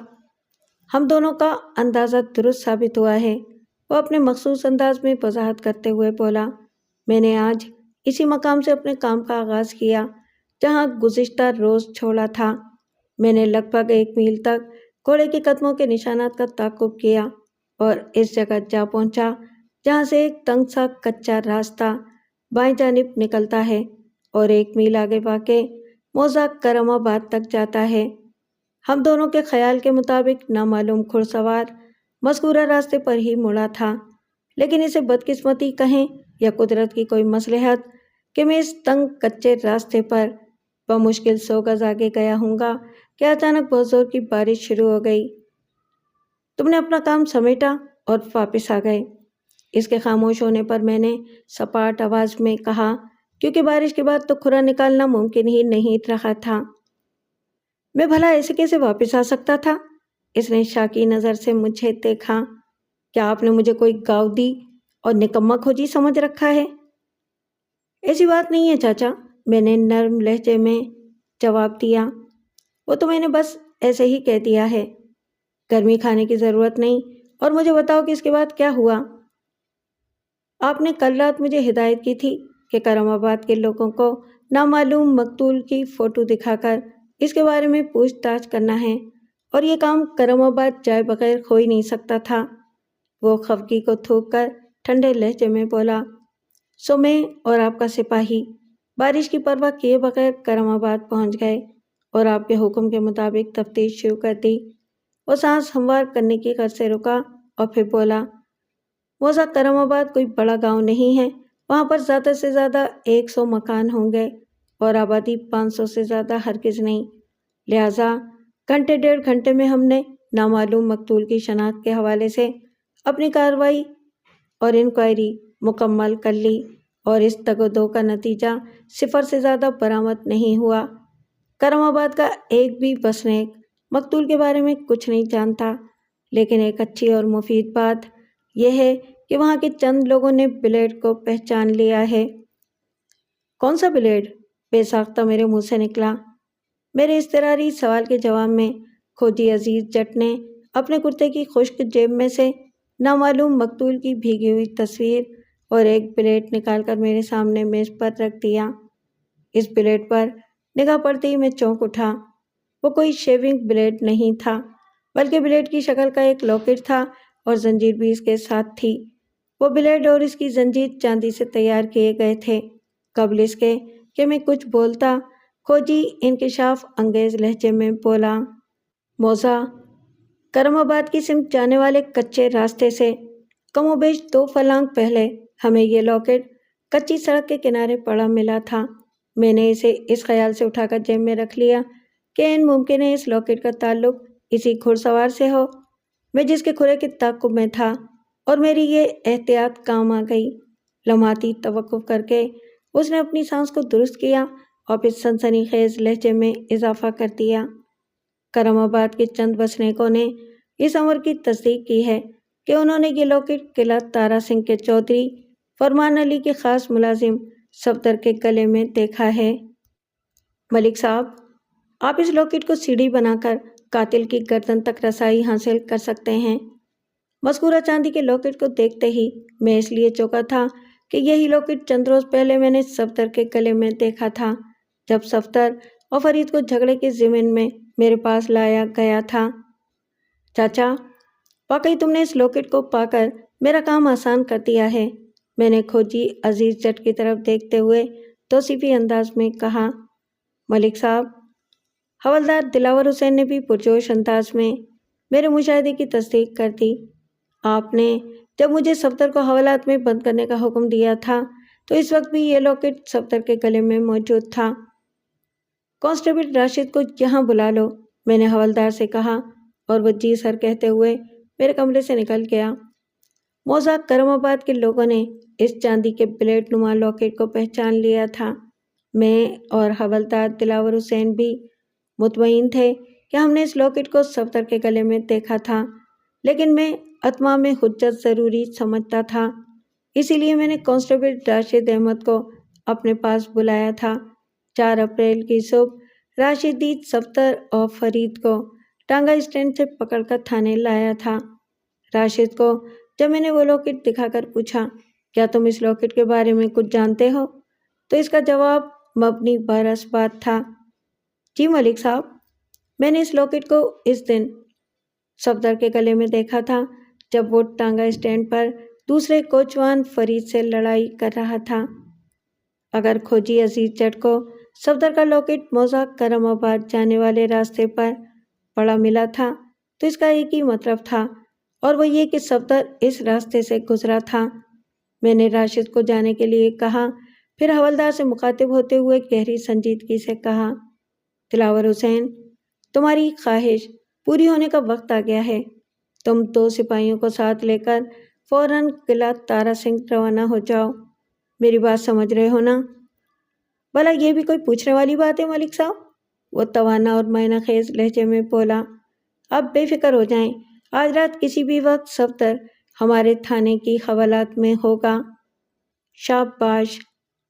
ہم دونوں کا اندازہ درست ثابت ہوا ہے، وہ اپنے مخصوص انداز میں وضاحت کرتے ہوئے بولا۔ میں نے آج اسی مقام سے اپنے کام کا آغاز کیا جہاں گزشتہ روز چھوڑا تھا۔ میں نے لگ بھگ 1 میل تک گھوڑے کے قدموں کے نشانات کا تعاقب کیا اور اس جگہ جا پہنچا جہاں سے ایک تنگ سا کچا راستہ بائیں جانب نکلتا ہے اور 1 میل آگے واقع موزہ کرم آباد تک جاتا ہے۔ ہم دونوں کے خیال کے مطابق نامعلوم گھڑ سوار مذکورہ راستے پر ہی مڑا تھا، لیکن اسے بدقسمتی کہیں یا قدرت کی کوئی مصلحت کہ میں اس تنگ کچے راستے پر بمشکل 100 گز آگے گیا ہوں گا کہ اچانک بہت زور کی بارش شروع ہو گئی۔ تم نے اپنا کام سمیٹا اور واپس آ گئے۔ اس کے خاموش ہونے پر میں نے سپاٹ آواز میں کہا، کیونکہ بارش کے بعد تو کھرا نکالنا ممکن ہی نہیں رہا تھا۔ میں بھلا ایسے کیسے واپس آ سکتا تھا؟ اس نے شاکی نظر سے مجھے دیکھا۔ کیا آپ نے مجھے کوئی گاؤدی اور نکما کھوجی سمجھ رکھا ہے؟ ایسی بات نہیں ہے چاچا، میں نے نرم لہجے میں جواب دیا، وہ تو میں نے بس ایسے ہی کہہ دیا ہے۔ گرمی کھانے کی ضرورت نہیں، اور مجھے بتاؤ کہ اس کے بعد کیا ہوا؟ آپ نے کل رات مجھے ہدایت کی تھی کہ کرم آباد کے لوگوں کو نامعلوم مقتول کی فوٹو دکھا کر اس کے بارے میں پوچھ تاچھ کرنا ہے، اور یہ کام کرم آباد جائے بغیر ہو ہی نہیں سکتا تھا۔ وہ خفگی کو تھوک کر ٹھنڈے لہجے میں بولا، سو میں اور آپ کا سپاہی بارش کی پرواہ کیے بغیر کرم آباد پہنچ گئے اور آپ کے حکم کے مطابق تفتیش شروع کر دی۔ وہ سانس ہموار کرنے کی غرض سے رکا اور پھر بولا، موزہ کرم آباد کوئی بڑا گاؤں نہیں ہے، وہاں پر زیادہ سے زیادہ 100 مکان ہوں گے اور آبادی 500 سے زیادہ ہرگز نہیں، لہٰذا گھنٹے 1.5 گھنٹے میں ہم نے نامعلوم مقتول کی شناخت کے حوالے سے اپنی کارروائی اور انکوائری مکمل کر لی، اور اس تگ و دو کا نتیجہ 0 سے زیادہ برآمد نہیں ہوا۔ کرم آباد کا ایک بھی بسنیک مقتول کے بارے میں کچھ نہیں جانتا، لیکن ایک اچھی اور مفید بات یہ ہے کہ وہاں کے چند لوگوں نے بلیڈ کو پہچان لیا ہے۔ کون سا بلیڈ؟ بے ساختہ میرے منہ سے نکلا۔ میرے اضطراری سوال کے جواب میں کھوجی عزیز جٹ نے اپنے کرتے کی خشک جیب میں سے نامعلوم مقتول کی بھیگی ہوئی تصویر اور ایک بلیڈ نکال کر میرے سامنے میز پر رکھ دیا۔ اس بلیڈ پر نگاہ پڑتے ہی میں چونک اٹھا۔ وہ کوئی شیونگ بلیڈ نہیں تھا، بلکہ بلیڈ کی شکل کا ایک لاکٹ تھا اور زنجیر بھی اس کے ساتھ تھی۔ وہ بلیڈ اور اس کی زنجیر چاندی سے تیار کیے گئے تھے۔ قبل اس کے کہ میں کچھ بولتا، کھوجی انکشاف انگیز لہجے میں بولا، موزہ کرم آباد کی سمت جانے والے کچے راستے سے کم و بیش 2 فلانگ پہلے ہمیں یہ لاکٹ کچی سڑک کے کنارے پڑا ملا تھا۔ میں نے اسے اس خیال سے اٹھا کر جیب میں رکھ لیا کہ ممکن ہے اس لاکٹ کا تعلق اسی گھڑ سوار سے ہو، میں جس کے کھرے کے تعاقب میں تھا، اور میری یہ احتیاط کام آ گئی۔ لمحاتی توقف کر کے اس نے اپنی سانس کو درست کیا اور پھر سنسنی خیز لہجے میں اضافہ کر دیا۔ کرم آباد کے چند بسنیکوں نے اس امر کی تصدیق کی ہے کہ انہوں نے یہ لاکٹ قلعہ تارا سنگھ کے چودھری فرمان علی کے خاص ملازم صفدر کے گلے میں دیکھا ہے۔ ملک صاحب، آپ اس لاکٹ کو سیڑھی بنا کر قاتل کی گردن تک رسائی حاصل کر سکتے ہیں۔ مذکورہ چاندی کے لاکٹ کو دیکھتے ہی میں اس لیے چونکا تھا کہ یہی لاکٹ چند روز پہلے میں نے صفدر کے گلے میں دیکھا تھا، جب صفدر اور فرید کو جھگڑے کے ضمن میں میرے پاس لایا گیا تھا۔ چاچا، واقعی تم نے اس لاکٹ کو پا کر میرا کام آسان کر دیا ہے، میں نے کھوجی عزیز جٹ کی طرف دیکھتے ہوئے توصیفی انداز میں کہا۔ ملک صاحب، حوالدار دلاور حسین نے بھی پرجوش انداز میں میرے مشاہدے کی تصدیق کر دی۔ آپ نے جب مجھے صفدر کو حوالات میں بند کرنے کا حکم دیا تھا تو اس وقت بھی یہ لاکٹ صفدر کے گلے میں موجود تھا۔ کانسٹیبل راشد کو یہاں بلا لو، میں نے حوالدار سے کہا، اور وہ جی سر کہتے ہوئے میرے کمرے سے نکل گیا۔ موزہ کرم آباد کے لوگوں نے اس چاندی کے بلیڈ نما لاکٹ کو پہچان لیا تھا۔ میں اور حوالدار دلاور حسین بھی مطمئن تھے کہ ہم نے اس لاکٹ کو صفدر کے گلے میں دیکھا تھا، لیکن میں اتمام حجت ضروری سمجھتا تھا، اسی لیے میں نے کانسٹیبل راشد احمد کو اپنے پاس بلایا تھا۔ 4 اپریل کی صبح راشد صفدر اور فرید کو ٹانگا اسٹینڈ سے پکڑ کر تھانے لایا تھا۔ راشد کو جب میں نے وہ لاکٹ دکھا کر پوچھا، کیا تم اس لاکٹ کے بارے میں کچھ جانتے ہو، تو اس کا جواب مبنی بر اثبات تھا۔ جی ملک صاحب، میں نے اس لاکٹ کو اس دن صفدر کے گلے میں دیکھا تھا جب وہ ٹانگا اسٹینڈ پر دوسرے کوچوان فرید سے لڑائی کر رہا تھا۔ اگر کھوجی عزیز جٹ کو صفدر کا لاکٹ موزہ کرم آباد جانے والے راستے پر پڑا ملا تھا تو اس کا ایک ہی مطلب تھا، اور وہ یہ کہ صفدر اس راستے سے گزرا تھا۔ میں نے راشد کو جانے کے لیے کہا، پھر حوالدار سے مخاطب ہوتے ہوئے گہری سنجیدگی سے کہا، دلاور حسین، تمہاری خواہش پوری ہونے کا وقت آ گیا ہے، تم 2 سپاہیوں کو ساتھ لے کر فوراً قلعہ تارا سنگھ روانہ ہو جاؤ۔ میری بات سمجھ رہے ہو نا؟ بھلا یہ بھی کوئی پوچھنے والی بات ہے ملک صاحب، وہ توانا اور معنی خیز لہجے میں بولا۔ اب بے فکر ہو جائیں، آج رات کسی بھی وقت صفدر ہمارے تھانے کی حوالات میں ہوگا۔ شاباش،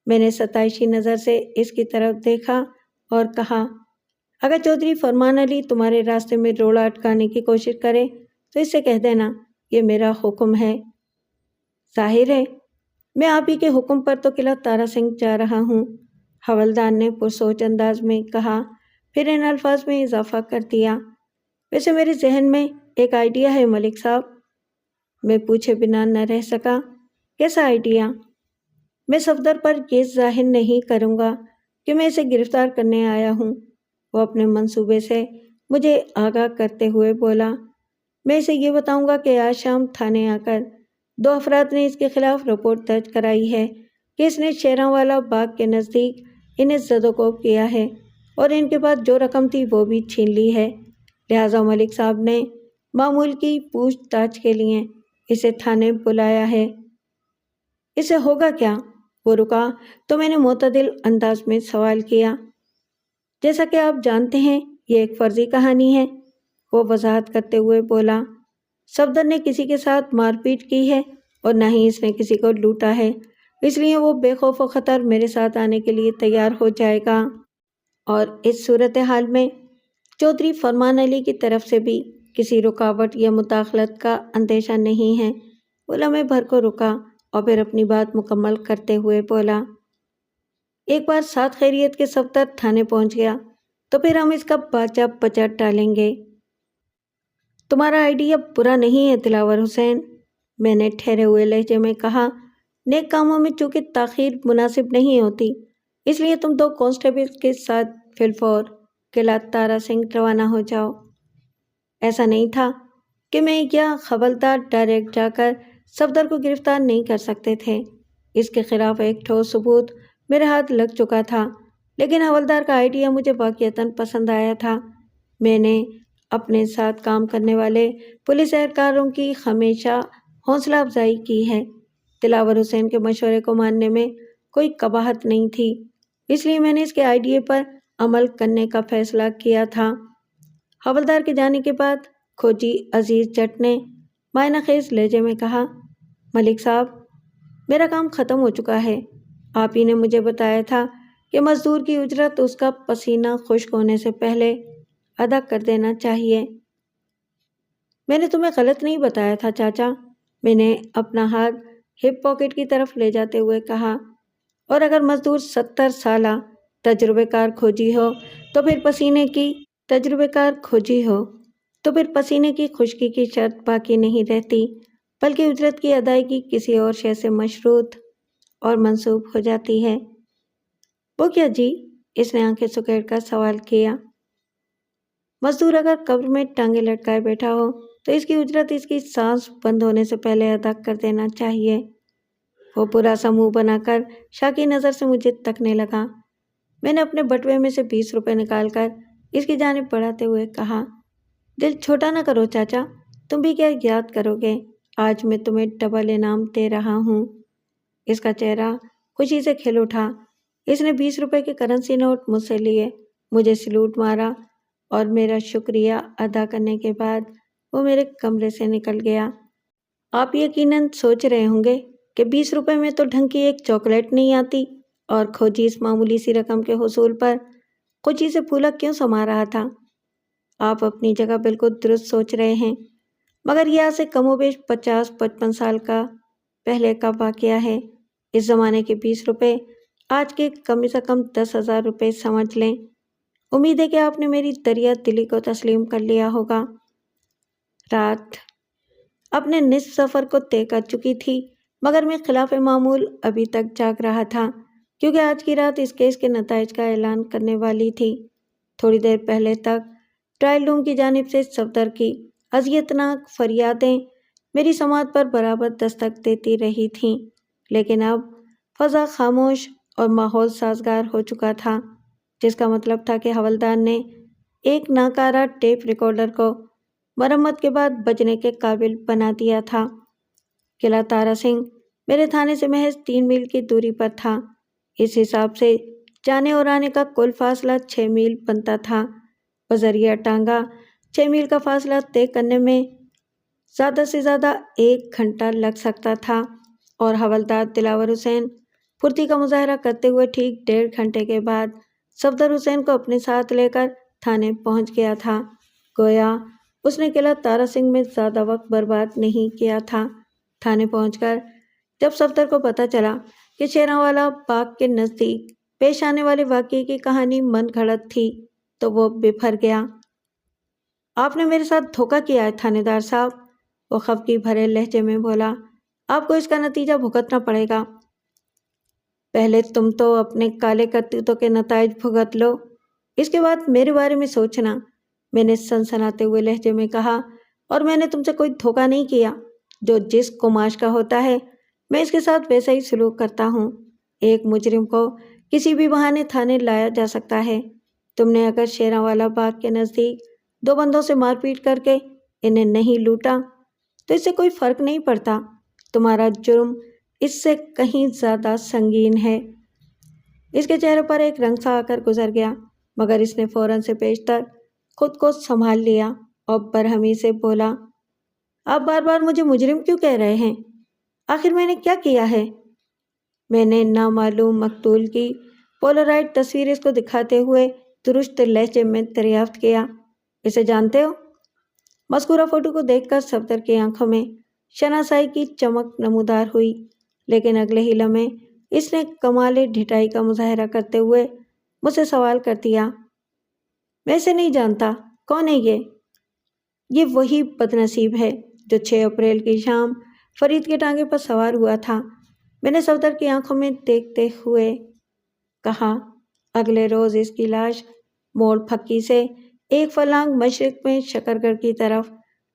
میں نے ستائشی نظر سے اس کی طرف دیکھا اور کہا، اگر چودھری فرمان علی تمہارے راستے میں روڑا اٹکانے کی کوشش کرے تو اس سے کہہ دینا یہ میرا حکم ہے۔ ظاہر ہے میں آپ ہی کے حکم پر تو قلعہ تارا سنگھ جا رہا ہوں، حوالدار نے پرسوچ انداز میں کہا، پھر ان الفاظ میں اضافہ کر دیا، ویسے میرے ذہن میں ایک آئیڈیا ہے ملک صاحب۔ میں پوچھے بنا نہ رہ سکا، کیسا آئیڈیا؟ میں صفدر پر یہ ظاہر نہیں کروں گا کہ میں اسے گرفتار کرنے آیا ہوں، وہ اپنے منصوبے سے مجھے آگاہ کرتے ہوئے بولا۔ میں اسے یہ بتاؤں گا کہ آج شام تھانے آ کر 2 افراد نے اس کے خلاف رپورٹ درج کرائی ہے کہ اس نے شیراں والا باغ کے نزدیک انہیں زد و کوب کیا ہے اور ان کے پاس جو رقم تھی وہ بھی چھین لی ہے، لہٰذا ملک صاحب نے معمول کی پوچھ تاچھ کے لیے اسے تھانے بلایا ہے۔ اس سے ہوگا کیا؟ وہ رکا تو میں نے معتدل انداز میں سوال کیا۔ جیسا کہ آپ جانتے ہیں یہ ایک فرضی کہانی ہے، وہ وضاحت کرتے ہوئے بولا۔ صفدر نے کسی کے ساتھ مار پیٹ کی ہے اور نہ ہی اس نے کسی کو لوٹا ہے، اس لیے وہ بے خوف و خطر میرے ساتھ آنے کے لیے تیار ہو جائے گا، اور اس صورتحال میں چودھری فرمان علی کی طرف سے بھی کسی رکاوٹ یا مداخلت کا اندیشہ نہیں ہے۔ وہ لمحے بھر کو رکا اور پھر اپنی بات مکمل کرتے ہوئے بولا، ایک بار ساتھ خیریت کے صفدر تھانے پہنچ گیا تو پھر ہم اس کا باچا بچٹ ڈالیں گے۔ تمہارا آئیڈیا برا نہیں ہے دلاور حسین، میں نے ٹھہرے ہوئے لہجے میں کہا، نیک کاموں میں چونکہ تاخیر مناسب نہیں ہوتی، اس لیے تم 2 کانسٹیبل کے ساتھ فی الفور قلعہ تارا سنگھ روانہ ہو جاؤ۔ ایسا نہیں تھا کہ میں یا حوالدار ڈائریکٹ جا کر صفدر کو گرفتار نہیں کر سکتے تھے، اس کے خلاف ایک ٹھوس ثبوت میرے ہاتھ لگ چکا تھا، لیکن حوالدار کا آئیڈیا مجھے واقعتاً پسند آیا تھا۔ میں نے اپنے ساتھ کام کرنے والے پولیس اہلکاروں کی ہمیشہ حوصلہ افزائی کی ہے، دلاور حسین کے مشورے کو ماننے میں کوئی قباحت نہیں تھی، اس لیے میں نے اس کے آئیڈیا پر عمل کرنے کا فیصلہ کیا تھا۔ حوالدار کے جانے کے بعد کھوجی عزیز جٹ نے معنی خیز لہجے میں کہا، ملک صاحب، میرا کام ختم ہو چکا ہے۔ آپ ہی نے مجھے بتایا تھا کہ مزدور کی اجرت اس کا پسینہ خشک ہونے سے پہلے ادا کر دینا چاہیے۔ میں نے تمہیں غلط نہیں بتایا تھا چاچا، میں نے اپنا ہاتھ ہپ پاکٹ کی طرف لے جاتے ہوئے کہا، اور اگر مزدور 70 سالہ تجربے کار کھوجی ہو تو پھر پسینے کی خشکی کی شرط باقی نہیں رہتی، بلکہ اجرت کی ادائیگی کسی اور شے سے مشروط اور منسوب ہو جاتی ہے۔ وہ کیا جی؟ اس نے آنکھیں سکیڑ کر سوال کیا۔ مزدور اگر قبر میں ٹانگیں لٹکائے بیٹھا ہو تو اس کی اجرت اس کی سانس بند ہونے سے پہلے ادا کر دینا چاہیے۔ وہ برا سا منہ بنا کر شاکی نظر سے مجھے تکنے لگا۔ میں نے اپنے بٹوے میں سے 20 روپے نکال کر اس کی جانب بڑھاتے ہوئے کہا، دل چھوٹا نہ کرو چاچا، تم بھی کیا یاد کرو گے، آج میں تمہیں ڈبل انعام دے رہا ہوں۔ اس کا چہرہ خوشی سے کھل اٹھا۔ اس نے 20 روپے کے کرنسی نوٹ مجھ سے لیے، مجھے سلوٹ مارا اور میرا شکریہ ادا کرنے کے بعد وہ میرے کمرے سے نکل گیا۔ آپ یقیناً سوچ رہے ہوں گے کہ 20 روپے میں تو ڈھنگ کی ایک چاکلیٹ نہیں آتی، اور کھوجی اس معمولی سی رقم کے حصول پر خوشی سے پھولا کیوں سما رہا تھا۔ آپ اپنی جگہ بالکل درست سوچ رہے ہیں، مگر یہ آج سے کم و بیش 50-55 سال کا پہلے کا واقعہ ہے۔ اس زمانے کے 20 روپے آج کے کم سے کم 10,000 روپے سمجھ لیں۔ امید ہے کہ آپ نے میری دریا دلی کو تسلیم کر لیا ہوگا۔ رات اپنے نصف سفر کو طے کر چکی تھی، مگر میں خلاف معمول ابھی تک جاگ رہا تھا، کیونکہ آج کی رات اس کیس کے نتائج کا اعلان کرنے والی تھی۔ تھوڑی دیر پہلے تک ٹرائل روم کی جانب سے صفدر کی اذیتناک فریادیں میری سماعت پر برابر دستک دیتی رہی تھیں، لیکن اب فضا خاموش اور ماحول سازگار ہو چکا تھا، جس کا مطلب تھا کہ حوالدار نے ایک ناکارہ ٹیپ ریکارڈر کو مرمت کے بعد بجنے کے قابل بنا دیا تھا۔ قلعہ تارا سنگھ میرے تھانے سے محض 3 میل کی دوری پر تھا۔ اس حساب سے جانے اور آنے کا کل فاصلہ 6 میل بنتا تھا۔ بذریعہ ٹانگا 6 میل کا فاصلہ طے کرنے میں زیادہ سے زیادہ 1 گھنٹہ لگ سکتا تھا، اور حوالدار دلاور حسین پھرتی کا مظاہرہ کرتے ہوئے ٹھیک 1.5 گھنٹے کے بعد صفدر حسین کو اپنے ساتھ لے کر تھانے پہنچ گیا تھا۔ گویا اس نے قلعہ تارا سنگھ میں زیادہ وقت برباد نہیں کیا تھا۔ تھانے پہنچ کر جب صفدر کو پتہ چلا کہ شیراں باغ کے نزدیک پیش آنے والے واقعے کی کہانی من گھڑت تھی تو وہ بفر گیا۔ آپ نے میرے ساتھ دھوکہ کیا ہے تھانے دار صاحب، وہ خفگی بھرے لہجے میں بولا، آپ کو اس کا نتیجہ بھگتنا پڑے گا۔ پہلے تم تو اپنے کالے کرتوتوں کے نتائج بھگت لو، اس کے بعد میرے بارے میں سوچنا، میں نے سنسناتے ہوئے لہجے میں کہا، اور میں نے تم سے کوئی دھوکہ نہیں کیا۔ جو جس قماش کا ہوتا ہے میں اس کے ساتھ ویسا ہی سلوک کرتا ہوں۔ ایک مجرم کو کسی بھی بہانے تھانے لایا جا سکتا ہے۔ تم نے اگر شیراں والا باغ کے نزدیک 2 بندوں سے مار پیٹ کر کے انہیں نہیں لوٹا تو اس سے کوئی فرق نہیں پڑتا، تمہارا جرم اس سے کہیں زیادہ سنگین ہے۔ اس کے چہرے پر ایک رنگ سا آ کر گزر گیا، مگر اس نے فوراً سے پیشتر خود کو سنبھال لیا اور برہمی سے بولا، آپ بار بار مجھے مجرم کیوں کہہ رہے ہیں؟ آخر میں نے کیا کیا ہے؟ میں نے نامعلوم مقتول کی پولرائڈ تصویر اس کو دکھاتے ہوئے درست لہجے میں دریافت کیا، اسے جانتے ہو؟ مذکورہ فوٹو کو دیکھ کر صفدر کی آنکھوں میں شناسائی کی چمک نمودار ہوئی، لیکن اگلے ہی لمحے اس نے کمال ڈھٹائی کا مظاہرہ کرتے ہوئے مجھ سے سوال کر دیا، میں اسے نہیں جانتا، کون ہے یہ؟ یہ وہی بدنصیب ہے جو 6 اپریل کی شام فرید کے ٹانگے پر سوار ہوا تھا، میں نے صفدر کی آنکھوں میں دیکھتے ہوئے کہا۔ اگلے روز اس کی لاش موڑ پھکی سے 1 فلانگ مشرق میں شکرگڑھ کی طرف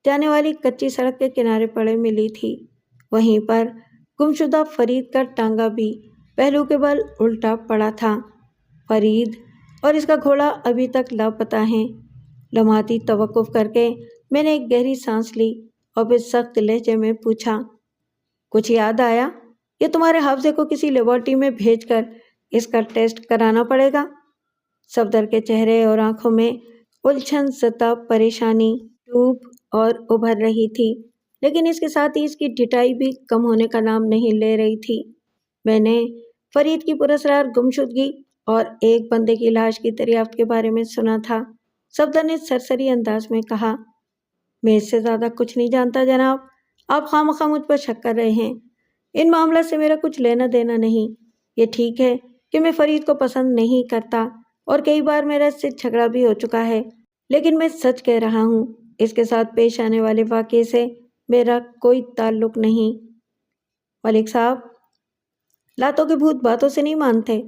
جانے والی کچی سڑک کے کنارے پڑے ملی تھی۔ وہیں پر گمشدہ فرید کا ٹانگا بھی پہلو کے بل الٹا پڑا تھا۔ فرید اور اس کا گھوڑا ابھی تک لاپتہ ہیں۔ لمحاتی توقف کر کے میں نے ایک گہری سانس لی اور پھر سخت لہجے میں پوچھا، کچھ یاد آیا؟ یہ تمہارے حافظے کو کسی لیبارٹری میں بھیج کر اس کا ٹیسٹ کرانا پڑے گا۔ صفدر کے چہرے اور آنکھوں میں الجھن زدہ پریشانی ڈوب اور ابھر رہی تھی، لیکن اس کے ساتھ ہی اس کی ڈٹائی بھی کم ہونے کا نام نہیں لے رہی تھی۔ میں نے فرید کی پراسرار گمشدگی اور ایک بندے کی لاش کی دریافت کے بارے میں سنا تھا۔ صفدر نے سرسری انداز میں کہا، میں اس سے زیادہ کچھ نہیں جانتا جناب، آپ خواہ مجھ پر شک کر رہے ہیں۔ ان معاملات سے میرا کچھ لینا دینا نہیں۔ یہ ٹھیک ہے کہ میں فرید کو پسند نہیں کرتا اور کئی بار میرا اس سے جھگڑا بھی ہو چکا ہے، لیکن میں سچ کہہ رہا ہوں، اس کے ساتھ پیش آنے والے واقعے سے میرا کوئی تعلق نہیں۔ ملک صاحب، لاتوں کے بھوت باتوں سے نہیں مانتے۔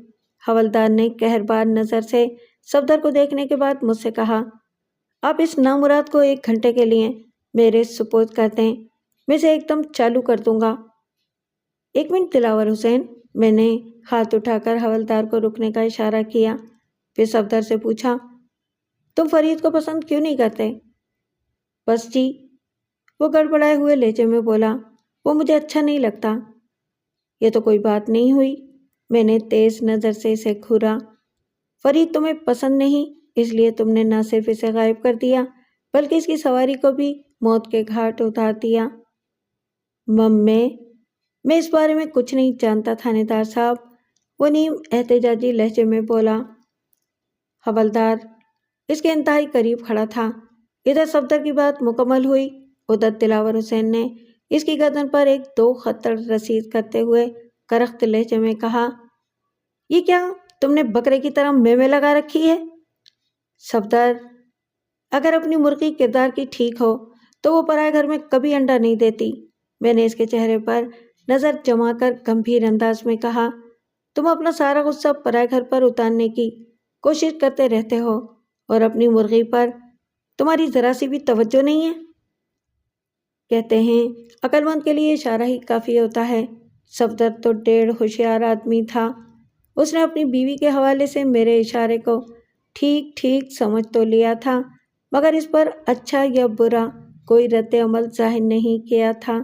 حوالدار نے قہربار نظر سے صفدر کو دیکھنے کے بعد مجھ سے کہا، آپ اس نامراد کو 1 گھنٹے کے لیے میرے سپرد کر دیں، میں اسے ایک دم چالو کر دوں گا۔ 1 منٹ دلاور حسین، میں نے ہاتھ اٹھا کر حوالدار کو رکنے کا اشارہ کیا، پھر صفدر سے پوچھا، تم فرید کو پسند کیوں نہیں کرتے؟ بس جی، وہ گڑبڑائے ہوئے لہجے میں بولا، وہ مجھے اچھا نہیں لگتا۔ یہ تو کوئی بات نہیں ہوئی، میں نے تیز نظر سے اسے گھورا۔ فرید تمہیں پسند نہیں، اس لیے تم نے نہ صرف اسے غائب کر دیا بلکہ اس کی سواری کو بھی موت کے گھاٹ اتار دیا۔ میں اس بارے میں کچھ نہیں جانتا تھانے دار صاحب، وہ نیم احتجاجی لہجے میں بولا۔ حوالدار اس کے انتہائی قریب کھڑا تھا۔ ادھر صفدر کی بات مکمل ہوئی، ادھر دلاور حسین نے اس کی گردن پر ایک 2 خطر رسید کرتے ہوئے کرخت لہجے میں کہا، یہ کیا تم نے بکرے کی طرح میں لگا رکھی ہے؟ صفدر، اگر اپنی مرغی کردار کی ٹھیک ہو تو وہ پرائے گھر میں کبھی انڈا نہیں دیتی۔ میں نے اس کے چہرے پر نظر جما کر گمبھیر انداز میں کہا، تم اپنا سارا غصہ پرائے گھر پر اتارنے کی کوشش کرتے رہتے ہو اور اپنی مرغی پر تمہاری ذرا سی بھی توجہ نہیں ہے۔ کہتے ہیں عقل مند کے لیے اشارہ ہی کافی ہوتا ہے۔ صفدر تو 1.5 ہوشیار آدمی تھا، اس نے اپنی بیوی کے حوالے سے میرے اشارے کو ٹھیک سمجھ تو لیا تھا، مگر اس پر اچھا یا برا کوئی رد عمل ظاہر نہیں کیا تھا۔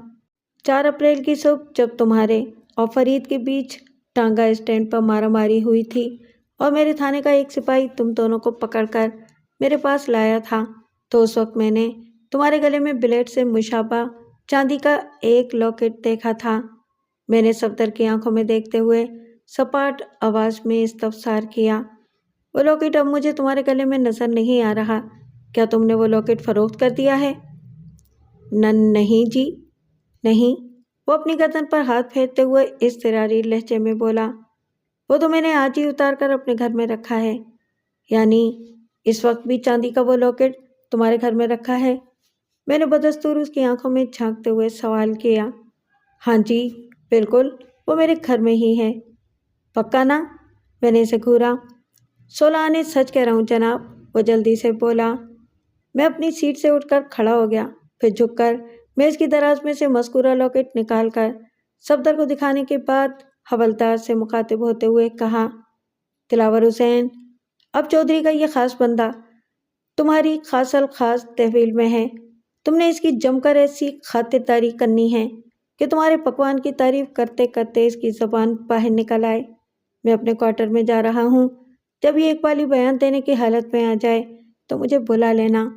4 اپریل کی صبح جب تمہارے اور فرید کے بیچ ٹانگا اسٹینڈ پر مارا ماری ہوئی تھی اور میرے تھانے کا ایک سپاہی تم دونوں کو پکڑ کر میرے پاس لایا تھا، تو اس وقت میں نے تمہارے گلے میں بلیڈ سے مشابہ چاندی کا ایک لاکٹ دیکھا تھا۔ میں نے صفدر کی آنکھوں میں دیکھتے ہوئے سپاٹ آواز میں استفسار کیا، وہ لاکٹ اب مجھے تمہارے گلے میں نظر نہیں آ رہا، کیا تم نے وہ لاکٹ فروخت کر دیا ہے؟ نہیں جی، نہیں، وہ اپنی گردن پر ہاتھ پھیرتے ہوئے اضطراری لہجے میں بولا، وہ تو میں نے آج ہی اتار کر اپنے گھر میں رکھا ہے۔ یعنی اس وقت بھی چاندی کا وہ لاکٹ تمہارے گھر میں رکھا ہے؟ میں نے بدستور اس کی آنکھوں میں جھانکتے ہوئے سوال کیا۔ ہاں جی، بالکل، وہ میرے گھر میں ہی ہے۔ پکا نا؟ میں نے اسے گھورا۔ 16 آنے سچ کہہ رہا ہوں جناب، وہ جلدی سے بولا۔ میں اپنی سیٹ سے اٹھ کر کھڑا ہو گیا، پھر جھک کر میز کی دراز میں سے مذکورہ لاکٹ نکال کر صفدر کو دکھانے کے بعد حوالدار سے مخاطب ہوتے ہوئے کہا، دلاور حسین، اب چودھری کا یہ خاص بندہ تمہاری خاص الخاص تحویل میں ہے، تم نے اس کی جم کر ایسی خاطرداری کرنی ہے کہ تمہارے پکوان کی تعریف کرتے کرتے اس کی زبان باہر نکل آئے۔ میں اپنے کوارٹر میں جا رہا ہوں، جب یہ اقبالی بیان دینے کی حالت میں آ جائے تو مجھے بلا لینا۔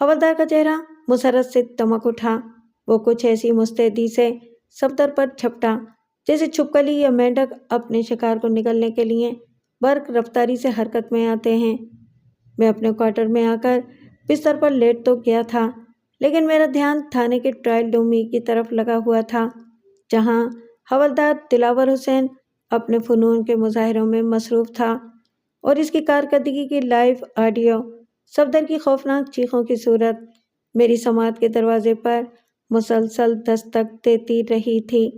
حوالدار کا چہرہ مسرت سے دمک اٹھا، وہ کچھ ایسی مستعدی سے صفدر پر جھپٹا جیسے چھپکلی یا مینڈک اپنے شکار کو نگلنے کے لیے برق رفتاری سے حرکت میں آتے ہیں۔ میں اپنے کوارٹر میں آ کر بستر پر لیٹ تو گیا تھا، لیکن میرا دھیان تھانے کے ٹرائل روم کی طرف لگا ہوا تھا، جہاں حوالدار دلاور حسین اپنے فنون کے مظاہروں میں مصروف تھا اور اس کی کارکردگی کی لائیو آڈیو صفدر کی خوفناک چیخوں کی صورت میری سماعت کے دروازے پر مسلسل دستک دیتی رہی تھی۔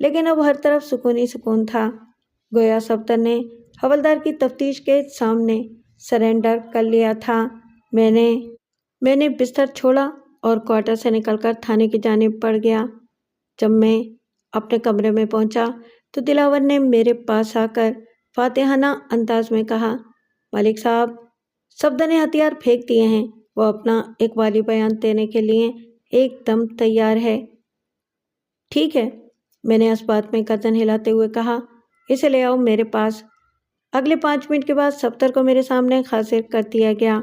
لیکن اب ہر طرف سکون ہی سکون تھا، گویا صفدر نے حوالدار کی تفتیش کے سامنے سرنڈر کر لیا تھا۔ میں نے بستر چھوڑا اور کوارٹر سے نکل کر تھانے کی جانب بڑھ گیا۔ جب میں اپنے کمرے میں پہنچا تو دلاور نے میرے پاس آ کر فاتحانہ انداز میں کہا، ملک صاحب، صفدر نے ہتھیار پھینک دیے ہیں، وہ اپنا اقبالی بیان دینے کے لیے ایک دم تیار ہے۔ ٹھیک ہے، میں نے اس بات میں گردن ہلاتے ہوئے کہا، اسے لے آؤ میرے پاس۔ اگلے 5 منٹ کے بعد صفدر کو میرے سامنے حاضر کر دیا گیا۔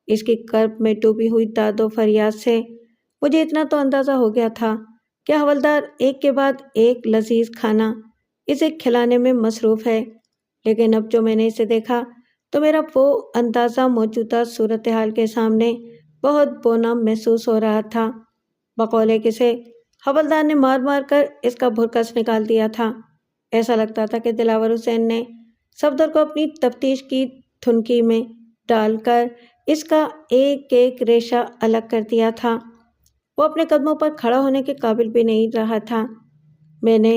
اس کی کرب میں ڈوبی ہوئی داد و فریاد سے مجھے اتنا تو اندازہ ہو گیا تھا کہ حوالدار ایک کے بعد ایک لذیذ کھانا اسے کھلانے میں مصروف ہے، لیکن اب جو میں نے اسے دیکھا تو میرا وہ اندازہ موجودہ صورتحال کے سامنے بہت بونا محسوس ہو رہا تھا۔ بقول کسے حوالدار نے مار مار کر اس کا بھرکس نکال دیا تھا۔ ایسا لگتا تھا کہ دلاور حسین نے صفدر کو اپنی تفتیش کی تھنکی میں ڈال کر اس کا ایک ایک ریشہ الگ کر دیا تھا۔ وہ اپنے قدموں پر کھڑا ہونے کے قابل بھی نہیں رہا تھا۔ میں نے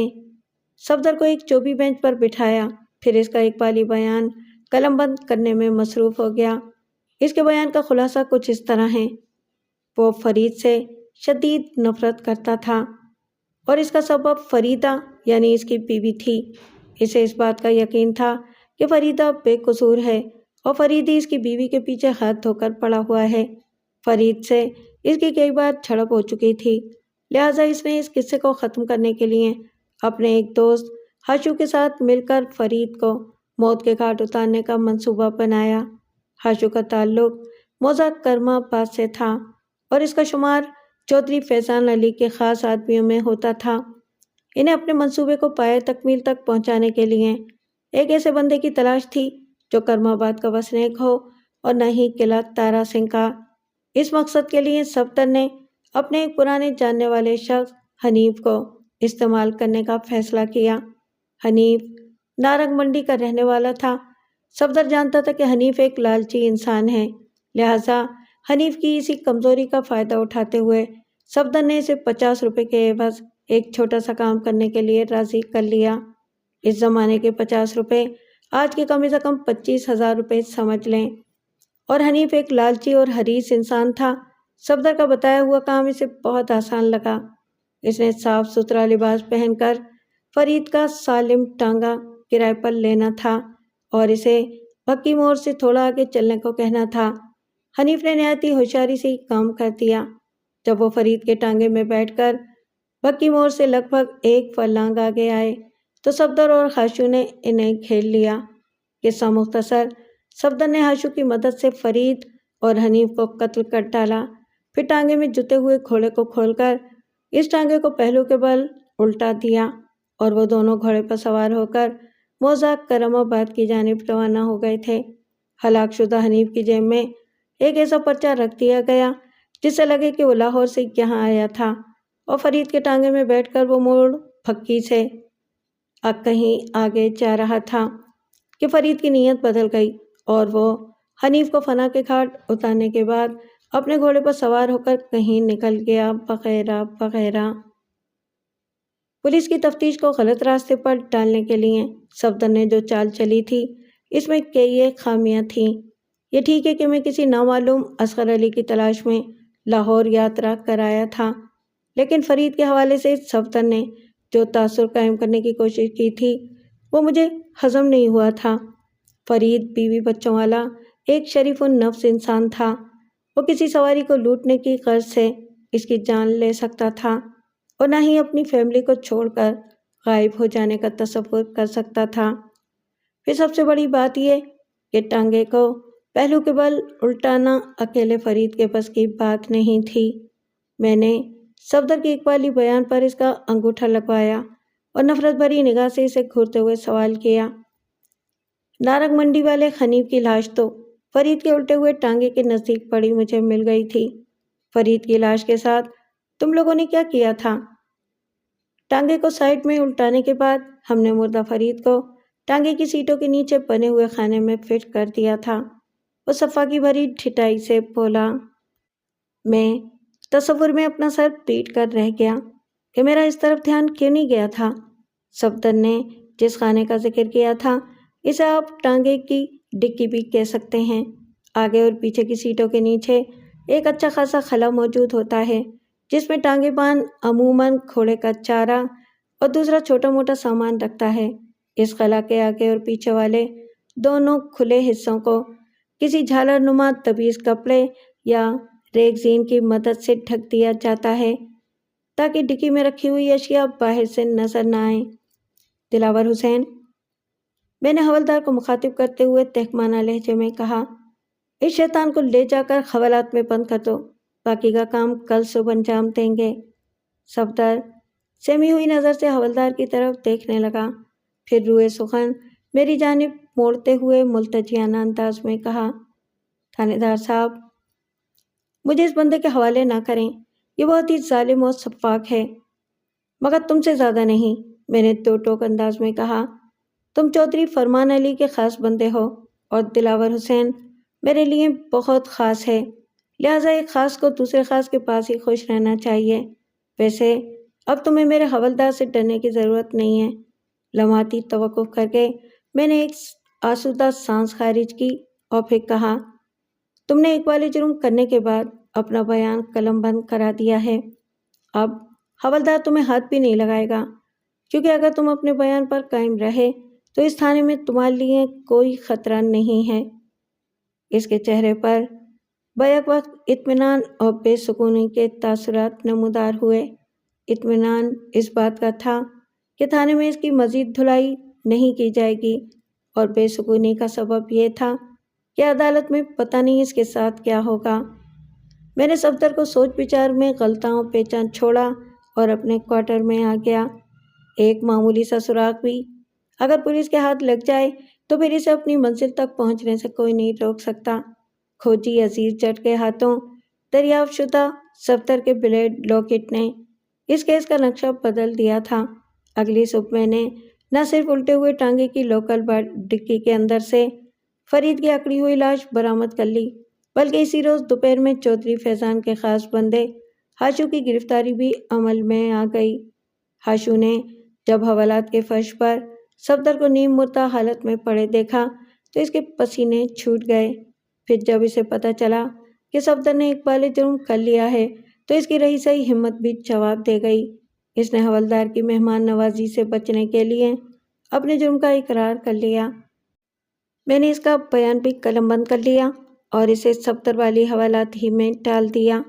صفدر کو ایک چوبی بینچ پر بٹھایا، پھر اس کا اقبالی بیان قلم بند کرنے میں مصروف ہو گیا۔ اس کے بیان کا خلاصہ کچھ اس طرح ہے۔ وہ فرید سے شدید نفرت کرتا تھا اور اس کا سبب فریدہ یعنی اس کی بیوی تھی۔ اسے اس بات کا یقین تھا کہ فریدہ بے قصور ہے اور فرید ہی اس کی بیوی کے پیچھے ہاتھ دھو کر پڑا ہوا ہے۔ فرید سے اس کی کئی بار جھڑپ ہو چکی تھی، لہٰذا اس نے اس قصے کو ختم کرنے کے لیے اپنے ایک دوست ہاشو کے ساتھ مل کر فرید کو موت کے گھاٹ اتارنے کا منصوبہ بنایا۔ ہاشو کا تعلق موزہ کرم آباد سے تھا اور اس کا شمار چودھری فیضان علی کے خاص آدمیوں میں ہوتا تھا۔ انہیں اپنے منصوبے کو پائے تکمیل تک پہنچانے کے لیے ایک ایسے بندے کی تلاش تھی جو کرم آباد کا وسنیک ہو اور نہ ہی قلعہ تارا سنگھ کا۔ اس مقصد کے لیے صفدر نے اپنے ایک پرانے جاننے والے شخص حنیف کو استعمال کرنے کا فیصلہ کیا۔ حنیف نارنگ منڈی کا رہنے والا تھا۔ صفدر جانتا تھا کہ حنیف ایک لالچی انسان ہے، لہٰذا حنیف کی اسی کمزوری کا فائدہ اٹھاتے ہوئے صفدر نے اسے 50 روپے کے عوض ایک چھوٹا سا کام کرنے کے لیے راضی کر لیا۔ اس زمانے کے 50 روپے آج کے کم از کم 25,000 روپے سمجھ لیں، اور حنیف ایک لالچی اور حریص انسان تھا۔ صفدر کا بتایا ہوا کام اسے بہت آسان لگا۔ اس نے صاف ستھرا لباس پہن کر فرید کا سالم ٹانگا کرائے پر لینا تھا اور اسے بھکی موڑ سے تھوڑا آگے چلنے کو کہنا تھا۔ حنیف نے نہایت ہی ہوشیاری سے کام کر دیا۔ جب وہ فرید کے ٹانگے میں بیٹھ کر بھکی موڑ سے لگ بھگ 1 فرلانگ آگے آئے تو صفدر اور ہاشو نے انہیں گھیر لیا۔ قصہ مختصر، صفدر نے ہاشو کی مدد سے فرید اور حنیف کو قتل کر ڈالا، پھر ٹانگے میں جتے ہوئے گھوڑے کو کھول کر اس ٹانگے کو پہلو کے بل الٹا دیا اور وہ دونوں گھوڑے پر سوار ہو کر موزہ کرم آباد کی جانب روانہ ہو گئے تھے۔ ہلاک شدہ حنیف کی جیب میں ایک ایسا پرچہ رکھ دیا گیا جس سے لگے کہ وہ لاہور سے یہاں آیا تھا، اور فرید کے ٹانگے میں بیٹھ کر وہ موڑ پھکی سے کہیں آگے جا رہا تھا کہ فرید کی نیت بدل گئی اور وہ حنیف کو فنا کے گھاٹ اتارنے کے بعد اپنے گھوڑے پر سوار ہو کر کہیں نکل گیا وغیرہ وغیرہ۔ پولیس کی تفتیش کو غلط راستے پر ڈالنے کے لیے صفدر نے جو چال چلی تھی اس میں کئی خامیاں تھیں۔ یہ ٹھیک ہے کہ میں کسی نامعلوم اصغر علی کی تلاش میں لاہور یاترا کر آیا تھا، لیکن فرید کے حوالے سے صفدر نے جو تاثر قائم کرنے کی کوشش کی تھی وہ مجھے ہضم نہیں ہوا تھا۔ فرید بیوی بچوں والا ایک شریف النفس انسان تھا۔ وہ کسی سواری کو لوٹنے کی غرض سے اس کی جان لے سکتا تھا اور نہ ہی اپنی فیملی کو چھوڑ کر غائب ہو جانے کا تصور کر سکتا تھا۔ پھر سب سے بڑی بات یہ کہ ٹانگے کو پہلو کے بل الٹانا اکیلے فرید کے بس کی بات نہیں تھی۔ میں نے صفدر کے اقبالی بیان پر اس کا انگوٹھا لگوایا اور نفرت بھری نگاہ سے اسے گھورتے ہوئے سوال کیا، نارنگ منڈی والے حنیف کی لاش تو فرید کے الٹے ہوئے ٹانگے کے نزدیک پڑی مجھے مل گئی تھی۔ فرید کی لاش کے ساتھ تم لوگوں نے کیا کیا تھا؟ ٹانگے کو سائیڈ میں الٹانے کے بعد ہم نے مردہ فرید کو ٹانگے کی سیٹوں کے نیچے بنے ہوئے خانے میں فٹ کر دیا تھا۔ وہ صفا کی بھری ٹھٹائی سے بولا۔ میں تصور میں اپنا سر پیٹ کر رہ گیا کہ میرا اس طرف دھیان کیوں نہیں گیا تھا۔ صفدر نے جس خانے کا ذکر کیا تھا اسے آپ ٹانگے کی ڈکی بھی کہہ سکتے ہیں۔ آگے اور پیچھے کی سیٹوں کے نیچے ایک اچھا خاصا خلا موجود ہوتا ہے جس میں ٹانگے بان عموماً گھوڑے کا چارہ اور دوسرا چھوٹا موٹا سامان رکھتا ہے۔ اس خلا کے آگے اور پیچھے والے دونوں کھلے حصوں کو کسی جھالر نما تبیز کپڑے یا ریگزین کی مدد سے ڈھک دیا جاتا ہے تاکہ ڈکی میں رکھی ہوئی اشیاء باہر سے نظر نہ آئیں۔ دلاور حسین، میں نے حوالدار کو مخاطب کرتے ہوئے تہمانہ لہجے میں کہا، اس شیطان کو لے جا کر حوالات میں بند کر دو، باقی کا کام کل صبح انجام دیں گے۔ صفدر سہمی ہوئی نظر سے حوالدار کی طرف دیکھنے لگا، پھر روئے سخن میری جانب موڑتے ہوئے ملتجیانہ انداز میں کہا، تھانے دار صاحب، مجھے اس بندے کے حوالے نہ کریں، یہ بہت ہی ظالم و سفاک ہے، مگر تم سے زیادہ نہیں۔ میں نے دو ٹوک انداز میں کہا، تم چودھری فرمان علی کے خاص بندے ہو اور دلاور حسین میرے لیے بہت خاص ہے، لہٰذا ایک خاص کو دوسرے خاص کے پاس ہی خوش رہنا چاہیے۔ ویسے اب تمہیں میرے حوالدار سے ڈرنے کی ضرورت نہیں ہے۔ لمحاتی توقف کر کے میں نے ایک آسودہ سانس خارج کی اور پھر کہا، تم نے اقبال جرم کرنے کے بعد اپنا بیان قلم بند کرا دیا ہے، اب حوالدار تمہیں ہاتھ بھی نہیں لگائے گا، کیونکہ اگر تم اپنے بیان پر قائم رہے تو اس تھانے میں تمہارے لیے کوئی خطرہ نہیں ہے۔ اس کے چہرے پر بیک وقت اطمینان اور بے سکونی کے تاثرات نمودار ہوئے۔ اطمینان اس بات کا تھا کہ تھانے میں اس کی مزید دھلائی نہیں کی جائے گی، اور بے سکونی کا سبب یہ تھا کہ عدالت میں پتہ نہیں اس کے ساتھ کیا ہوگا۔ میں نے صفدر کو سوچ بچار میں غلطاؤں پیچان چھوڑا اور اپنے کوارٹر میں آ گیا۔ ایک معمولی سا سراغ بھی اگر پولیس کے ہاتھ لگ جائے تو پھر اسے اپنی منزل تک پہنچنے سے کوئی نہیں روک سکتا۔ کھوجی عزیز جٹ کے ہاتھوں دریافت شدہ صفدر کے بلیڈ لاکٹ نے اس کیس کا نقشہ بدل دیا تھا۔ اگلی صبح میں نے نہ صرف الٹے ہوئے ٹانگے کی لوکل ڈکی کے اندر سے فرید کی اکڑی ہوئی لاش برآمد کر لی، بلکہ اسی روز دوپہر میں چودھری فیضان کے خاص بندے ہاشو کی گرفتاری بھی عمل میں آ گئی۔ ہاشو نے جب حوالات کے فرش پر صفدر کو نیم مردہ حالت میں پڑے دیکھا تو اس کے پسینے چھوٹ گئے۔ پھر جب اسے پتہ چلا کہ صفدر نے اقبال جرم کر لیا ہے تو اس کی رہی سہی ہمت بھی جواب دے گئی۔ اس نے حوالدار کی مہمان نوازی سے بچنے کے لیے اپنے جرم کا اقرار کر لیا۔ میں نے اس کا بیان بھی قلم بند کر لیا اور اسے صفدر والی حوالات ہی میں ڈال دیا۔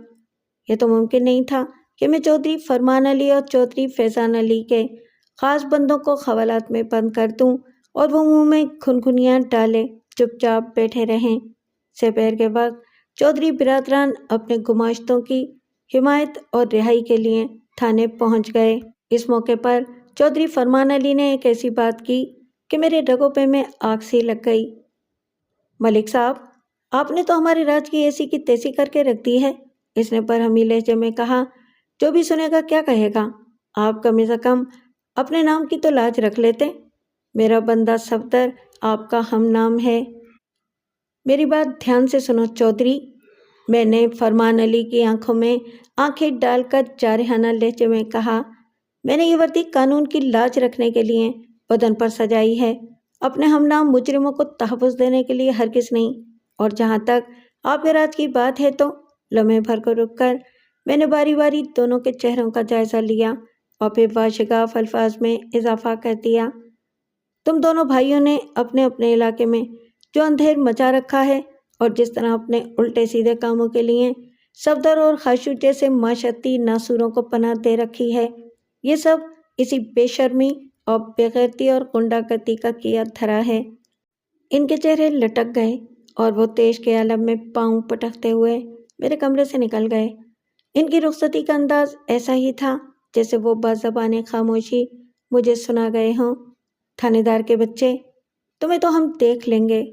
یہ تو ممکن نہیں تھا کہ میں چودھری فرمان علی اور چودھری فیضان علی کے خاص بندوں کو حوالات میں بند کر دوں اور وہ منہ میں گھنگھنیاں ڈالے چپ چاپ بیٹھے رہیں۔ سپہر کے وقت چودھری برادران اپنے گماشتوں کی حمایت اور رہائی کے لیے تھانے پہنچ گئے۔ اس موقع پر چودھری فرمان علی نے ایک ایسی بات کی کہ میرے رگوں پہ میں آگ سی لگ گئی۔ ملک صاحب، آپ نے تو ہمارے راج کی ایسی کی تیسی کر کے رکھ دی ہے، اس نے برہمی لہجے میں کہا۔ جو بھی سنے گا کیا کہے گا؟ آپ کم از کم اپنے نام کی تو لاج رکھ لیتے۔ میرا بندہ صفدر آپ کا ہم نام ہے۔ میری بات دھیان سے سنو چودھری، میں نے فرمان علی کی آنکھوں میں آنکھیں ڈال کر جارحانہ لہجے میں کہا، میں نے یہ وردی قانون کی لاج رکھنے کے لیے بدن پر سجائی ہے، اپنے ہم نام مجرموں کو تحفظ دینے کے لیے ہرگز نہیں۔ اور جہاں تک آپ کے راج کی بات ہے تو لمحے بھر کو رک کر میں نے باری باری دونوں کے چہروں کا جائزہ لیا اور پھر واشگاف الفاظ میں اضافہ کر دیا، تم دونوں بھائیوں نے اپنے اپنے علاقے میں جو اندھیر مچا رکھا ہے اور جس طرح اپنے الٹے سیدھے کاموں کے لیے صفدر اور ہاشو جیسے معاشرتی ناسوروں کو پناہ دے رکھی ہے، یہ سب اسی بے شرمی اور بے غیرتی اور غنڈہ گردی کا کیا دھرا ہے۔ ان کے چہرے لٹک گئے اور وہ تیش کے عالم میں پاؤں پٹکتے ہوئے میرے کمرے سے نکل گئے۔ ان کی رخصتی کا انداز ایسا ہی تھا جیسے وہ بازبان خاموشی مجھے سنا گئے ہوں، تھانے دار کے بچے، تمہیں تو ہم دیکھ لیں گے۔